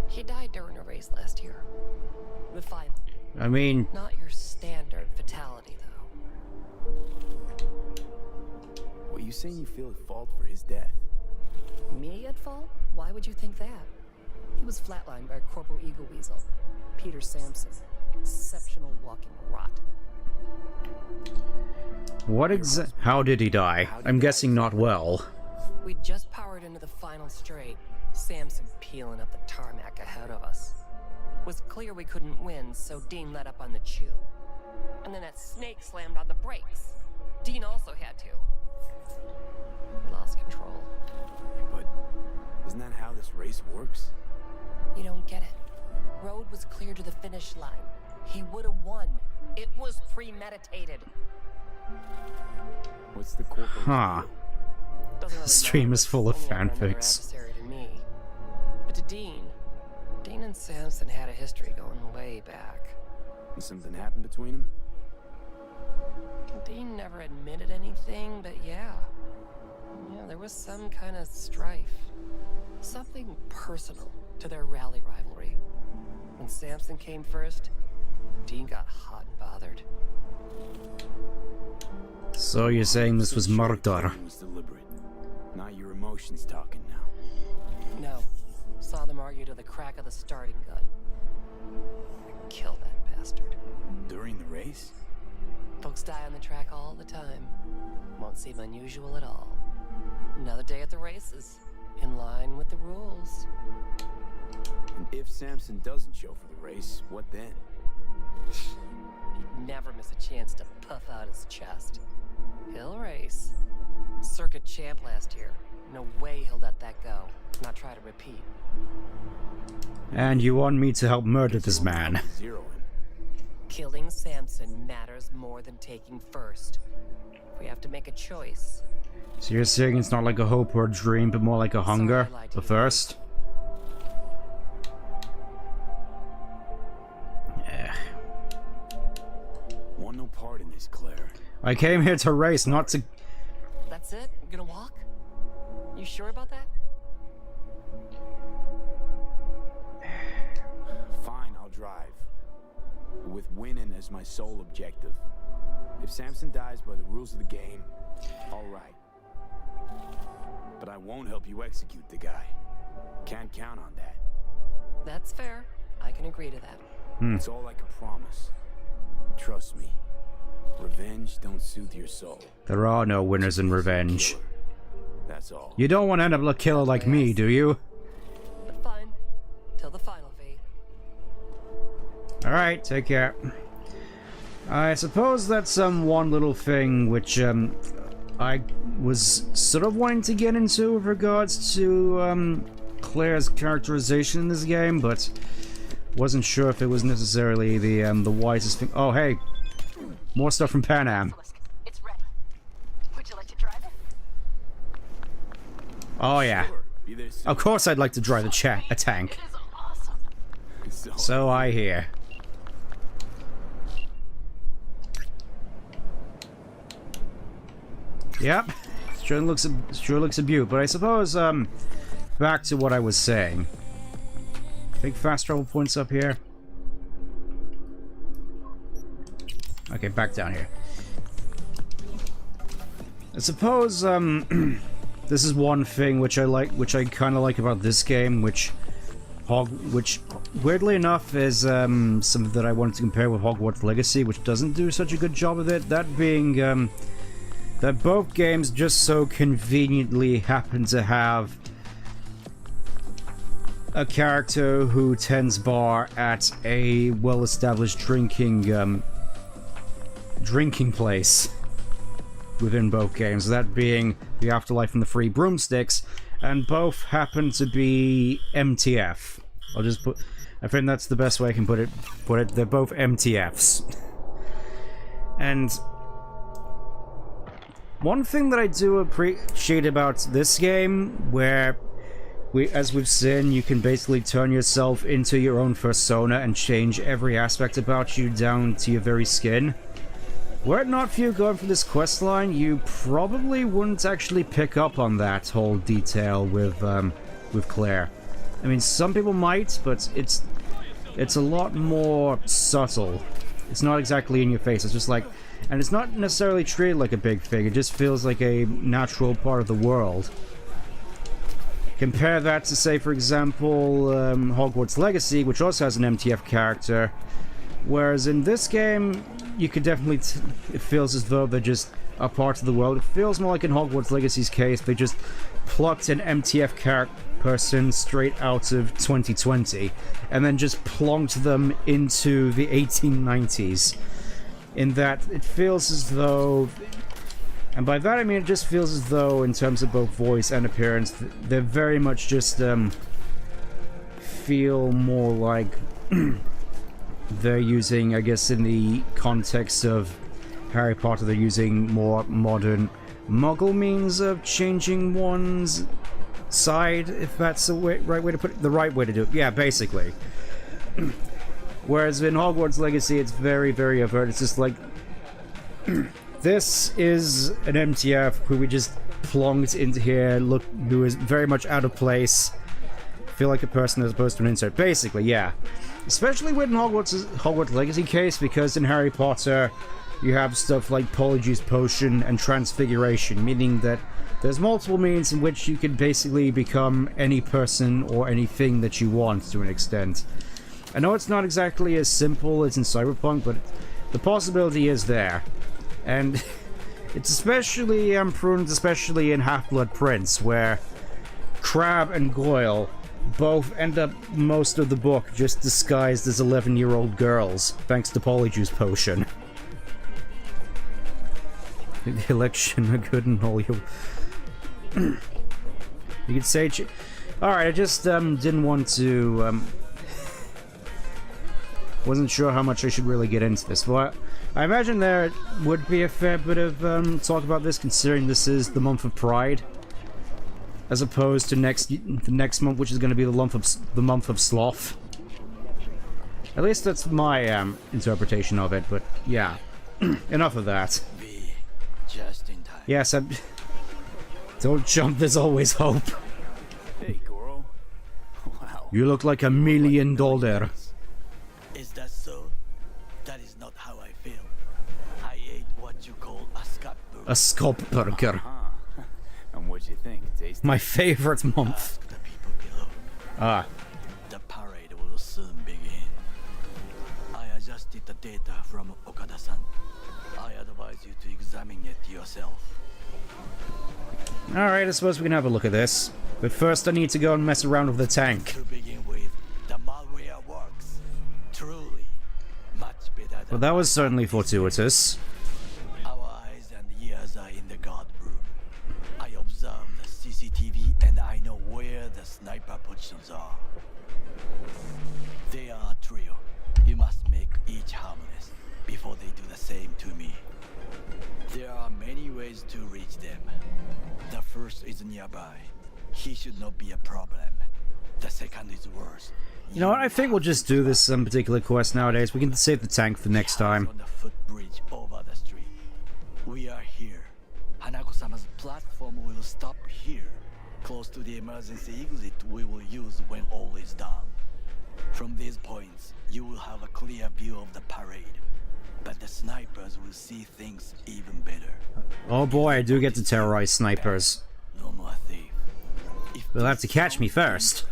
He died during a race last year. The final. I mean... Not your standard fatality, though. What, you saying you feel at fault for his death? Me at fault? Why would you think that? He was flatlined by a corporal eagle weasel, Peter Sampson. exceptional walking rot. How did he die? I'm guessing not well. We just powered into the final straight. Samson peeling up the tarmac ahead of us. Was clear we couldn't win, so Dean let up on the chew. And then that snake slammed on the brakes. Dean also had to. We lost control. But isn't that how this race works? You don't get it. Road was clear to the finish line. He would have won. It was premeditated. What's the corporate Huh. Doesn't really The stream matter, is full of it's only another fanfics. adversary to me. But to Dean and Samson had a history going way back. Something happened between them? Dean never admitted anything, but yeah, there was some kind of strife. Something personal to their rally rivalry. When Samson came first, Dean got hot and bothered. So you're saying this was murder? It was deliberate. Not your emotions talking now. No. Saw them argue to the crack of the starting gun. Kill that bastard. During the race? Folks die on the track all the time. Won't seem unusual at all. Another day at the races. In line with the rules. And if Samson doesn't show for the race, what then? He'd never miss a chance to puff out his chest. He'll race. Circuit champ last year. No way he'll let that go. Not try to repeat. And you want me to help murder this man? Killing Samson matters more than taking first. We have to make a choice. So you're saying it's not like a hope or a dream, but more like a hunger for first? Yeah. Want no part in this, Claire. I came here to race, not to... That's it? I'm gonna walk? You sure about that? Fine, I'll drive. With winning as my sole objective. If Samson dies by the rules of the game, all right. But I won't help you execute the guy. Can't count on that. That's fair. I can agree to that. It's all I can promise. Trust me. Revenge don't soothe your soul. There are no winners in revenge. That's all. You don't want to end up a killer like me, do you? But fine. Till the final V. Alright, take care. I suppose that's one little thing which I was sort of wanting to get into with regards to Claire's characterization in this game, but wasn't sure if it was necessarily the wisest thing. Oh, hey, more stuff from Pan Am. It's ready. Would you like to drive it? Oh yeah, of course I'd like to drive a tank. It is awesome. So I hear. Yep, sure looks a beaut, but I suppose back to what I was saying. Big fast travel points up here. Okay, back down here. I suppose this is one thing which I kind of like about this game, which weirdly enough is something that I wanted to compare with Hogwarts Legacy, which doesn't do such a good job of it. That being that both games just so conveniently happen to have a character who tends bar at a well-established drinking place within both games, that being the Afterlife and the Free Broomsticks, and both happen to be MTF. I think that's the best way I can put it. They're both MTFs. And one thing that I do appreciate about this game, where as we've seen, you can basically turn yourself into your own persona and change every aspect about you down to your very skin. Were it not for you going for this questline, you probably wouldn't actually pick up on that whole detail with Claire. I mean, some people might, but it's a lot more subtle. It's not exactly in your face. It's just like, and it's not necessarily treated like a big thing. It just feels like a natural part of the world. Compare that to, say, for example, Hogwarts Legacy, which also has an MTF character, Whereas in this game, you could definitely... it feels as though they're just a part of the world. It feels more like in Hogwarts Legacy's case, they just plucked an MTF person straight out of 2020 and then just plonked them into the 1890s. In that, it feels as though... and by that I mean it just feels as though, in terms of both voice and appearance, they're very much just, feel more like... they're using, I guess, in the context of Harry Potter, they're using more modern Muggle means of changing one's side, if that's the right way to put it. The right way to do it. Yeah, basically. Whereas in Hogwarts Legacy, it's very, very overt. It's just like... this is an MTF who we just plonked into here, who is very much out of place. Feel like a person as opposed to an insert. Basically, yeah. Especially with Hogwarts Legacy case, because in Harry Potter, you have stuff like Polyjuice Potion and Transfiguration, meaning that there's multiple means in which you can basically become any person or anything that you want to an extent. I know it's not exactly as simple as in Cyberpunk, but the possibility is there. And it's especially prudent, especially in Half-Blood Prince, where Crabbe and Goyle both end up most of the book just disguised as 11-year-old girls, thanks to Polyjuice Potion. The election are good and all you... you could say... Alright, I just didn't want to... wasn't sure how much I should really get into this, but I imagine there would be a fair bit of talk about this, considering this is the month of Pride. As opposed to the next month, which is going to be the month of Sloth. At least that's my interpretation of it. But yeah, enough of that. Just in time. Yes, don't jump. There's always hope. Hey, Goro. Wow. You look like $1 million. Is that so? That is not how I feel. I ate what you call a scalp burger. A scalp burger. And what'd you think? Tasty? My favorite month. Ask the people below. Ah. The parade will soon begin. I adjusted the data from Okada-san. I advise you to examine it yourself. Alright, I suppose we can have a look at this. But first I need to go and mess around with the tank. To begin with, the malware works. Truly, much better than... Well, that was certainly fortuitous. Our eyes and ears are in the guard room. I observe the CCTV and I know where the sniper positions are. They are a trio. You must make each harmless before they do the same to me. There are many ways to reach them. The first is nearby. He should not be a problem. The second is worse. You know what, I think we'll just do this particular quest nowadays. We can save the tank for next time. On the footbridge over the street. We are here. Hanako-sama's platform will stop here, close to the emergency exit we will use when all is done. From these points, you will have a clear view of the parade, but the snipers will see things even better. Oh boy, I do get to terrorize snipers. No more thief. They'll have to catch me first.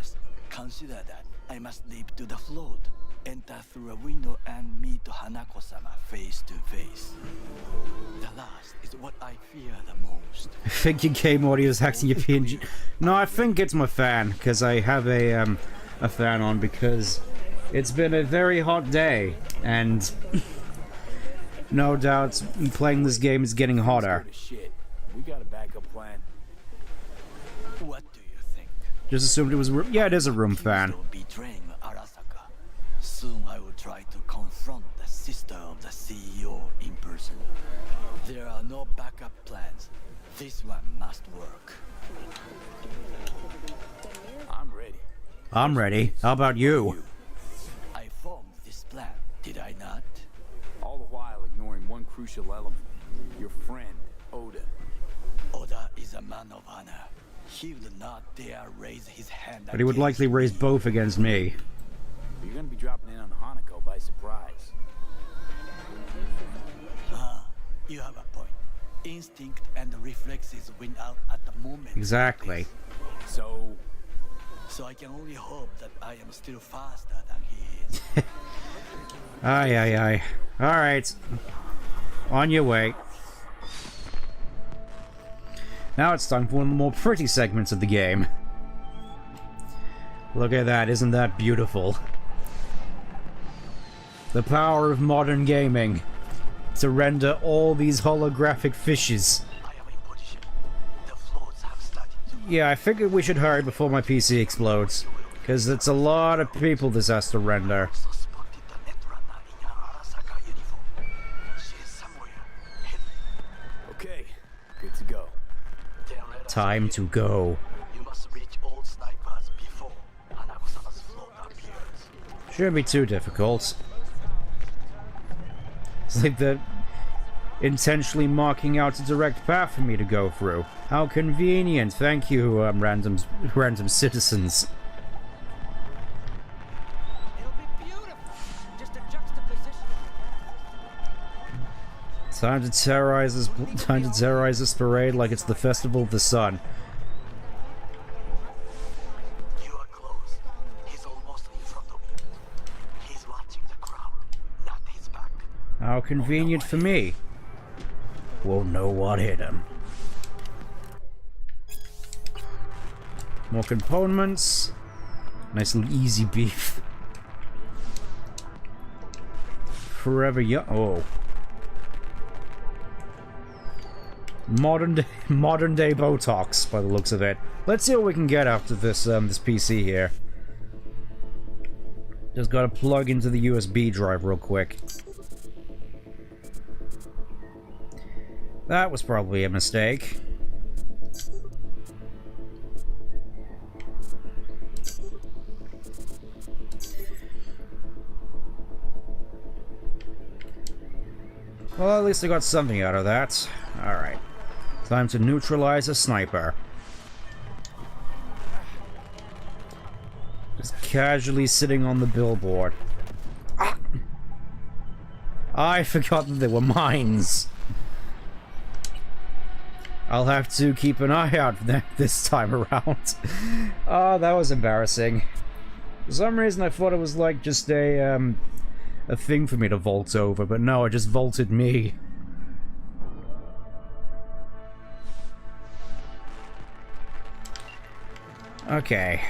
Consider that I must leap to the float, enter through a window and meet Hanako-sama face to face. The last is what I fear the most. I think your game audio is hacking your PNG. No, I think it's my fan, because I have a fan on, because it's been a very hot day, and no doubt playing this game is getting hotter. Shit. We got a backup plan. What do you think? Just assumed it was a room. Yeah, it is a room fan. Betraying Arasaka. Soon I will try to confront the sister of the CEO in person. There are no backup plans. This one must work. I'm ready. I'm ready. How about you? I formed this plan, did I not? All the while ignoring one crucial element. Your friend, Oda. Oda is a man of honor. He would not dare raise his hand. But he would likely raise both against me. You're gonna be dropping in on Hanako by surprise. Ah, you have a point. Instinct and reflexes win out at the moment. Exactly. So I can only hope that I am still faster than he is. Aye, aye, aye. Alright. On your way. Now it's time for one of the more pretty segments of the game. Look at that, isn't that beautiful? The power of modern gaming to render all these holographic fishes. Yeah, I figured we should hurry before my PC explodes, because it's a lot of people this has to render. Okay, good to go. Time to go. Shouldn't be too difficult. It's like they're intentionally marking out a direct path for me to go through. How convenient. Thank you, random citizens. Time to terrorize this parade like it's the festival of the sun. How convenient for me. Won't know what hit him. More components. Nice little easy beef. Forever young. Oh. Modern day Botox, by the looks of it. Let's see what we can get after this this PC here. Just gotta plug into the USB drive real quick. That was probably a mistake. Well, at least I got something out of that. Alright. Time to neutralize a sniper. Just casually sitting on the billboard. Ah! I forgot that there were mines. I'll have to keep an eye out for them this time around. Oh, that was embarrassing. For some reason I thought it was like just a thing for me to vault over, but no, it just vaulted me. Okay.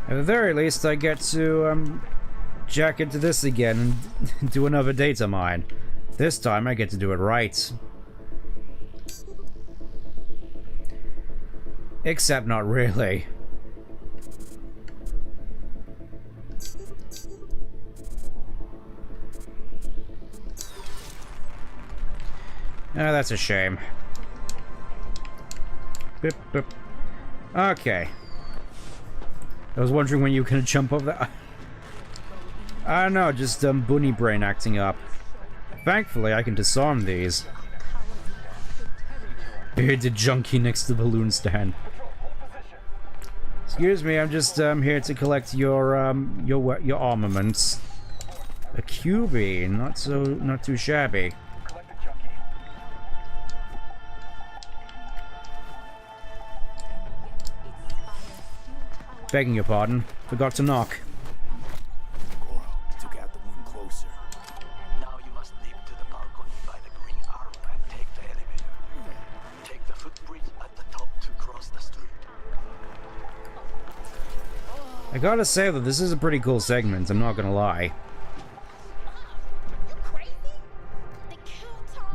At the very least, I get to jack into this again and do another data mine. This time I get to do it right. Except not really. Oh, that's a shame. Boop, boop. Okay. I was wondering when you were gonna jump over that. I don't know, just bunny brain acting up. Thankfully, I can disarm these. Bearded junkie next to the balloon stand. Excuse me, I'm just here to collect your armaments. A QB, not too shabby. Begging your pardon, forgot to knock. Took out the one closer. Now you must leap to the balcony by the green arrow and take the elevator. Take the footbridge at the top to cross the street. I gotta say that this is a pretty cool segment, I'm not gonna lie.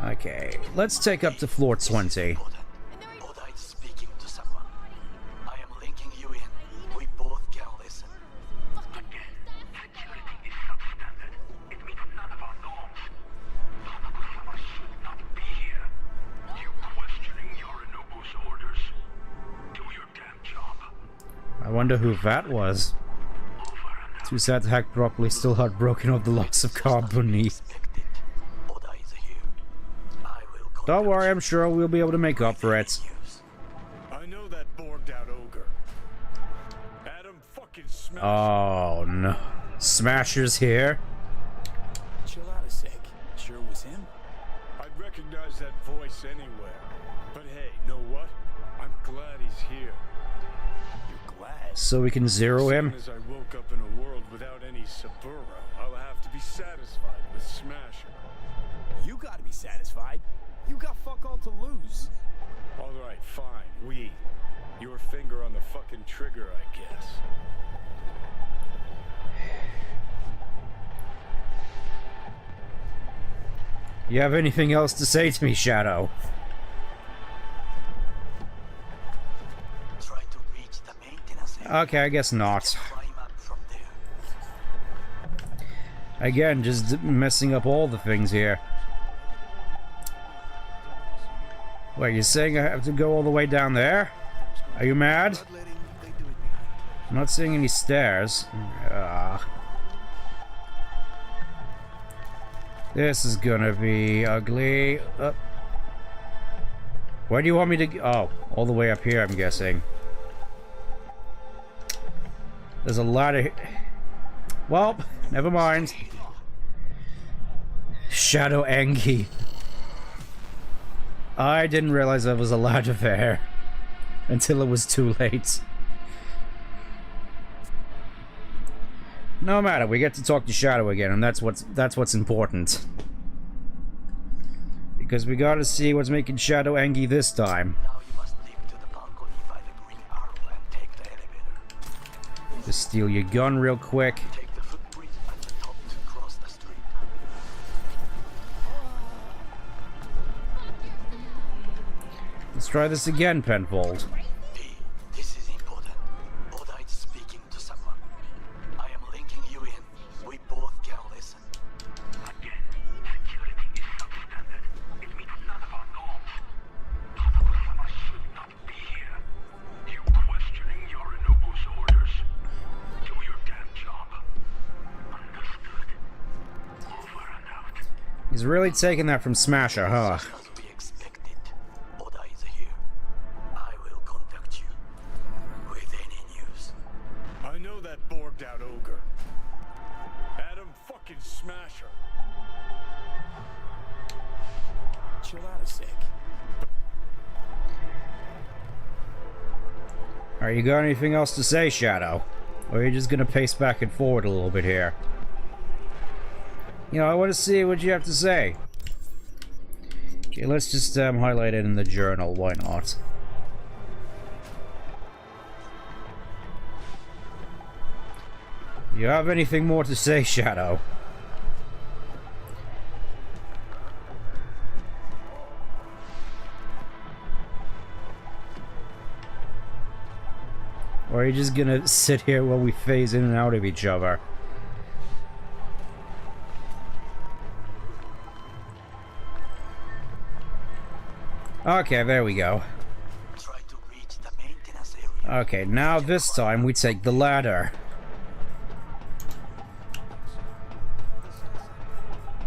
Okay, let's take up to floor 20. I wonder who that was. Too sad to hack properly, still heartbroken of the loss of carbon. Don't worry, I'm sure we'll be able to make up for it. I know that borged out ogre. Adam fucking Smasher. Oh no. Smasher's here? Chill out a sec. Sure it was him? I'd recognize that voice anywhere. But hey, know what? I'm glad he's here. You're glad. So we can zero him? As I woke up in a world without any Saburo, I'll have to be satisfied with Smasher. You gotta be satisfied. You got fuck all to lose. Alright, fine. Your finger on the fucking trigger, I guess. You have anything else to say to me, Shadow? Try to reach the maintenance area. Okay, I guess not. Climb up from there. Again, just messing up all the things here. Wait, you're saying I have to go all the way down there? Are you mad? I'm not seeing any stairs. This is gonna be ugly. Where do you want me to go? Oh, all the way up here, I'm guessing. There's a lot of... Well, never mind. Shadow Engi. I didn't realize there was a ladder there until it was too late. No matter, we get to talk to Shadow again, and that's what's important. Because we gotta see what's making Shadow Engi this time. Now you must leap to the balcony by the green arrow and take the elevator. Just steal your gun real quick. Take the footbridge at the top to cross the street. Let's try this again, Penfold. P, this is important. Oda is speaking to someone. I am linking you in. We both can listen. Again, security is substandard. It meets none of our norms. Tadako-sama should not be here. You questioning Yorinobu's orders? Do your damn job. Understood. Over and out. He's really taking that from Smasher, huh? As we expected, Oda is here. I will contact you with any news. I know that borged out ogre. Adam fucking Smasher. Chill out a sec. Alright, you got anything else to say, Shadow? Or are you just gonna pace back and forward a little bit here? You know, I want to see what you have to say. Okay, let's just highlight it in the journal, why not? You have anything more to say, Shadow? Or are you just gonna sit here while we phase in and out of each other? Okay, there we go. Try to reach the maintenance area. Okay, now this time we take the ladder.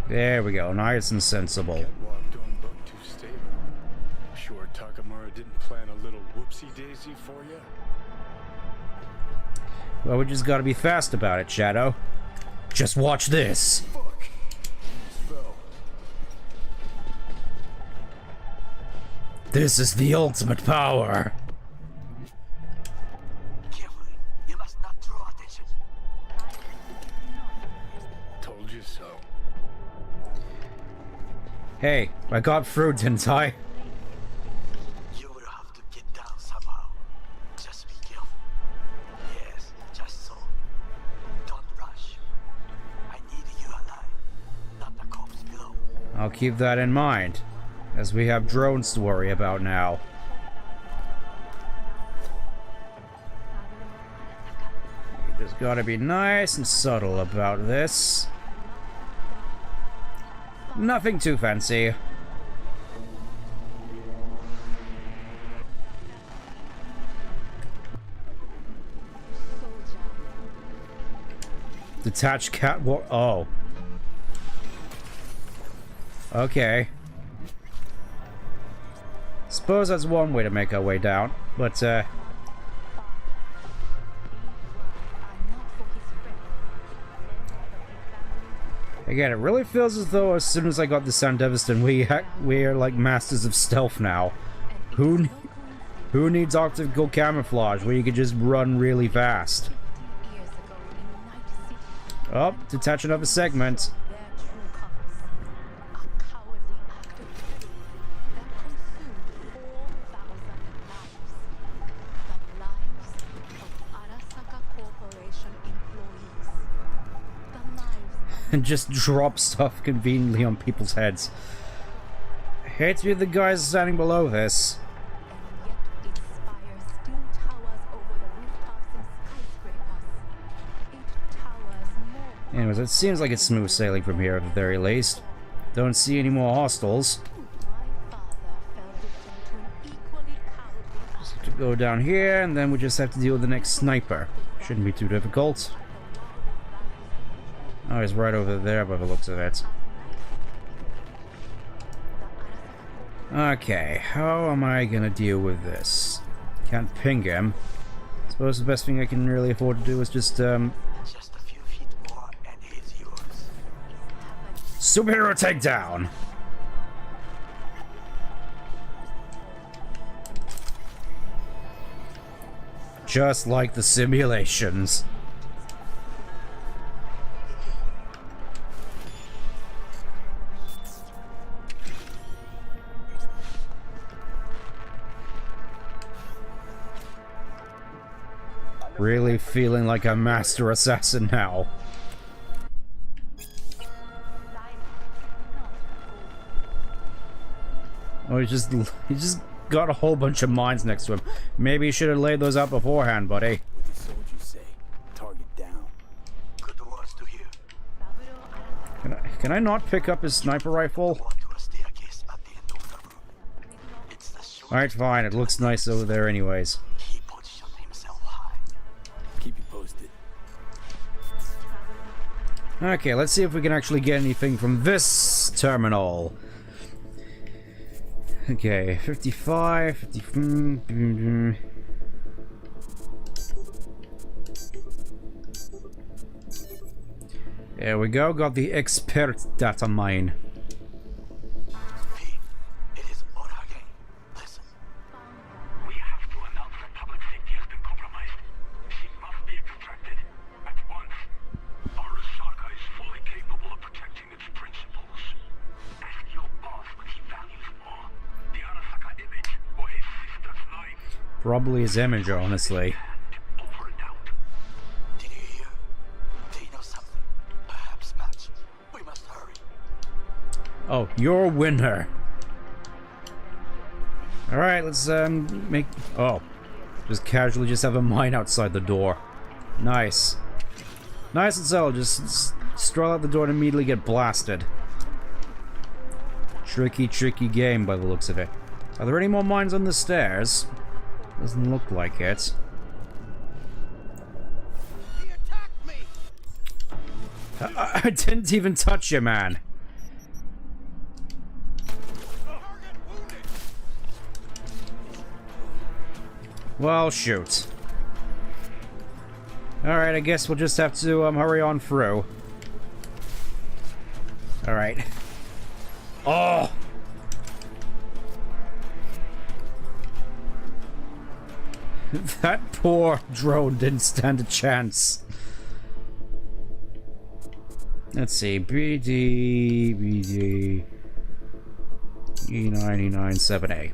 There we go, nice and sensible. Hedgehog don't look too stable. Sure Takamura didn't plan a little whoopsie-daisy for you? Well, we just gotta be fast about it, Shadow. Just watch this. Fuck! Spell. This is the ultimate power. Carefully. You must not draw attention. Told you so. Hey, I got through, didn't I? You will have to get down somehow. Just be careful. Yes, just so. Don't rush. I need you alive, not the corpse below. I'll keep that in mind, as we have drones to worry about now. You just gotta be nice and subtle about this. Nothing too fancy. Detached catwalk. Oh. Okay. Suppose that's one way to make our way down, but again, it really feels as though as soon as I got the Sound Devastating, we are like masters of stealth now. Who Who needs optical camouflage where you could just run really fast? Oh, detach another segment. And just drop stuff conveniently on people's heads. Hate to be the guys standing below this. Anyways, it seems like it's smooth sailing from here at the very least. Don't see any more hostiles. Just have to go down here, and then we just have to deal with the next sniper. Shouldn't be too difficult. Oh, he's right over there by the looks of it. Okay, how am I gonna deal with this? Can't ping him. Suppose the best thing I can really afford to do is just Just a few feet more and he's yours. superhero takedown! Just like the simulations. Really feeling like a master assassin now. Oh, he just got a whole bunch of mines next to him. Maybe you should have laid those out beforehand, buddy. What did soldiers say? Target down. Good words to hear. Can I not pick up his sniper rifle? Walk to a staircase at the end of the room. It's the short. Alright, fine. It looks nice over there anyways. He positioned himself high. Keep you posted. Okay, let's see if we can actually get anything from this terminal. Okay, 55, 50... There we go, got the expert data mine. P, it is Orage. Listen. We have to announce that public safety has been compromised. She must be extracted at once. Arasaka is fully capable of protecting its principles. Ask your boss what he values more, the Arasaka image or his sister's life. Probably his image, honestly. Over and out. Did you hear? They know something. Perhaps match. We must hurry. Oh, you're a winner. Alright, let's make... Oh. Just casually just have a mine outside the door. Nice. Nice and so, just stroll out the door and immediately get blasted. Tricky, tricky game by the looks of it. Are there any more mines on the stairs? Doesn't look like it. He attacked me! I didn't even touch you, man. Target wounded! Well, shoot. Alright, I guess we'll just have to hurry on through. Alright. Oh! That poor drone didn't stand a chance. Let's see. BD E997A.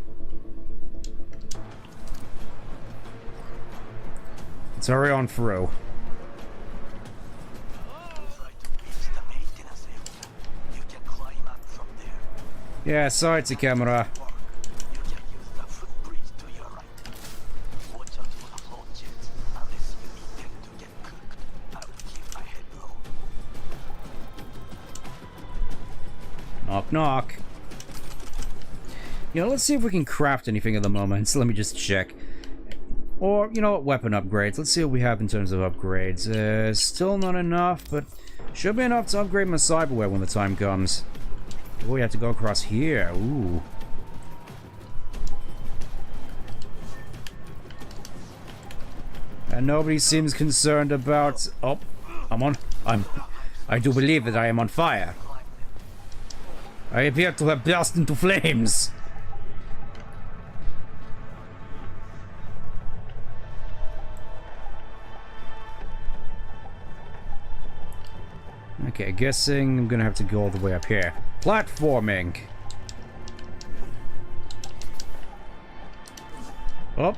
Let's hurry on through. Try to reach the maintenance area. You can climb up from there. Yeah, sights a camera. Mark, you can use the footbridge to your right. Watch out for the floor jets. Unless you need them to get cooked, I will keep my head low. Knock, knock. You know, let's see if we can craft anything at the moment. So let me just check. Or, you know what, weapon upgrades. Let's see what we have in terms of upgrades. Still not enough, but should be enough to upgrade my cyberware when the time comes. Oh, we have to go across here. Ooh. And nobody seems concerned about... Oh, I do believe that I am on fire. I appear to have burst into flames. Okay, guessing I'm gonna have to go all the way up here. Platforming! Oh.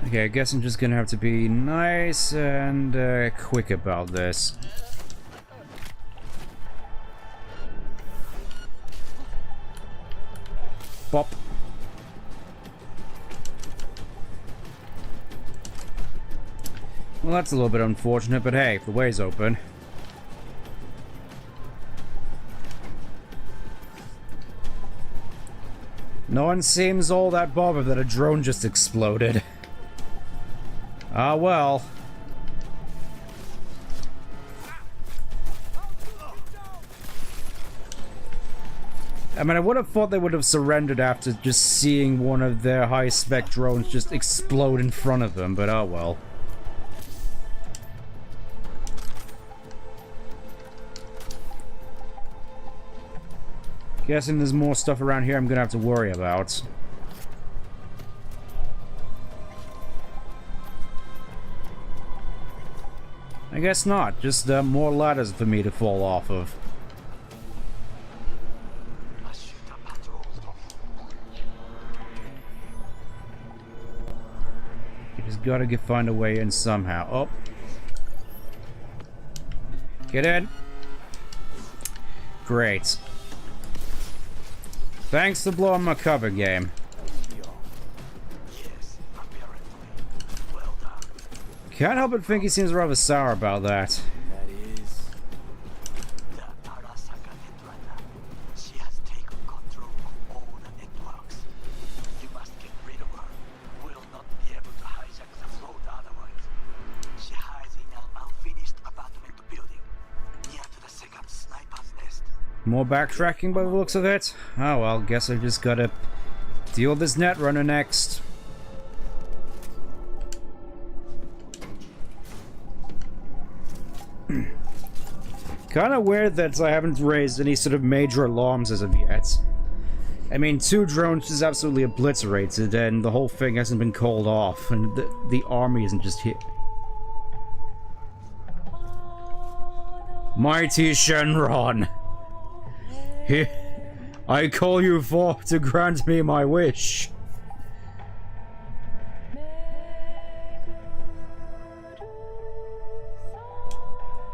Okay, I guess I'm just gonna have to be nice and quick about this. Bop. Well, that's a little bit unfortunate, but hey, the way's open. No one seems all that bothered that a drone just exploded. Ah, well. I mean, I would have thought they would have surrendered after just seeing one of their high-spec drones just explode in front of them, but oh well. Guessing there's more stuff around here I'm gonna have to worry about. I guess not. Just more ladders for me to fall off of. You just gotta find a way in somehow. Oh. Get in. Great. Thanks for blowing my cover, game. Can't help but think he seems rather sour about that. That is... The Arasaka Netrunner. She has taken control of all the networks. You must get rid of her. We'll not be able to hijack the float otherwise. She hides in an unfinished apartment building near to the second sniper's nest. More backtracking by the looks of it? Oh well, guess I just gotta deal with this Netrunner next. Kinda weird that I haven't raised any sort of major alarms as of yet. I mean, 2 drones is absolutely obliterated and the whole thing hasn't been called off and the army isn't just here. Mighty Shenron! Here, I call you forth to grant me my wish.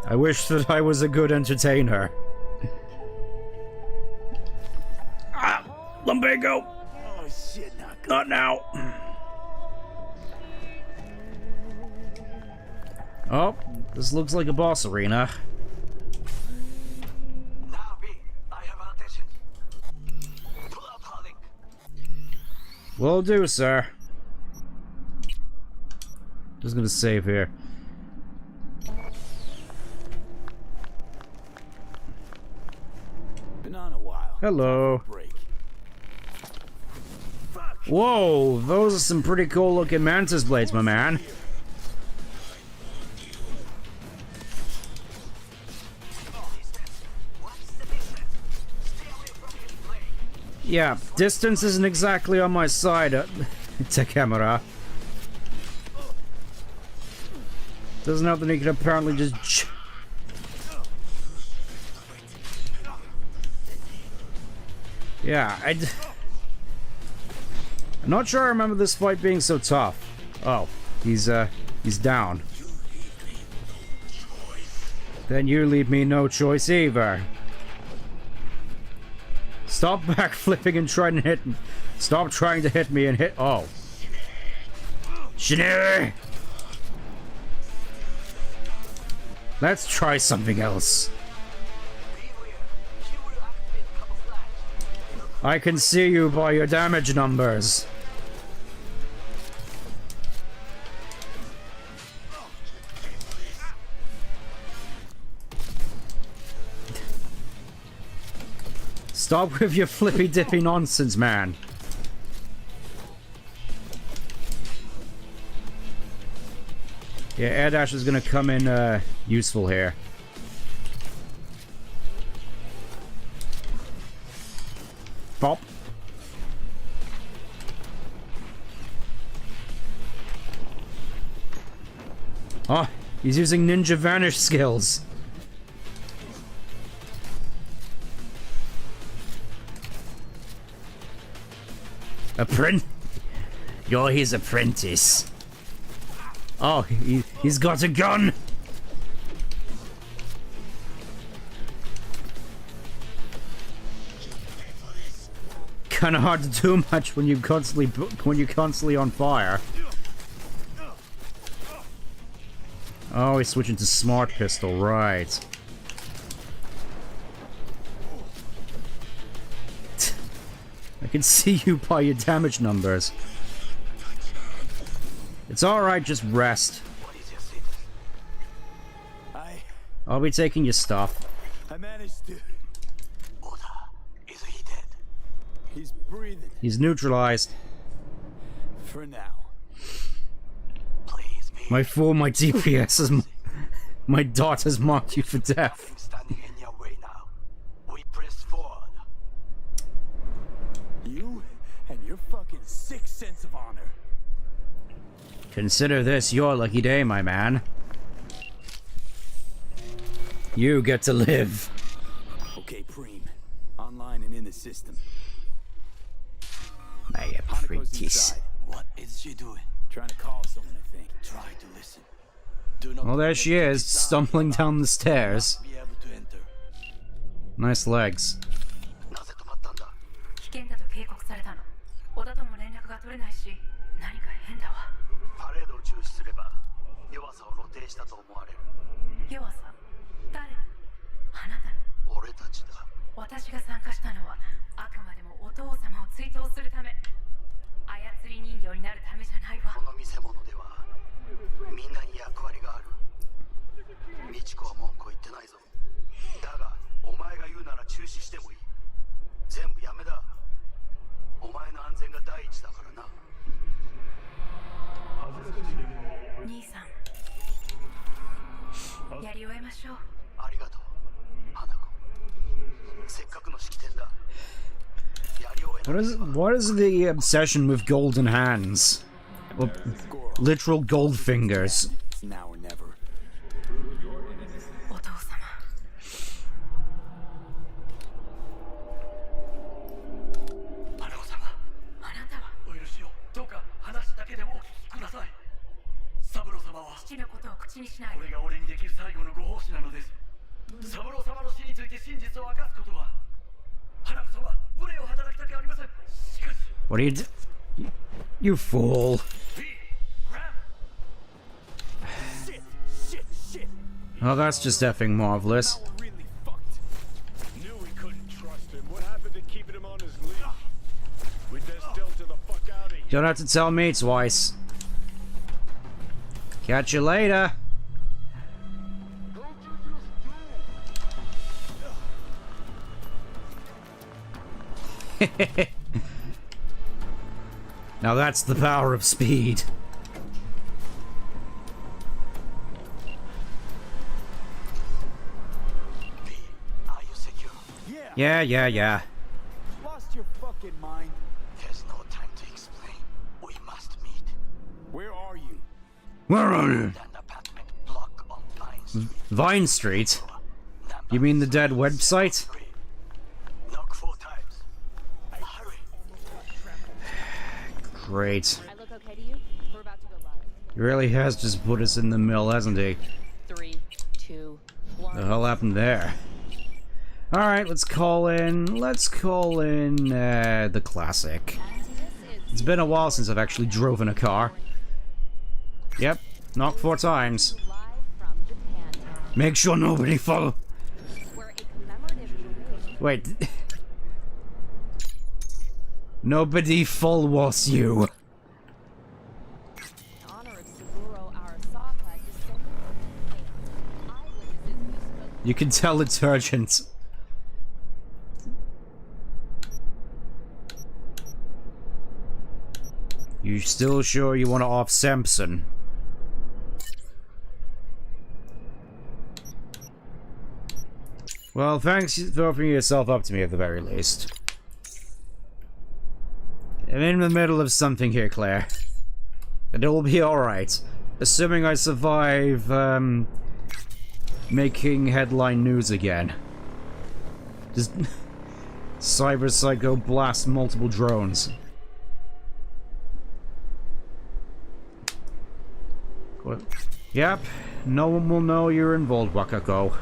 I wish that I was a good entertainer. Ah! Lumbago! Oh shit, not now. Oh, this looks like a boss arena. Will do, sir. Just gonna save here. Been on a while. Hello. Whoa, those are some pretty cool looking mantis blades, my man. Yeah, distance isn't exactly on my side, Takemura. Doesn't help that he can apparently just... Yeah, I'm not sure I remember this fight being so tough. Oh, he's down. Then you leave me no choice either. Stop backflipping and trying to hit me. Stop trying to hit me and hit. Oh. Shinere! Let's try something else. I can see you by your damage numbers. Stop with your flippy dippy nonsense, man. Yeah, air dash is gonna come in useful here. Pop. Oh, he's using ninja vanish skills. You're his apprentice. Oh, he's got a gun! Kinda hard to do much when you're constantly on fire. Oh, he's switching to smart pistol, right. I can see you by your damage numbers. It's alright, just rest. I'll be taking your stuff. I managed to. Is he dead? He's breathing. He's neutralized. For now. My DPS has... My dot has marked you for death. Standing in your way now. We press forward. You and your fucking sick sense of honor. Consider this your lucky day, my man. You get to live. Okay, Preem. Online and in the system. My apprentice. What is she doing? Trying to call someone, I think. Try to listen. Do not Well, there she is, stumbling down the stairs. be able to enter. Nice legs. なぜ止まったんだ? 危険だと警告されたの。小田とも連絡が取れないし、何か変だわ。パレードを中止すれば弱さを露呈したと思われる。弱さ？誰の？あなたの？俺たちだ。私が参加したのはあくまでもお父様を追悼するため。操り人形になるためじゃないわ。この見せ物ではみんなに役割がある。美智子は文句を言ってないぞ。だがお前が言うなら中止してもいい。全部やめだ。お前の安全が第一だからな。兄さん、やり終えましょう。ありがとう、花子。せっかくの式典だ。 What is the obsession with golden hands? Well, literal gold fingers. It's now or never. お父様。花子様。あなたはお許しを。どうか話だけでもお聞きください。三郎様は父のことを口にしない。これが俺にできる最後のご奉仕なのです。三郎様の死について真実を明かすことは花子様無礼を働きたくありません。しかし What are you do? You fool. Oh, that's just effing marvelous. Knew we couldn't trust him. What happened to keeping him on his leash? We best dealt to the fuck out of here. Don't have to tell me twice. Catch you later. Now that's the power of speed. Are you secure? Yeah. Lost your fucking mind. There's no time to explain. We must meet. Where are you? Where are you? An apartment block on Vine Street. Vine Street? You mean the dead website? Knock 4 times. Hurry. Great. I look okay to you? We're about to go live. He really has just put us in the mill, hasn't he? 3, 2, 1. The hell happened there? Alright, let's call in the classic. It's been a while since I've actually driven a car. Yep, knock 4 times. Make sure nobody follow. Wait. Nobody follows you. You can tell it's urgent. You still sure you want to off Samson? Well, thanks for offering yourself up to me at the very least. I'm in the middle of something here, Claire. And it will be alright. Assuming I survive, making headline news again. Just Cyber Psycho blast multiple drones. What? Yep, no one will know you're involved, Wakako.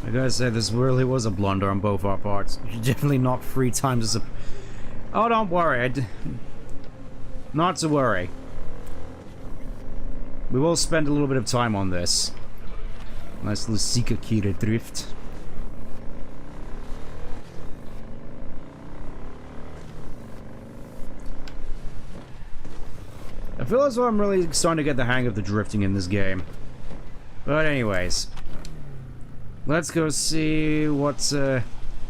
I gotta say, this really was a blunder on both our parts. You definitely knocked 3 times as a... Oh, don't worry. Not to worry. We will spend a little bit of time on this. Nice little Sika-Kira drift. I feel as though I'm really starting to get the hang of the drifting in this game. But anyways. Let's go see what's, how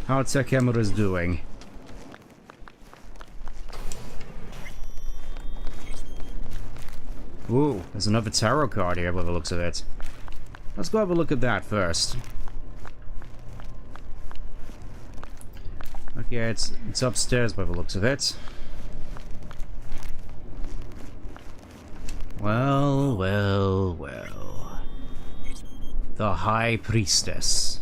Takemura's doing. Ooh, there's another tarot card here by the looks of it. Let's go have a look at that first. Okay, it's upstairs by the looks of it. Well, well, well. The High Priestess.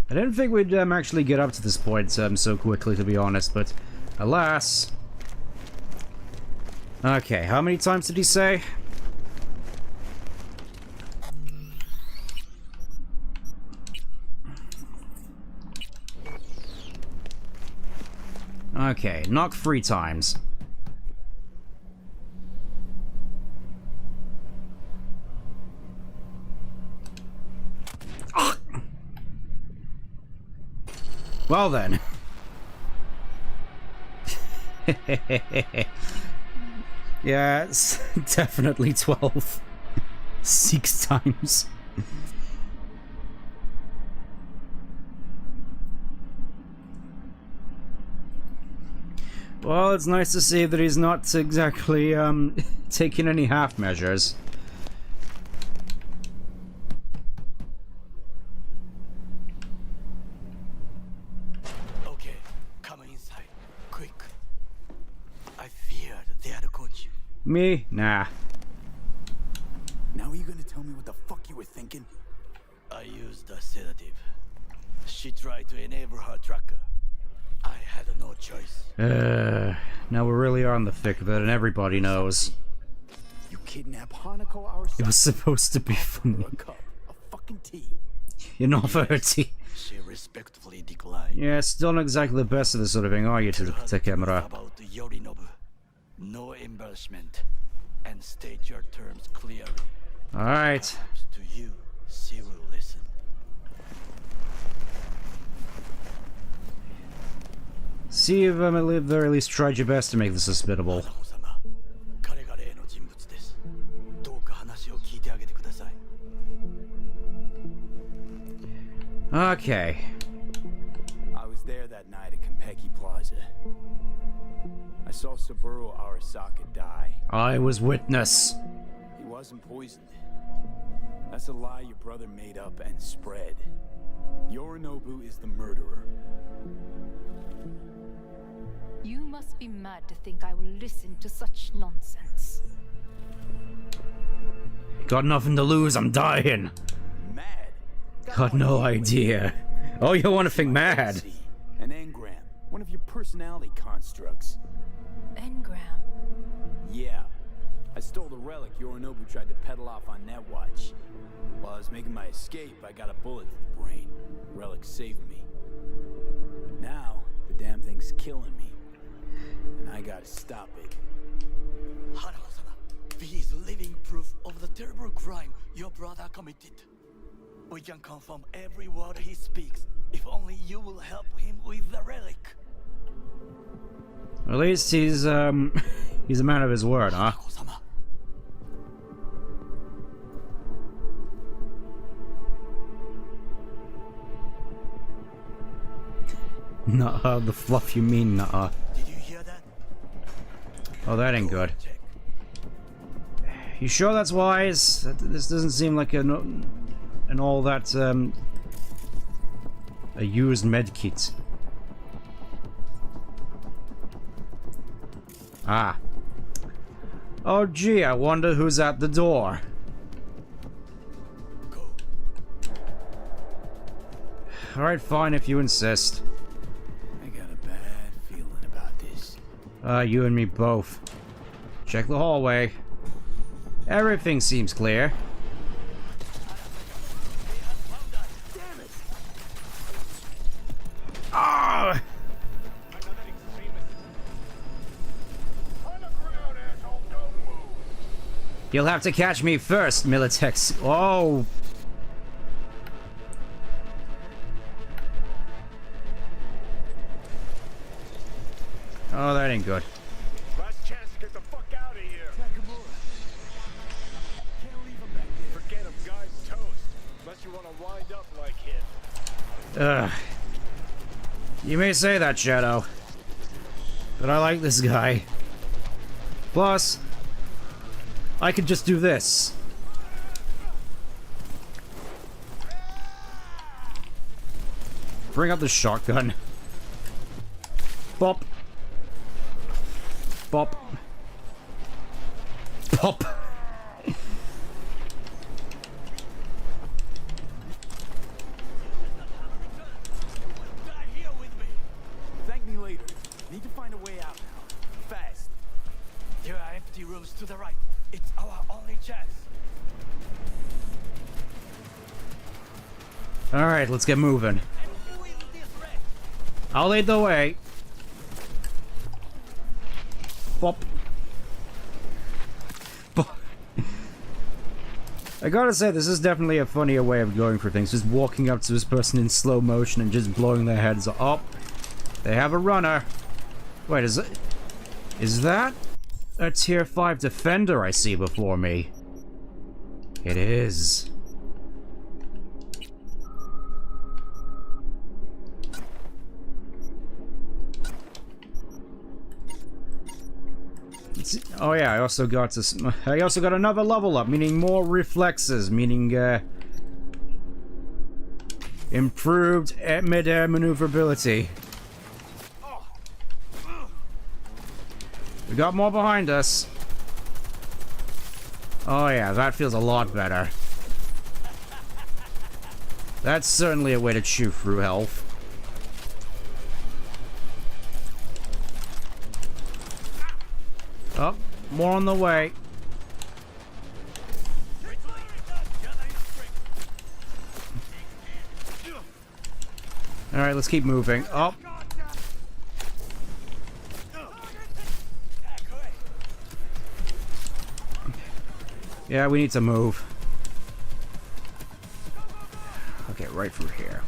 I didn't think we'd actually get up to this point so quickly, to be honest, but alas. Okay, how many times did he say? Okay, knock 3 times. Well then. Yeah, it's definitely 12. 6 times. Well, it's nice to see that he's not exactly taking any half measures. Okay, come inside, quick. I feared they had caught you. Me? Nah. Now are you gonna tell me what the fuck you were thinking? I used a sedative. She tried to enable her tracker. I had no choice. Now we really are in the thick of it, and everybody knows. You kidnap Hanako, our It was supposed to be funny. a cup of fucking tea. You're not dirty. She respectfully declined. Yeah, still not exactly the best of this sort of thing, are you, Takemura? About Yorinobu. No embellishment. And state your terms clearly. Alright. Perhaps to you, she will listen. See if at the very least tried your best to make this hospitable. Okay. I was there that night at Konpeki Plaza. I saw Saburo Arasaka die. I was witness. He wasn't poisoned. That's a lie your brother made up and spread. Yorinobu is the murderer. You must be mad to think I will listen to such nonsense. Got nothing to lose, I'm dying. Mad? Got no idea. Oh, you want to think mad? An engram. One of your personality constructs. Engram? Yeah. I stole the relic Yorinobu tried to peddle off on Netwatch. While I was making my escape, I got a bullet to the brain. Relic saved me. Now, the damn thing's killing me. And I gotta stop it. Hanako-sama, he is living proof of the terrible crime your brother committed. We can confirm every word he speaks, if only you will help him with the relic. At least he's a man of his word, huh? Hanako-sama. Nuh-uh, the fluff you mean, nuh-uh. Did you hear that? Oh, that ain't good. You sure that's wise? This doesn't seem like an all that, a used medkit. Ah. Oh gee, I wonder who's at the door. Alright, fine if you insist. I You and me both. Check the hallway. Everything seems clear. Ah! You'll have to catch me first, Militex. Oh! Oh, that ain't good. Last chance to get the fuck out of here. Can't leave him back there. Forget him, guy's toast. Unless you want to wind up like him. Ugh. You may say that, Shadow. But I like this guy. Plus, I could just do this. Bring out the shotgun. Bop. Bop. Pop. Thank me later. Need to find a way out now. Fast. There are empty rooms to the right. It's our only chance. Alright, let's get moving. I'll lead the way. Bop. Bop. I gotta say, this is definitely a funnier way of going for things. Just walking up to this person in slow motion and just blowing their heads up. Oh, they have a runner. Wait, is that a tier 5 defender I see before me? It is. Oh yeah, I also got another level up, meaning more reflexes, meaning improved mid-air maneuverability. We got more behind us. Oh yeah, that feels a lot better. That's certainly a way to chew through health. Oh, more on the way. Alright, let's keep moving. Oh. Yeah, we need to move. Okay, right through here.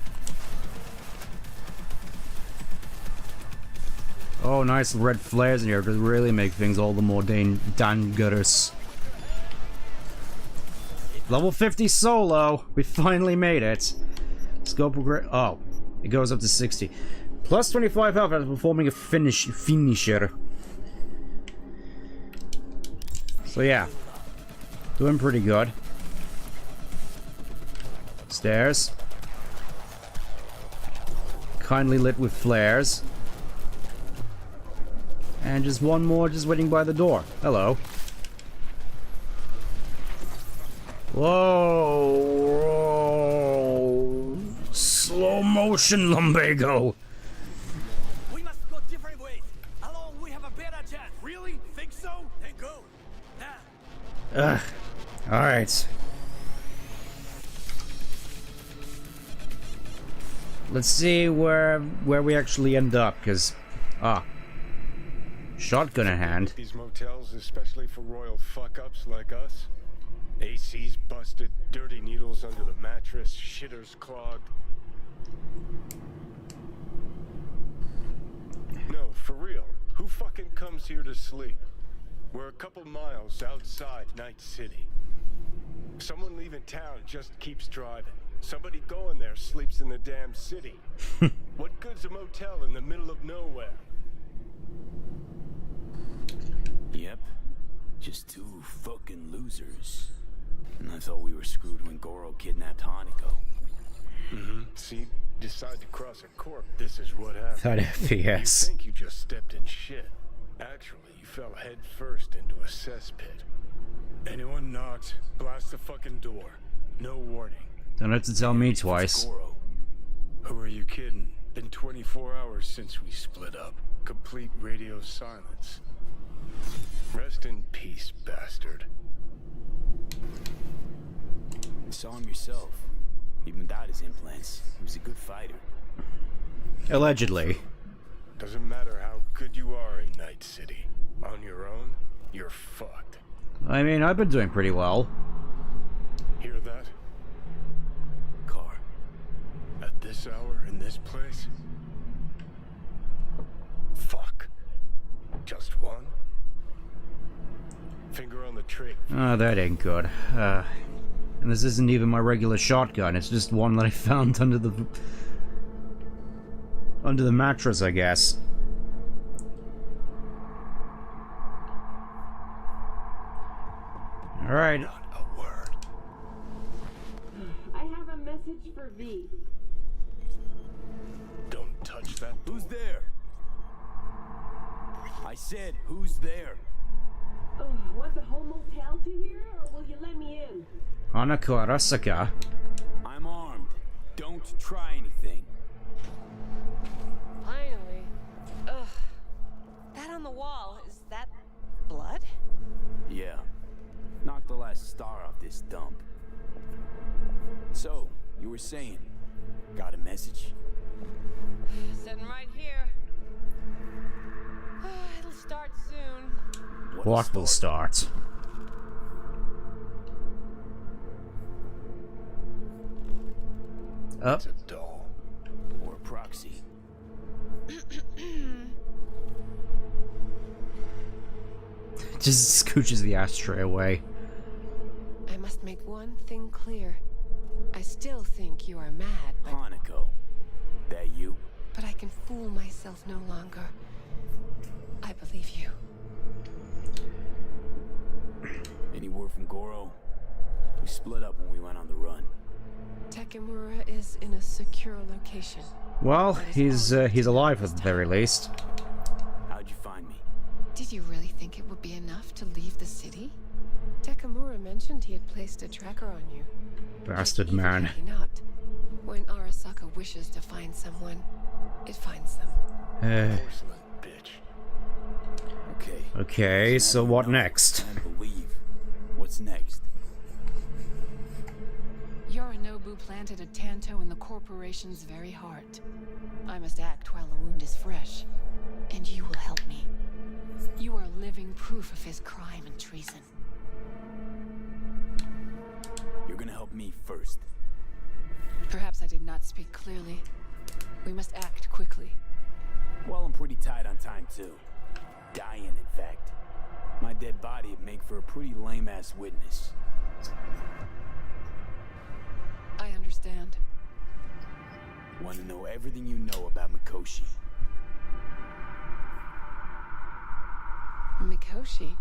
Oh, nice red flares in here to really make things all the more dangerous. Level 50 solo. We finally made it. Scope of great. Oh, it goes up to 60. Plus 25 health after performing a finisher. So yeah, doing pretty good. Stairs. Kindly lit with flares. And just one more just waiting by the door. Hello. Whoa. Whoa. Slow motion lumbago. We must go different ways. Alone we have a better chance. Really? Think so? Then go. Now. Alright. Let's see where we actually end up, because shotgun in hand. These motels, especially for royal fuck-ups like us. AC's busted, dirty needles under the mattress, shitters clogged. No, for real. Who fucking comes here to sleep? We're a couple miles outside Night City. Someone leaving town just keeps driving. Somebody going there sleeps in the damn city. What good's a motel in the middle of nowhere? Yep. Just two fucking losers. And I thought we were screwed when Goro kidnapped Hanako. See? Decide to cross a corp, this is what happens. That FPS. You think you just stepped in shit. Actually, you fell head first into a cesspit. Anyone knocks, blast the fucking door. No warning. Don't have to tell me twice. Who are you kidding? Been 24 hours since we split up. Complete radio silence. Rest in peace, bastard. Saw him yourself. Even without his implants, he was a good fighter. Allegedly. Doesn't matter how good you are in Night City. On your own, you're fucked. I mean, I've been doing pretty well. Hear that? Car. At this hour, in this place? Fuck. Just one? Finger on the trigger. Oh, that ain't good. And this isn't even my regular shotgun, it's just one that I found under the mattress, I guess. Alright. Not a word. I have a message for V. Don't touch that. Who's there? I said, who's there? Oh, want the whole motel to hear, or will you let me in? Hanako Arasaka. I'm armed. Don't try anything. Finally. Ugh. That on the wall, is that blood? Yeah. Knocked the last star off this dump. So, you were saying, got a message? Sitting right here. It'll start soon. What will start? Up. It's a doll. Or a proxy. Just scooches the ashtray away. I must make one thing clear. I still think you are mad, but... Hanako. That you? But I can fool myself no longer. I believe you. Any word from Goro? We split up when we went on the run. Takemura is in a secure location. Well, he's alive at the very least. How'd you find me? Did you really think it would be enough to leave the city? Takemura mentioned he had placed a tracker on you. Bastard Even man. had he not. When Arasaka wishes to find someone, it finds them. Porcelain bitch. Okay. Okay, so what next? I believe. What's next? Yorinobu planted a tanto in the corporation's very heart. I must act while the wound is fresh, and you will help me. You are living proof of his crime and treason. You're gonna help me first. Perhaps I did not speak clearly. We must act quickly. Well, I'm pretty tight on time, too. Dying, in fact. My dead body would make for a pretty lame-ass witness. I understand. Want to know everything you know about Mikoshi. Mikoshi?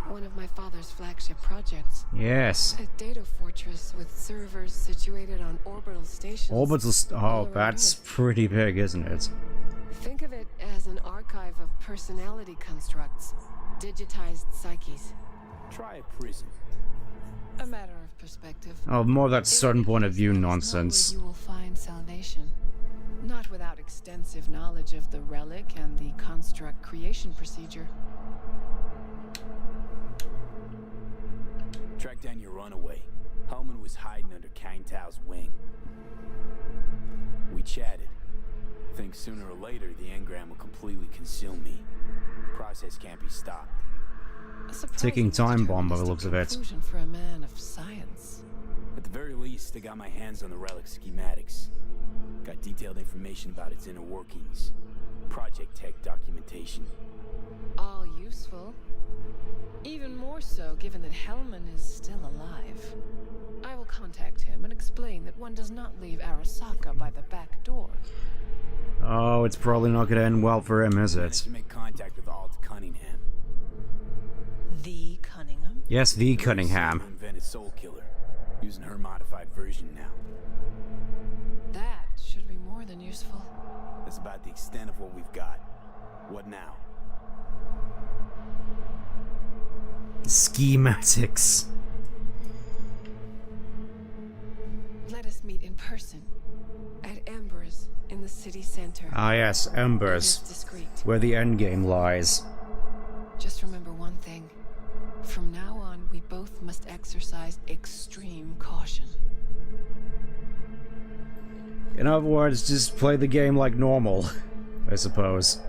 One of my father's flagship projects. Yes. A data fortress with servers situated on orbital stations. Oh, that's pretty big, isn't it? Think of it as an archive of personality constructs, digitized psyches. Try a prison. A matter of perspective. Oh, more that certain point of view That is not nonsense. where you will find salvation. Not without extensive knowledge of the relic and the construct creation procedure. Track down your runaway. Hellman was hiding under Kang Tao's wing. We chatted. Think sooner or later the engram will completely consume me. Process can't be stopped. Ticking time bomb by the looks of it. Conclusion for a man of science. At the very least, I got my hands on the relic schematics. Got detailed information about its inner workings. Project tech documentation. All useful. Even more so given that Hellman is still alive. I will contact him and explain that one does not leave Arasaka by the back door. Oh, it's probably not gonna end well for him, is Managed it? to make contact with Alt Cunningham. The Cunningham? Yes, the Cunningham. Who invented Soul Killer, using her modified version now. That should be more than useful. That's about the extent of what we've got. What now? Schematics. Let us meet in person. At Amber's, in the city center. Ah yes, It is Embers. discreet. Where the endgame lies. Just remember one thing. From now on, we both must exercise extreme caution. In other words, just play the game like normal, I suppose.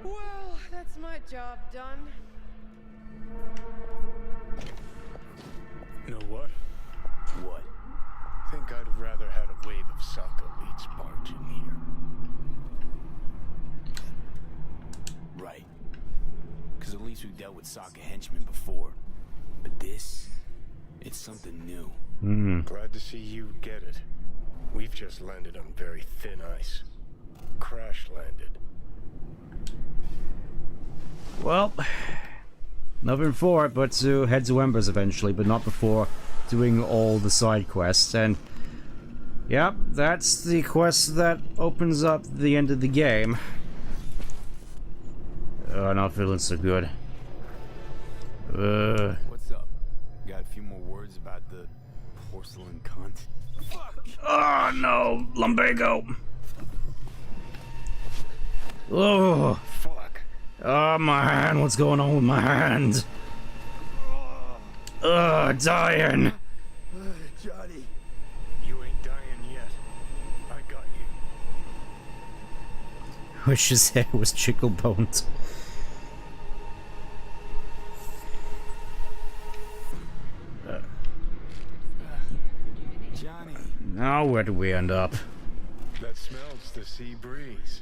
Well, that's my job done. Know what? What? Think I'd have rather had a wave of Sokka elites barge in here. Right. Because at least we've dealt with Sokka henchmen before. But this, it's something new. Glad to see you get it. We've just landed on very thin ice. Crash landed. Well, nothing for it but to head to Embers eventually, but not before doing all the side quests. And yep, that's the quest that opens up the end of the game. Not feeling so good. What's up? Got a few more words about the porcelain cunt? Fuck! Oh no, lumbago! Oh, fuck! Oh, my hand, what's going on with my hand? Dying! Johnny! You ain't dying yet. I got you. Wish his hair was chickle boned. Johnny! Now where do we end up? That smells the sea breeze.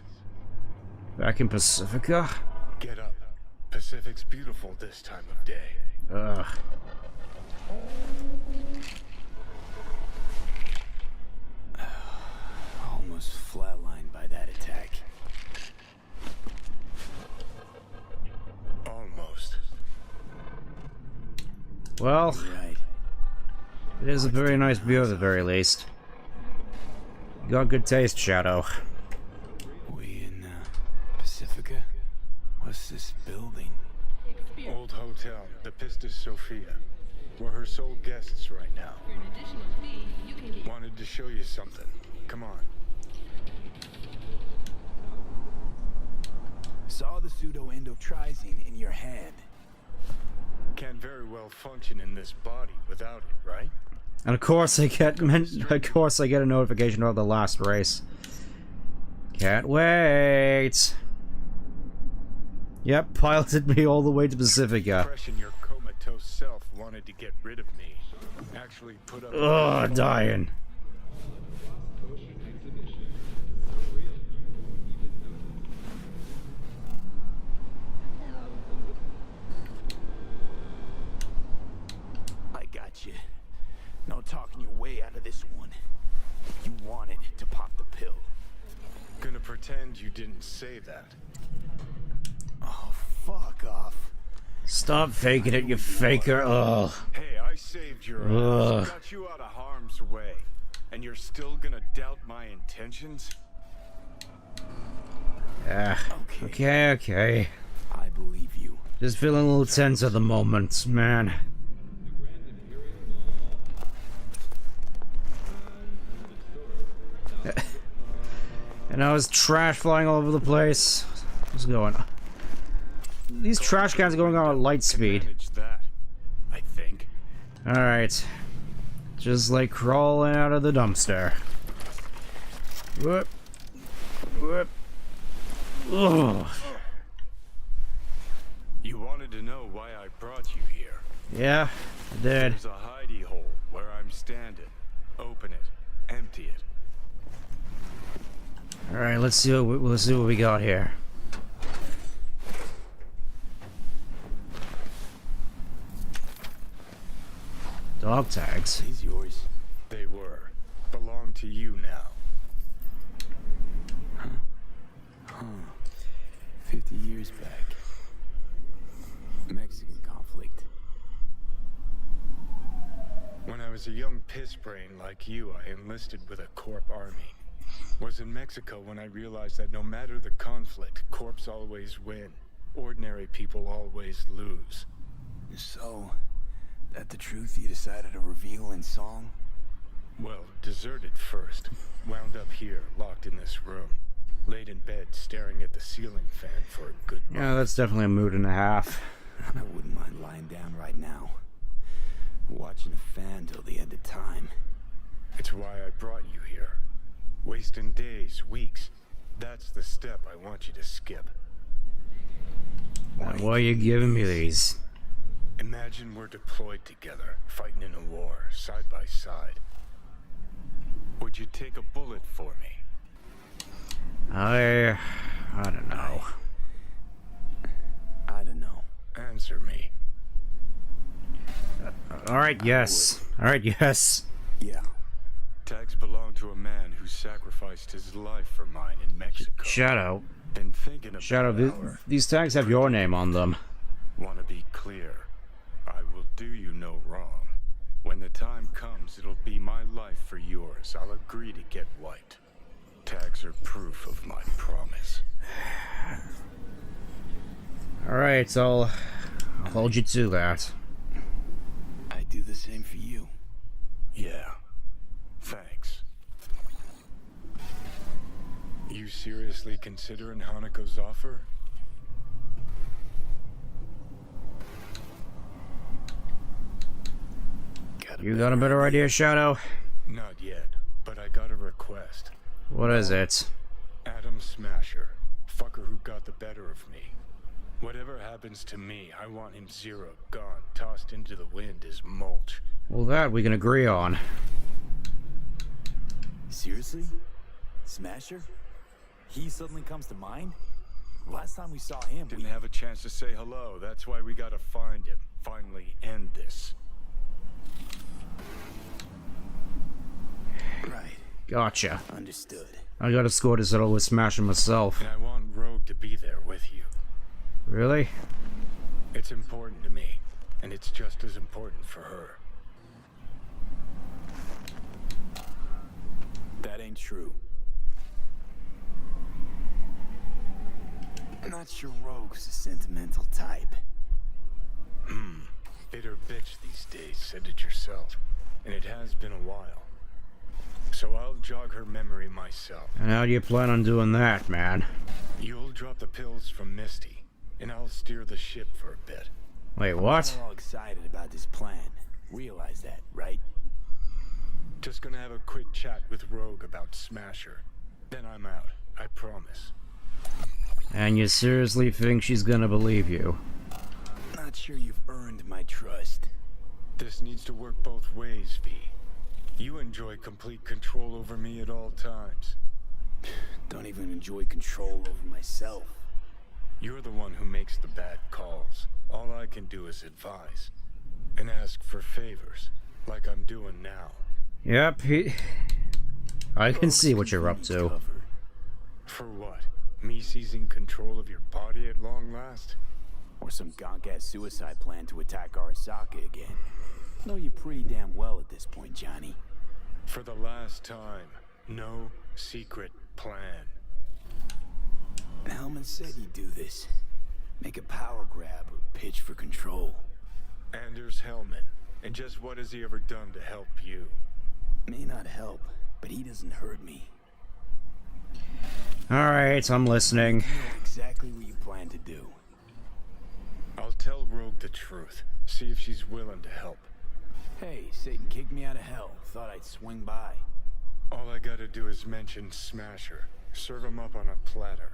Back in Pacifica? Get up. Pacific's beautiful this time of day. Ugh. Almost flatlined by that attack. Almost. Well, Right. it is a very nice view at the very least. You got good taste, Shadow. We in Pacifica? What's this building? Old hotel, the Pistis Sophia. We're her sole guests right now. Wanted to show you something. Come on. Saw the pseudo-endotrizine in your hand. Can't very well function in this body without it, right? And of course I get a notification about the last race. Can't wait. Yep, piloted me all the way to Pacifica. Impression your comatose self wanted to get rid of me. Actually put up. Ugh, dying. I got you. No talking your way out of this one. You wanted to pop the pill. Gonna pretend you didn't say that. Oh, fuck off. Stop faking it, you faker. Ugh. Hey, I saved your ass, got you out of harm's way, and you're still gonna doubt my intentions? Okay. I believe you. Just feeling a little tense at the moment, man. And I was trash flying all over the place. What's going on? These trash cans are going on at light speed. That, I think. Alright. Just like crawling out of the dumpster. Whoop. Whoop. Ugh. You wanted to know why I brought you here. Yeah, I did. There's a hidey hole where I'm standing. Open it. Empty it. Alright, let's see what we got here. Dog tags. These yours. They were. Belong to you now. 50 years back. Mexican conflict. When I was a young piss brain like you, I enlisted with a Corp army. Was in Mexico when I realized that no matter the conflict, Corps always win. Ordinary people always lose. So, that the truth you decided to reveal in song? Well, deserted first. Wound up here, locked in this room. Laid in bed, staring at the ceiling fan for a good month. Yeah, that's definitely a mood and a half. I wouldn't mind lying down right now. Watching a fan till the end of time. It's why I brought you here. Wasting days, weeks. That's the step I want you to skip. Why are you giving me these? Imagine we're deployed together, fighting in a war, side by side. Would you take a bullet for me? I don't know. I don't know. Answer me. Alright, yes. Alright, yes. Yeah. Tags belong to a man who sacrificed his life for mine in Mexico. Shadow. Been thinking about Shadow, these tags have your name on them. Want to be clear. I will do you no wrong. When the time comes, it'll be my life for yours. I'll agree to get white. Tags are proof of my promise. Alright, I'll hold you to that. I do the same for you. Yeah. Thanks. You seriously considering Hanako's offer? You got a better idea, Shadow? Not yet, but I got a request. What is it? Adam Smasher. Fucker who got the better of me. Whatever happens to me, I want him zeroed, gone, tossed into the wind as mulch. Well, that we can agree on. Seriously? Smasher? He suddenly comes to mind? Last time we saw him, Didn't have a chance to say hello. That's why we gotta find him. Finally end this. Right. Gotcha. Understood. I gotta score to settle with Smasher myself. And I want Rogue to be there with you. Really? It's important to me, and it's just as important for her. That ain't true. I'm not sure Rogue's a sentimental type. Bitter bitch these days, said it yourself. And it has been a while. So I'll jog her memory myself. And how do you plan on doing that, man? You'll drop the pills from Misty, and I'll steer the ship for a bit. Wait, what? We're all excited about this plan. Realize that, right? Just gonna have a quick chat with Rogue about Smasher. Then I'm out, I promise. And you seriously think she's gonna believe you? Not sure you've earned my trust. This needs to work both ways, V. You enjoy complete control over me at all times. Don't even enjoy control over myself. You're the one who makes the bad calls. All I can do is advise. And ask for favors, like I'm doing now. Yep, I can see what you're up to. For what? Me seizing control of your body at long last? Or some gonk-ass suicide plan to attack Arasaka again. Know you pretty damn well at this point, Johnny. For the last time, no secret plan. Hellman said he'd do this. Make a power grab or pitch for control. Anders Hellman. And just what has he ever done to help you? May not help, but he doesn't hurt me. Alright, I'm listening. You know exactly what you plan to do. I'll tell Rogue the truth. See if she's willing to help. Hey, Satan kicked me out of hell. Thought I'd swing by. All I gotta do is mention Smasher. Serve him up on a platter.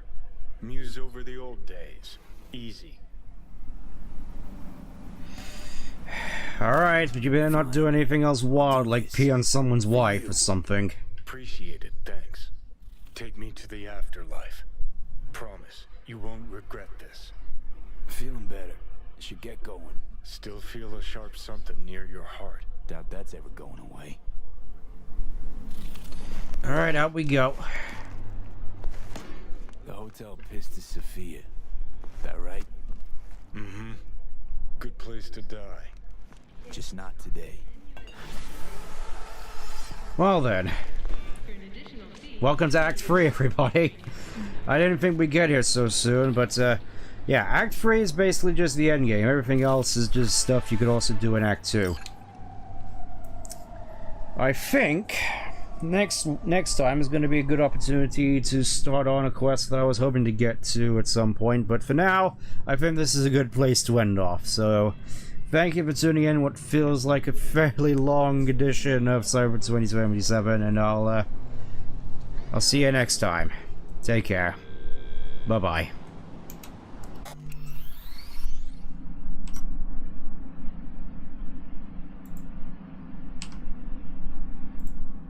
Muse over the old days. Easy. Alright, but you better not do anything else wild, like pee on someone's wife or something. Appreciate it, thanks. Take me to the afterlife. Promise, you won't regret this. Feeling better. Should get going. Still feel a sharp something near your heart. Doubt that's ever going away. Alright, out we go. The hotel Pistis Sophia. That right? Mm-hmm. Good place to die. Just not today. Well then. Welcome to Act 3, everybody. I didn't think we'd get here so soon, but yeah, Act 3 is basically just the endgame. Everything else is just stuff you could also do in Act 2. I think next time is going to be a good opportunity to start on a quest that I was hoping to get to at some point, but for now, I think this is a good place to end off. So, thank you for tuning in what feels like a fairly long edition of Cyber 2077, and I'll see you next time. Take care. Bye-bye.